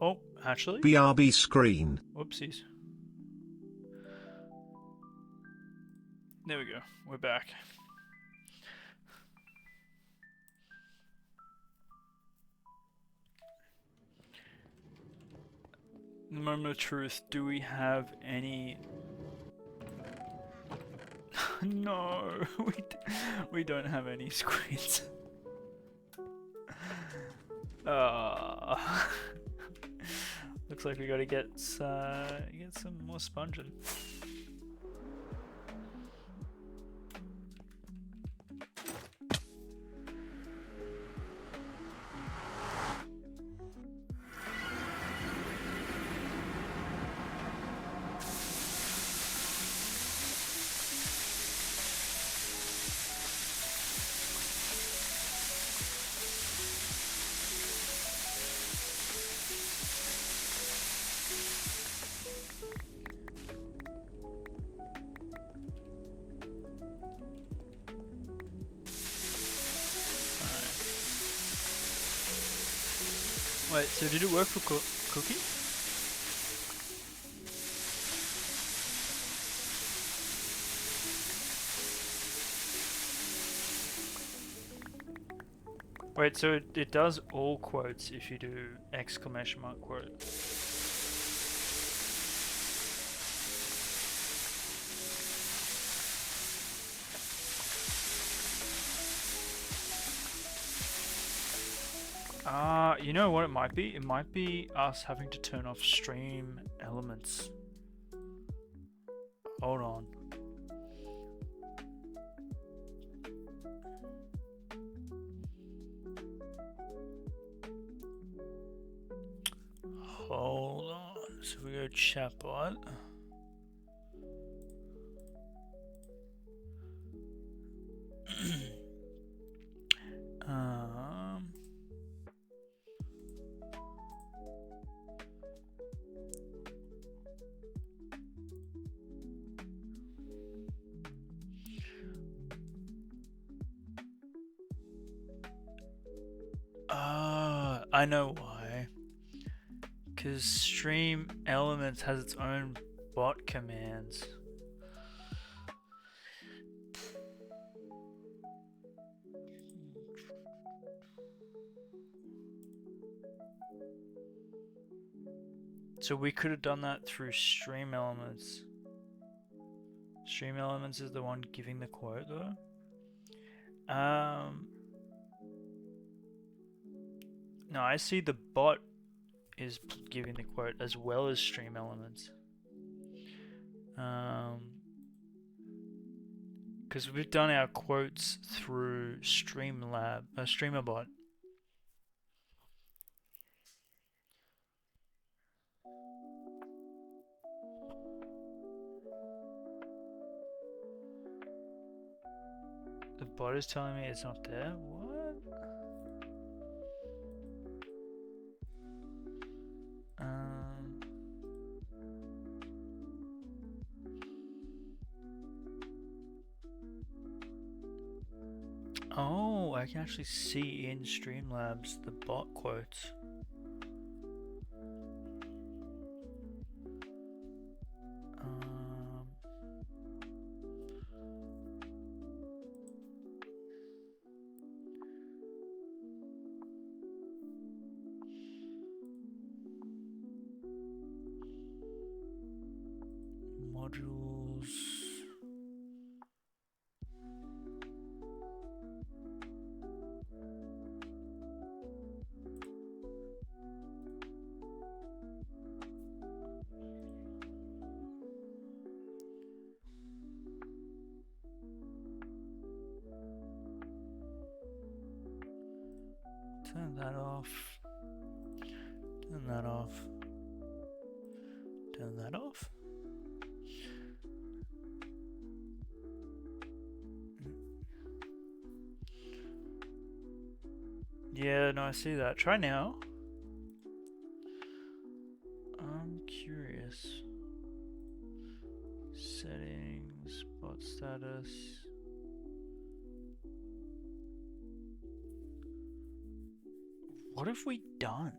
Oh, actually? BRB screen. Whoopsies. There we go. We're back. The moment of truth. Do we have any? No, we don't have any squids. Looks like we gotta get some more sponging. Wait, so did it work for Cookie? Wait, so it does all quotes if you do exclamation mark quote. You know what it might be? It might be us having to turn off stream elements. Hold on. Hold on. So we go chatbot. I know why. Because Stream Elements has its own bot commands. So we could have done that through Stream Elements. Stream Elements is the one giving the quote though. No, I see the bot is giving the quote as well as Stream Elements. Because we've done our quotes through StreamerBot. The bot is telling me it's not there? What? Oh, I can actually see in Streamlabs the bot quotes. Modules. Turn that off. Turn that off. Turn that off. Yeah, no, I see that. Try now. I'm curious. Settings, bot status. What have we done?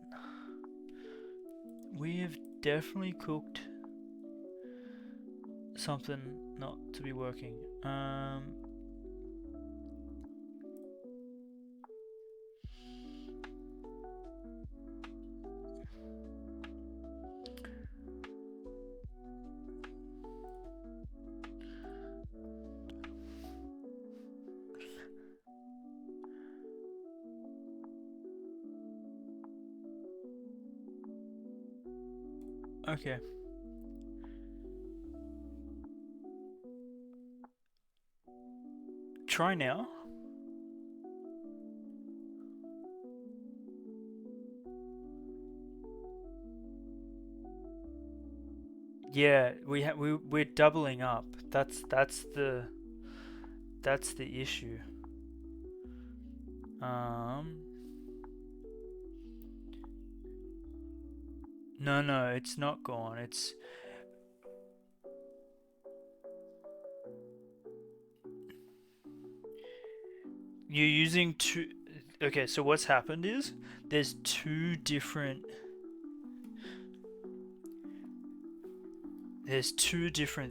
We have definitely cooked something not to be working. Okay. Try now. Yeah, we're doubling up. That's the issue. No, it's not gone. It's you're using two. Okay, so what's happened is there's two different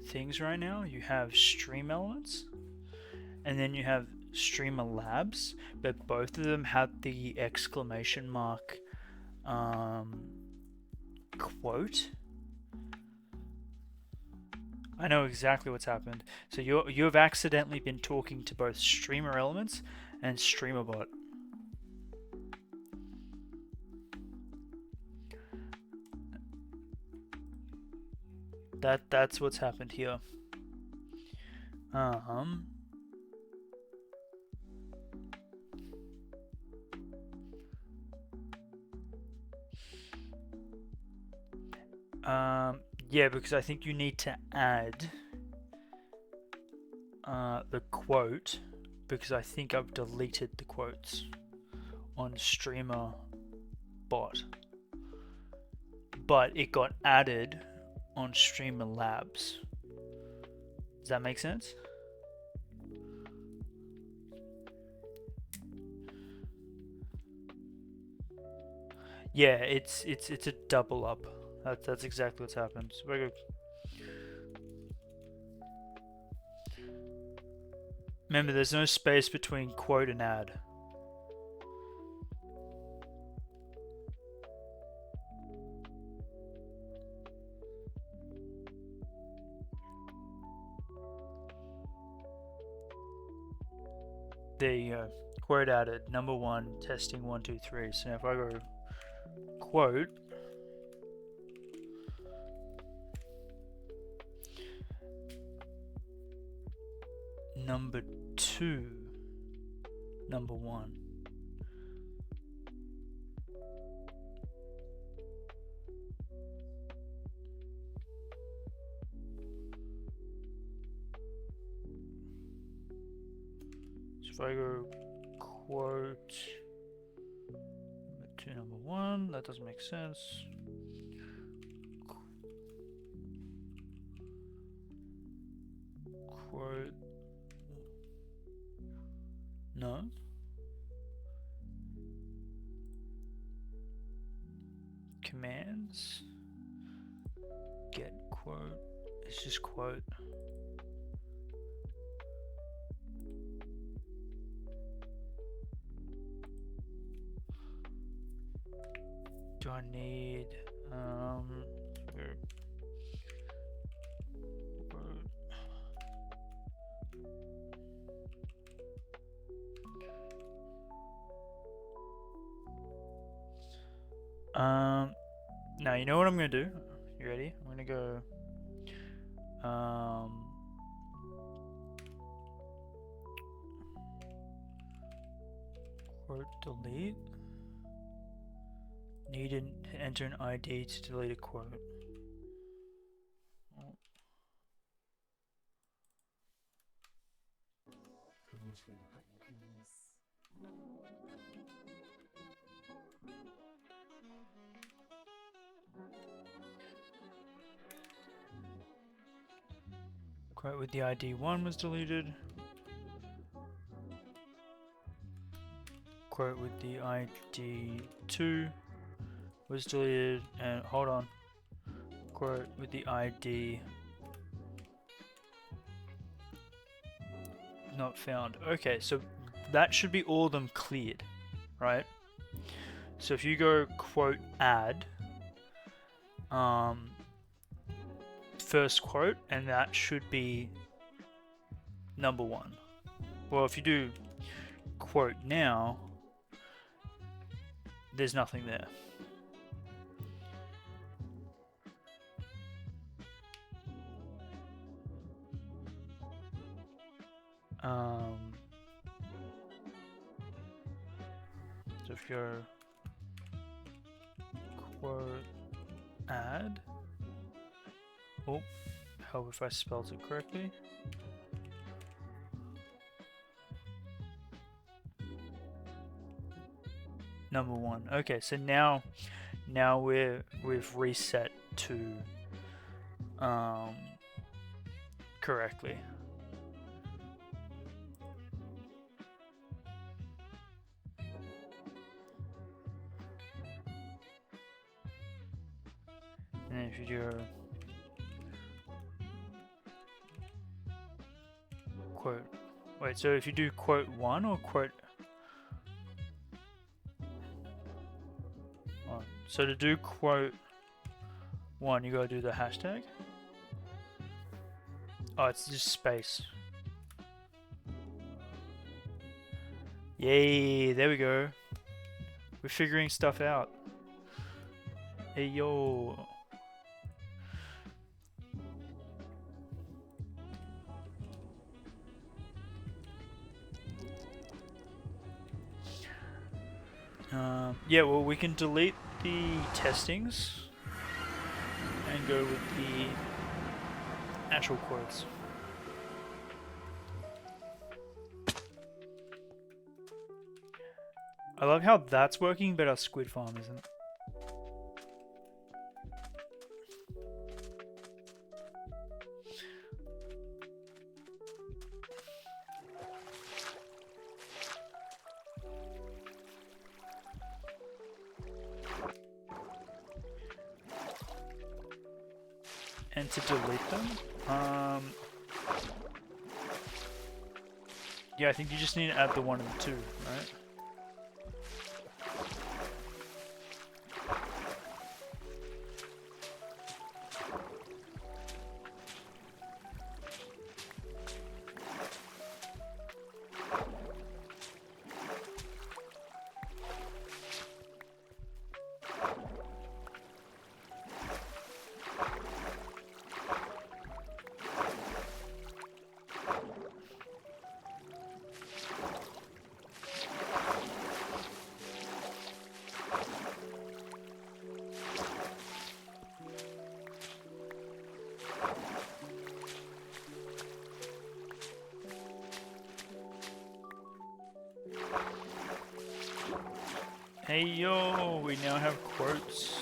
things right now. You have stream elements and then you have streamer labs, but both of them have the exclamation mark quote. I know exactly what's happened. So you have accidentally been talking to both streamer elements and streamer bot. That's what's happened here. Yeah, because I think you need to add the quote, because I think I've deleted the quotes on streamer bot, but it got added on streamer labs. Does that make sense? Yeah, it's a double up. That's exactly what's happened. So very good. Remember, there's no space between quote and add. There you go. Quote added. Number one, testing 1, 2, 3. So now if I go quote, number 2, number 1. So if I go quote number 2, number 1, that doesn't make sense. Quote. No. Commands. Get quote. It's just quote. Do I need quote. Now you know what I'm gonna do? You ready? I'm gonna go quote delete. Need to enter an ID to delete a quote. Oh. Quote with the ID 1 was deleted. Quote with the ID 2 was deleted. And hold on. Quote with the ID not found. Okay, so that should be all of them cleared, right? So if you go quote add, first quote, and that should be number 1. Well, if you do quote now, there's nothing there. So if you're quote add, oh, help if I spelled it correctly. Number 1. Okay, so now we've reset to correctly. And if you do quote, wait, so if you do quote 1 or quote, oh, so to do quote 1, you gotta do the hashtag. Oh, it's just space. Yay, there we go. We're figuring stuff out. Hey yo. Yeah, well, we can delete the testings and go with the actual quotes. I love how that's working, but our squid farm isn't. And to delete them, yeah, I think you just need to add the 1 and the 2, right? Hey yo, we now have quotes.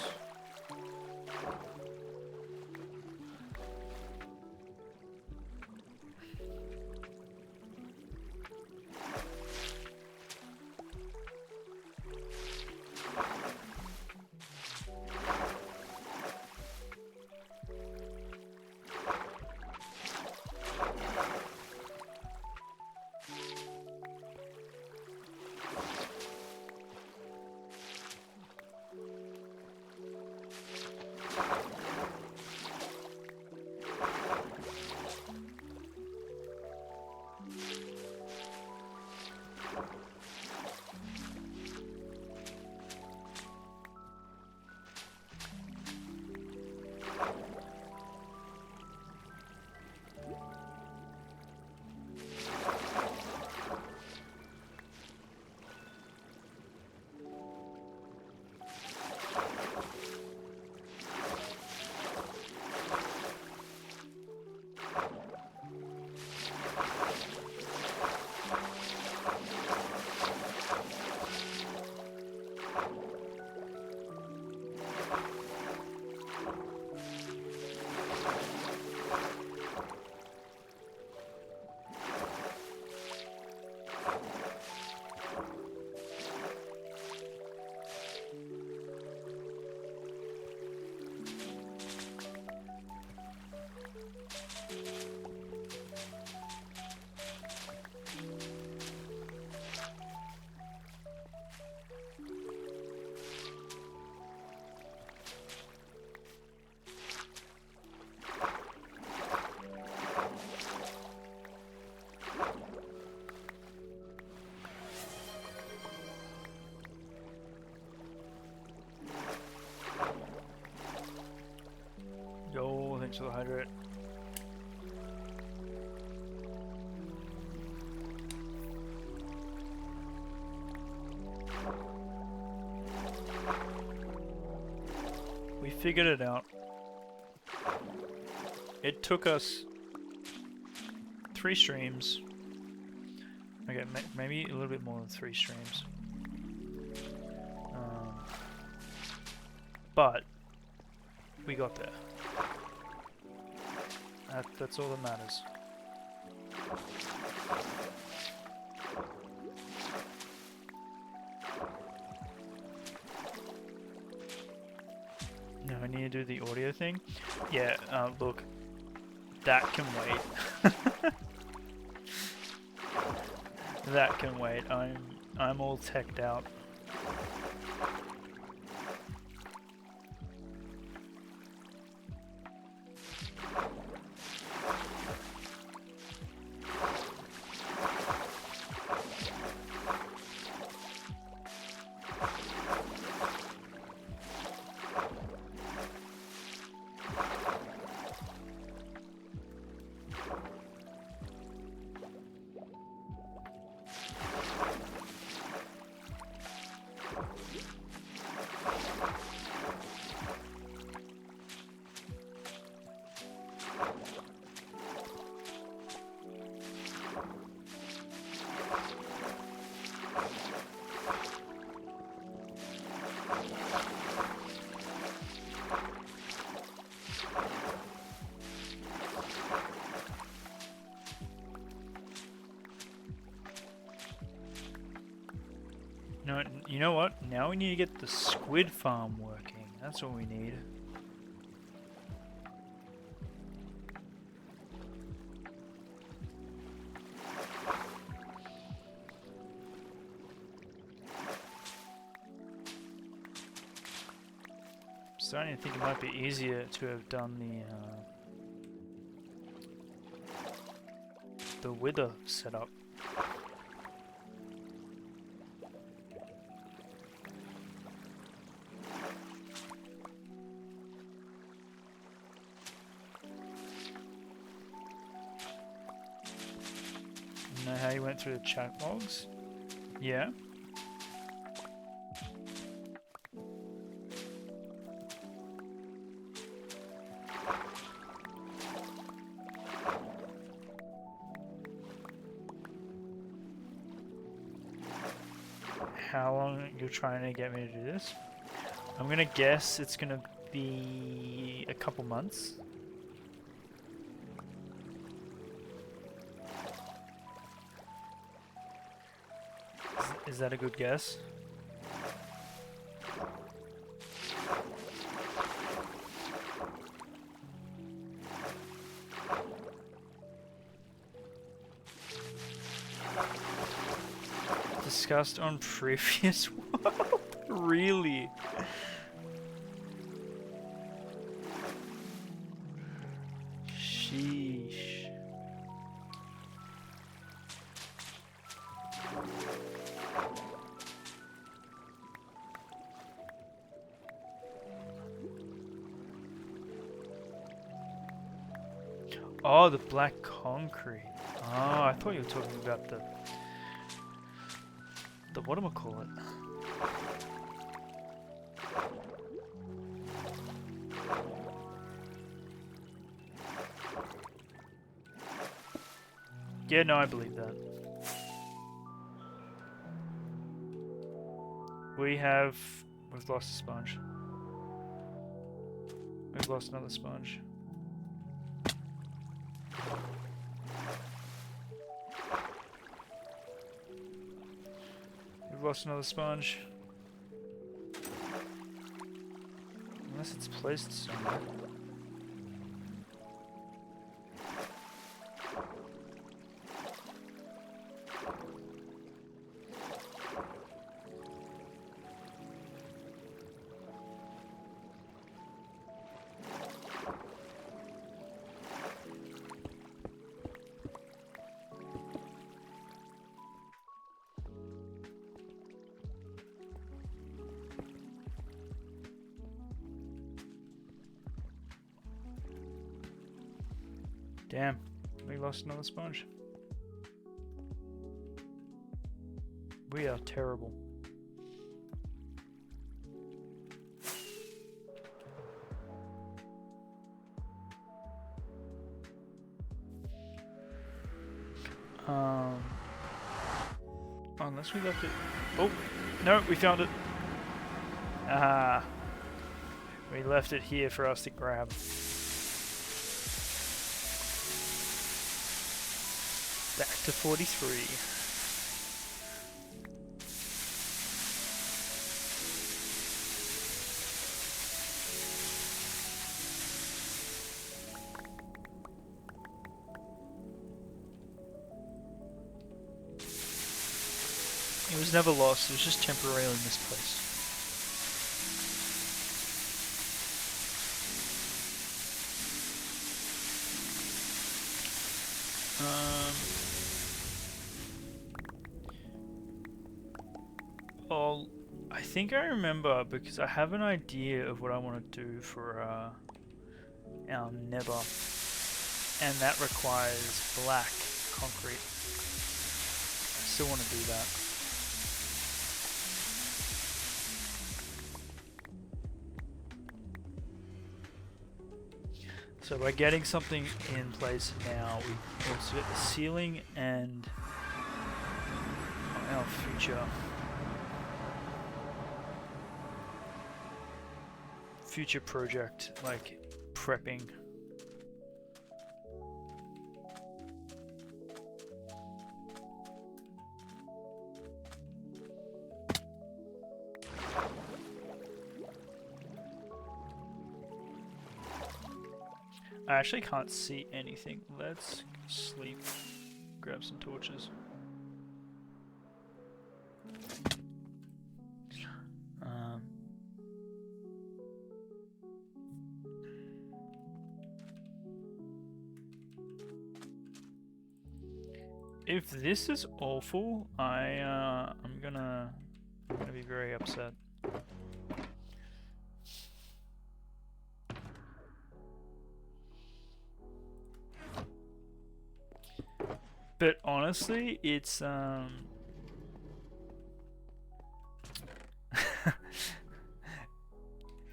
Yo, thanks for the hydrate. We figured it out. It took us 3 streams. Okay, maybe a little bit more than 3 streams. But we got there. That's all that matters. Now I need to do the audio thing. Yeah, look, that can wait. That can wait. I'm all teched out. No, you know what? Now we need to get the squid farm working. That's what we need. Starting to think it might be easier to have done the wither setup. Know how you went through the chat logs? Yeah. How long you're trying to get me to do this? I'm gonna guess it's gonna be a couple months. Is that a good guess? Discussed on previous world? Really? Sheesh. Oh, the black concrete. Oh, I thought you were talking about the whatchamacallit. Yeah, no, I believe that. We've lost a sponge. We've lost another sponge. We've lost another sponge. Unless it's placed somewhere. Damn, we lost another sponge. We are terrible. Unless we left it. Oh, no, we found it. Ah, we left it here for us to grab. Back to 43. It was never lost, it was just temporarily misplaced. I think I remember because I have an idea of what I want to do for our nether, and that requires black concrete. I still want to do that. So by getting something in place now, we also get the ceiling and our future project, like prepping. I actually can't see anything. Let's sleep. Grab some torches. If this is awful, I'm gonna be very upset. But honestly, it's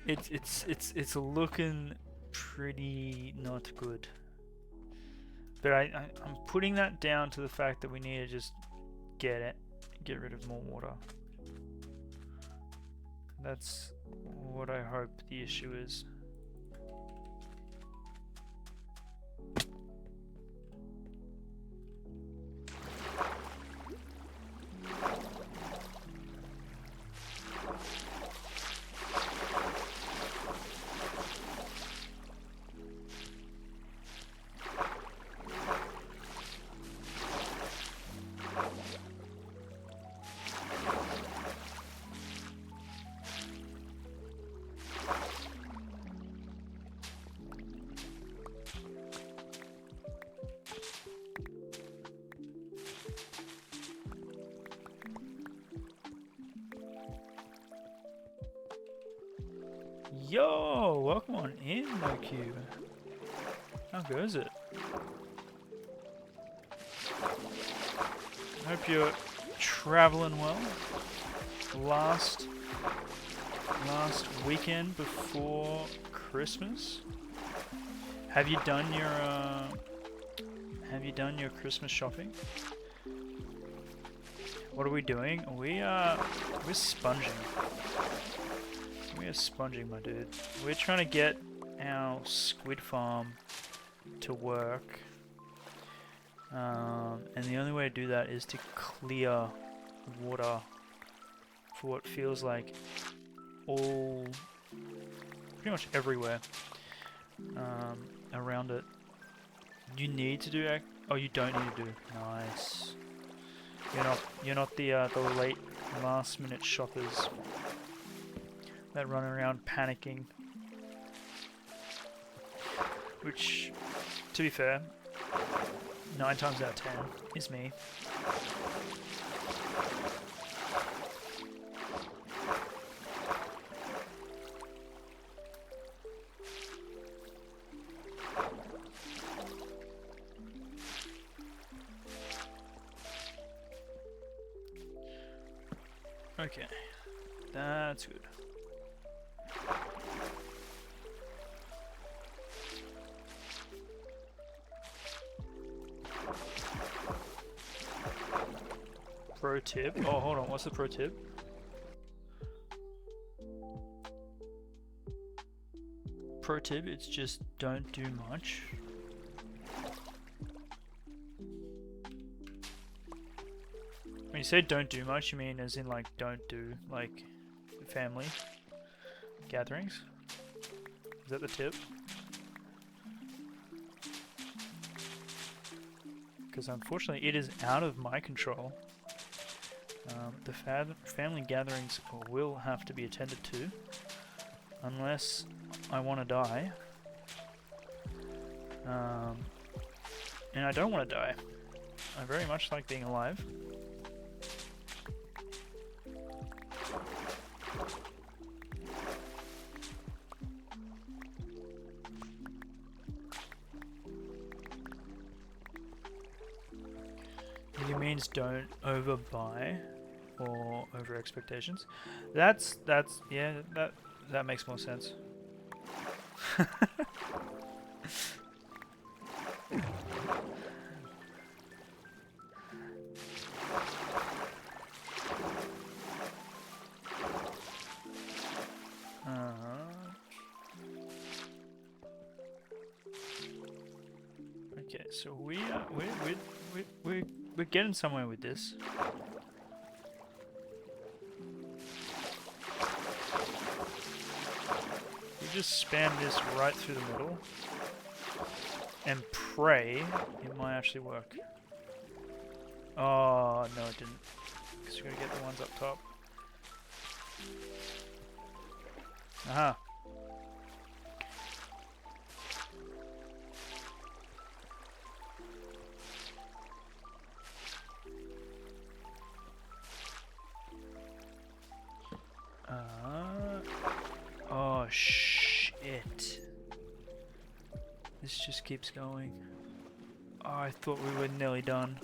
it's looking pretty not good. But I'm putting that down to the fact that we need to just get rid of more water. That's what I hope the issue is. Yo, welcome on in, NoCube. How goes it? Hope you're traveling well. Last weekend before Christmas. Have you done your Christmas shopping? What are we doing? We're sponging. We are sponging, my dude. We're trying to get our squid farm to work. And the only way to do that is to clear water for what feels like pretty much everywhere around it. You need to do oh, you don't need to do. Nice. You're not the late last minute shoppers that run around panicking. Which, to be fair, 9 times out of 10 is me. Okay, that's good. Pro tip. Oh, hold on. What's the pro tip? Pro tip, it's just don't do much. When you say don't do much, you mean as in like don't do like family gatherings? Is that the tip? Because unfortunately it is out of my control. The family gatherings will have to be attended to unless I want to die. And I don't want to die. I very much like being alive. It means don't overbuy or over expectations. That's yeah, that makes more sense. Okay, so we're getting somewhere with this. We just spam this right through the middle and pray it might actually work. Oh, no it didn't. Because we're gonna get the ones up top. Aha. Oh shit. This just keeps going. Oh, I thought we were nearly done.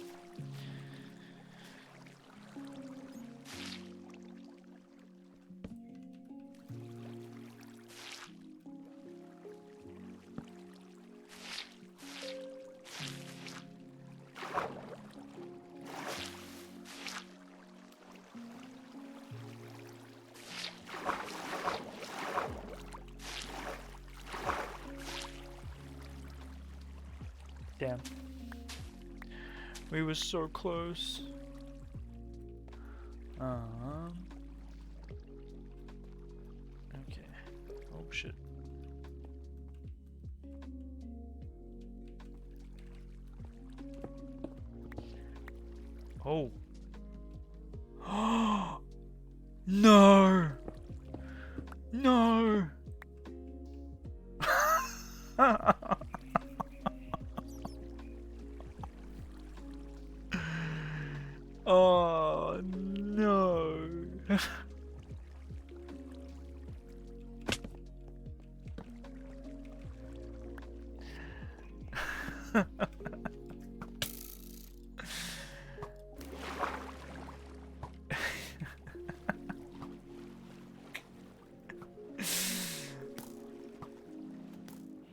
Damn. We were so close. Okay. Oh shit. Oh. No. No. Oh no.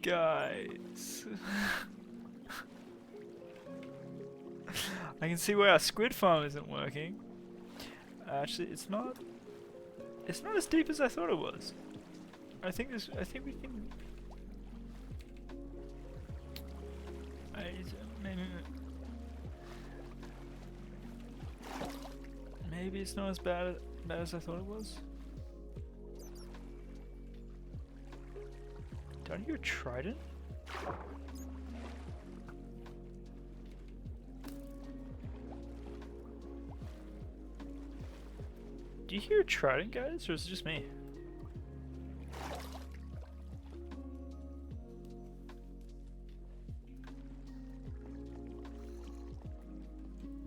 Guys. I can see why our squid farm isn't working. Actually, it's not. It's not as deep as I thought it was. I think we can. Maybe it's not as bad as I thought it was. Don't you hear a trident? Do you hear a trident, guys, or is it just me?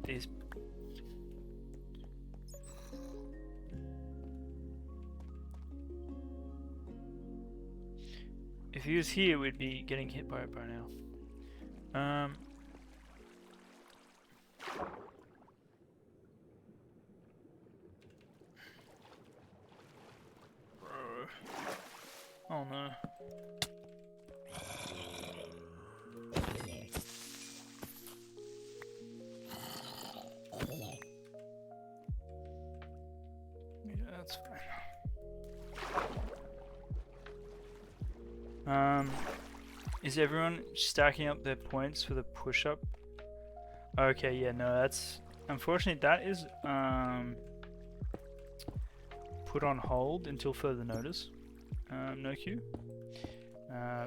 These. If he was here, we'd be getting hit by it by now. Oh no. Yeah, that's fine. Is everyone stacking up their points for the push-up? Okay, yeah, no, that's unfortunately that is put on hold until further notice. No queue.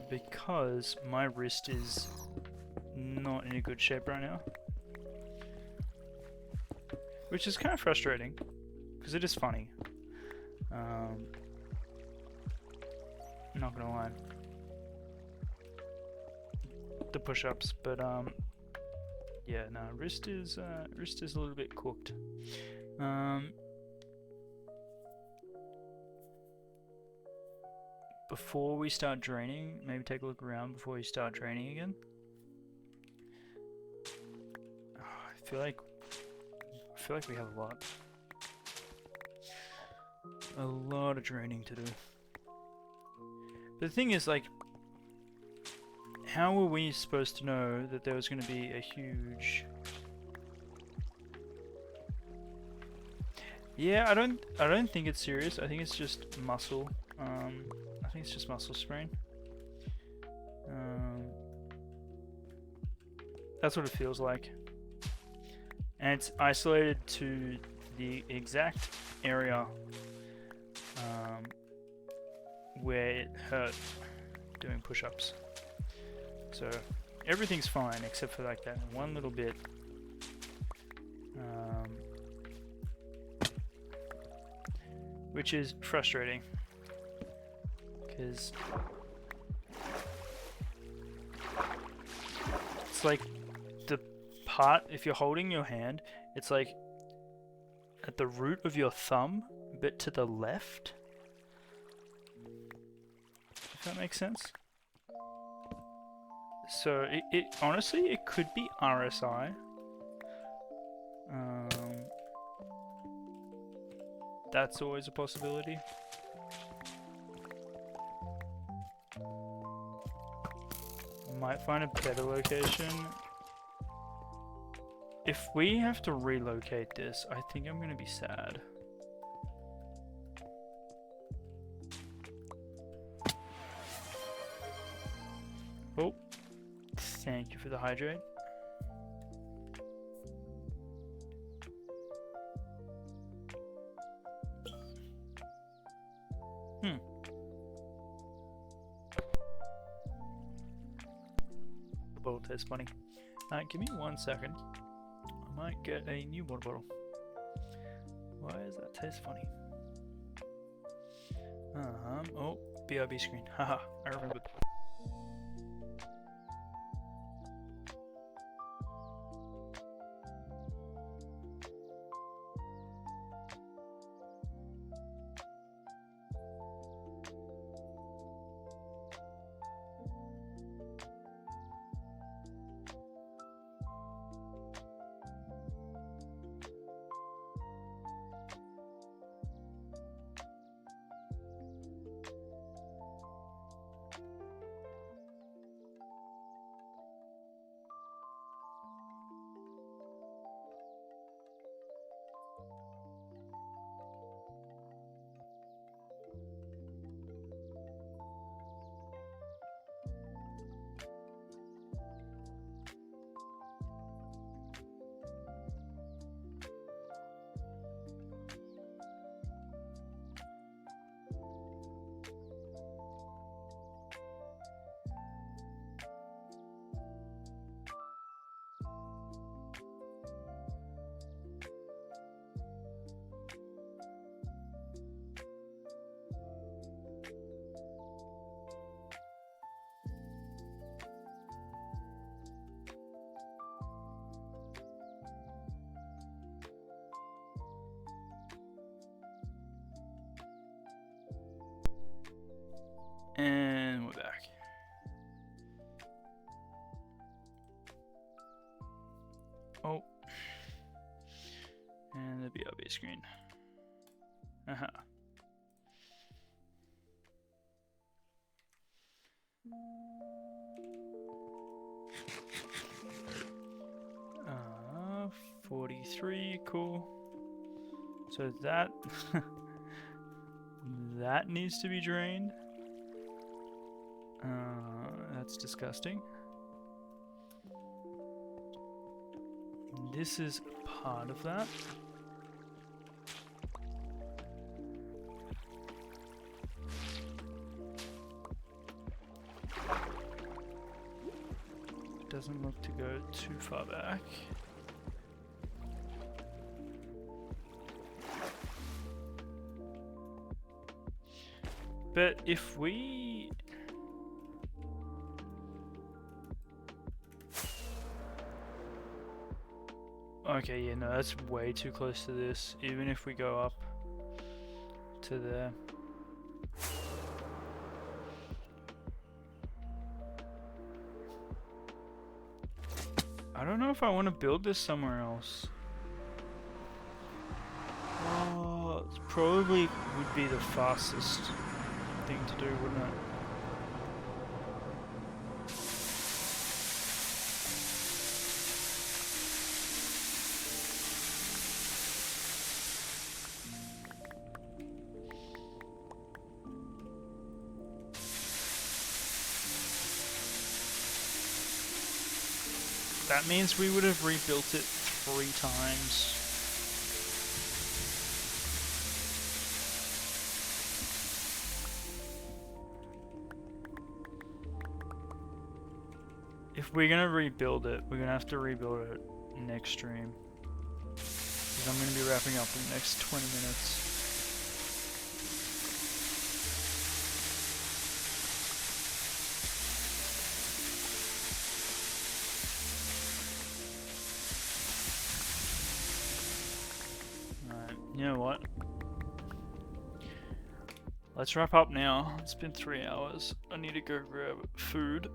Because my wrist is not in a good shape right now. Which is kind of frustrating, because it is funny. Not gonna lie. The push-ups, but yeah, no, wrist is a little bit cooked. Before we start draining, maybe take a look around before we start draining again. I feel like we have a lot of draining to do. But the thing is, like, how were we supposed to know that there was going to be a huge... Yeah, I don't think it's serious. I think it's just muscle. I think it's just muscle sprain. That's what it feels like. And it's isolated to the exact area where it hurt doing push-ups. So everything's fine except for like that one little bit. Which is frustrating. Because it's like the part, if you're holding your hand, it's like at the root of your thumb, a bit to the left. If that makes sense. So it honestly, it could be RSI. That's always a possibility. Might find a better location. If we have to relocate this, I think I'm gonna be sad. Oh, thank you for the hydrate. The bottle tastes funny. Give me 1 second. I might get a new water bottle. Why does that taste funny? Oh, BRB screen. Haha, I remember. screen. Uh-huh. Uh, 43, cool. So that that needs to be drained. That's disgusting. This is part of that. Doesn't look to go too far back. But if we... Okay, yeah, no, that's way too close to this. Even if we go up to there. I don't know if I want to build this somewhere else. Oh, it probably would be the fastest thing to do, wouldn't it? That means we would have rebuilt it 3 times. If we're gonna rebuild it, we're gonna have to rebuild it next stream. Because I'm gonna be wrapping up in the next 20 minutes. Alright, you know what? Let's wrap up now. It's been 3 hours. I need to go grab food.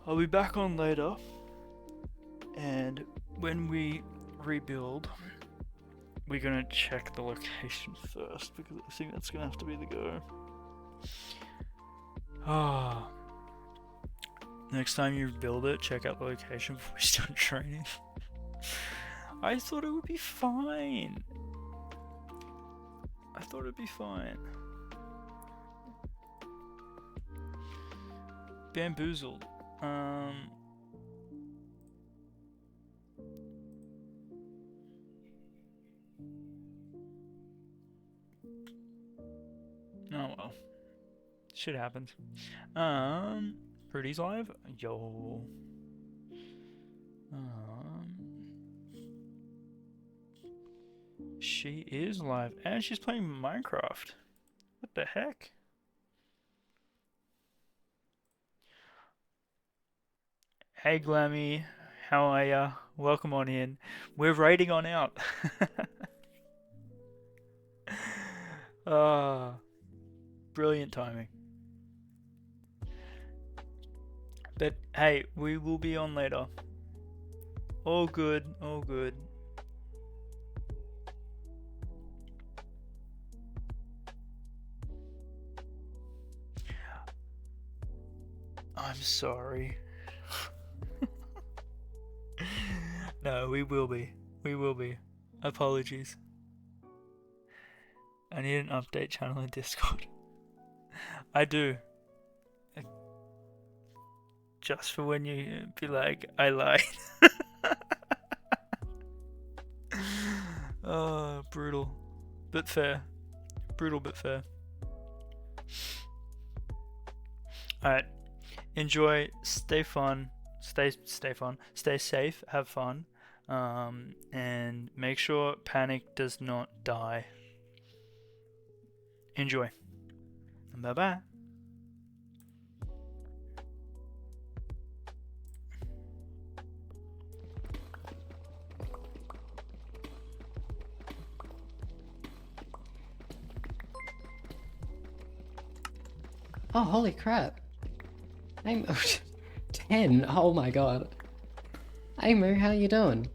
I'll be back on later, and when we rebuild, we're gonna check the location first, because I think that's gonna have to be the go. Ah. Next time you build it, check out the location before we start training. I thought it would be fine. I thought it'd be fine. Bamboozled. Oh well. Shit happens. Pretty's live? Yo. She is live and she's playing Minecraft. What the heck? Hey Glammy, how are ya? Welcome on in. We're raiding on out. Brilliant timing. But hey, we will be on later. All good, all good. I'm sorry. No, we will be. We will be. Apologies. I need an update channel in Discord. I do. Just for when you be like, I lied. Oh, brutal. But fair. Brutal but fair. Alright. Enjoy, stay fun, stay fun, stay safe, have fun, and make sure Panic does not die. Enjoy. Bye bye. Oh, holy crap. I'm 10. Oh my god. Hey Moo, how you doing?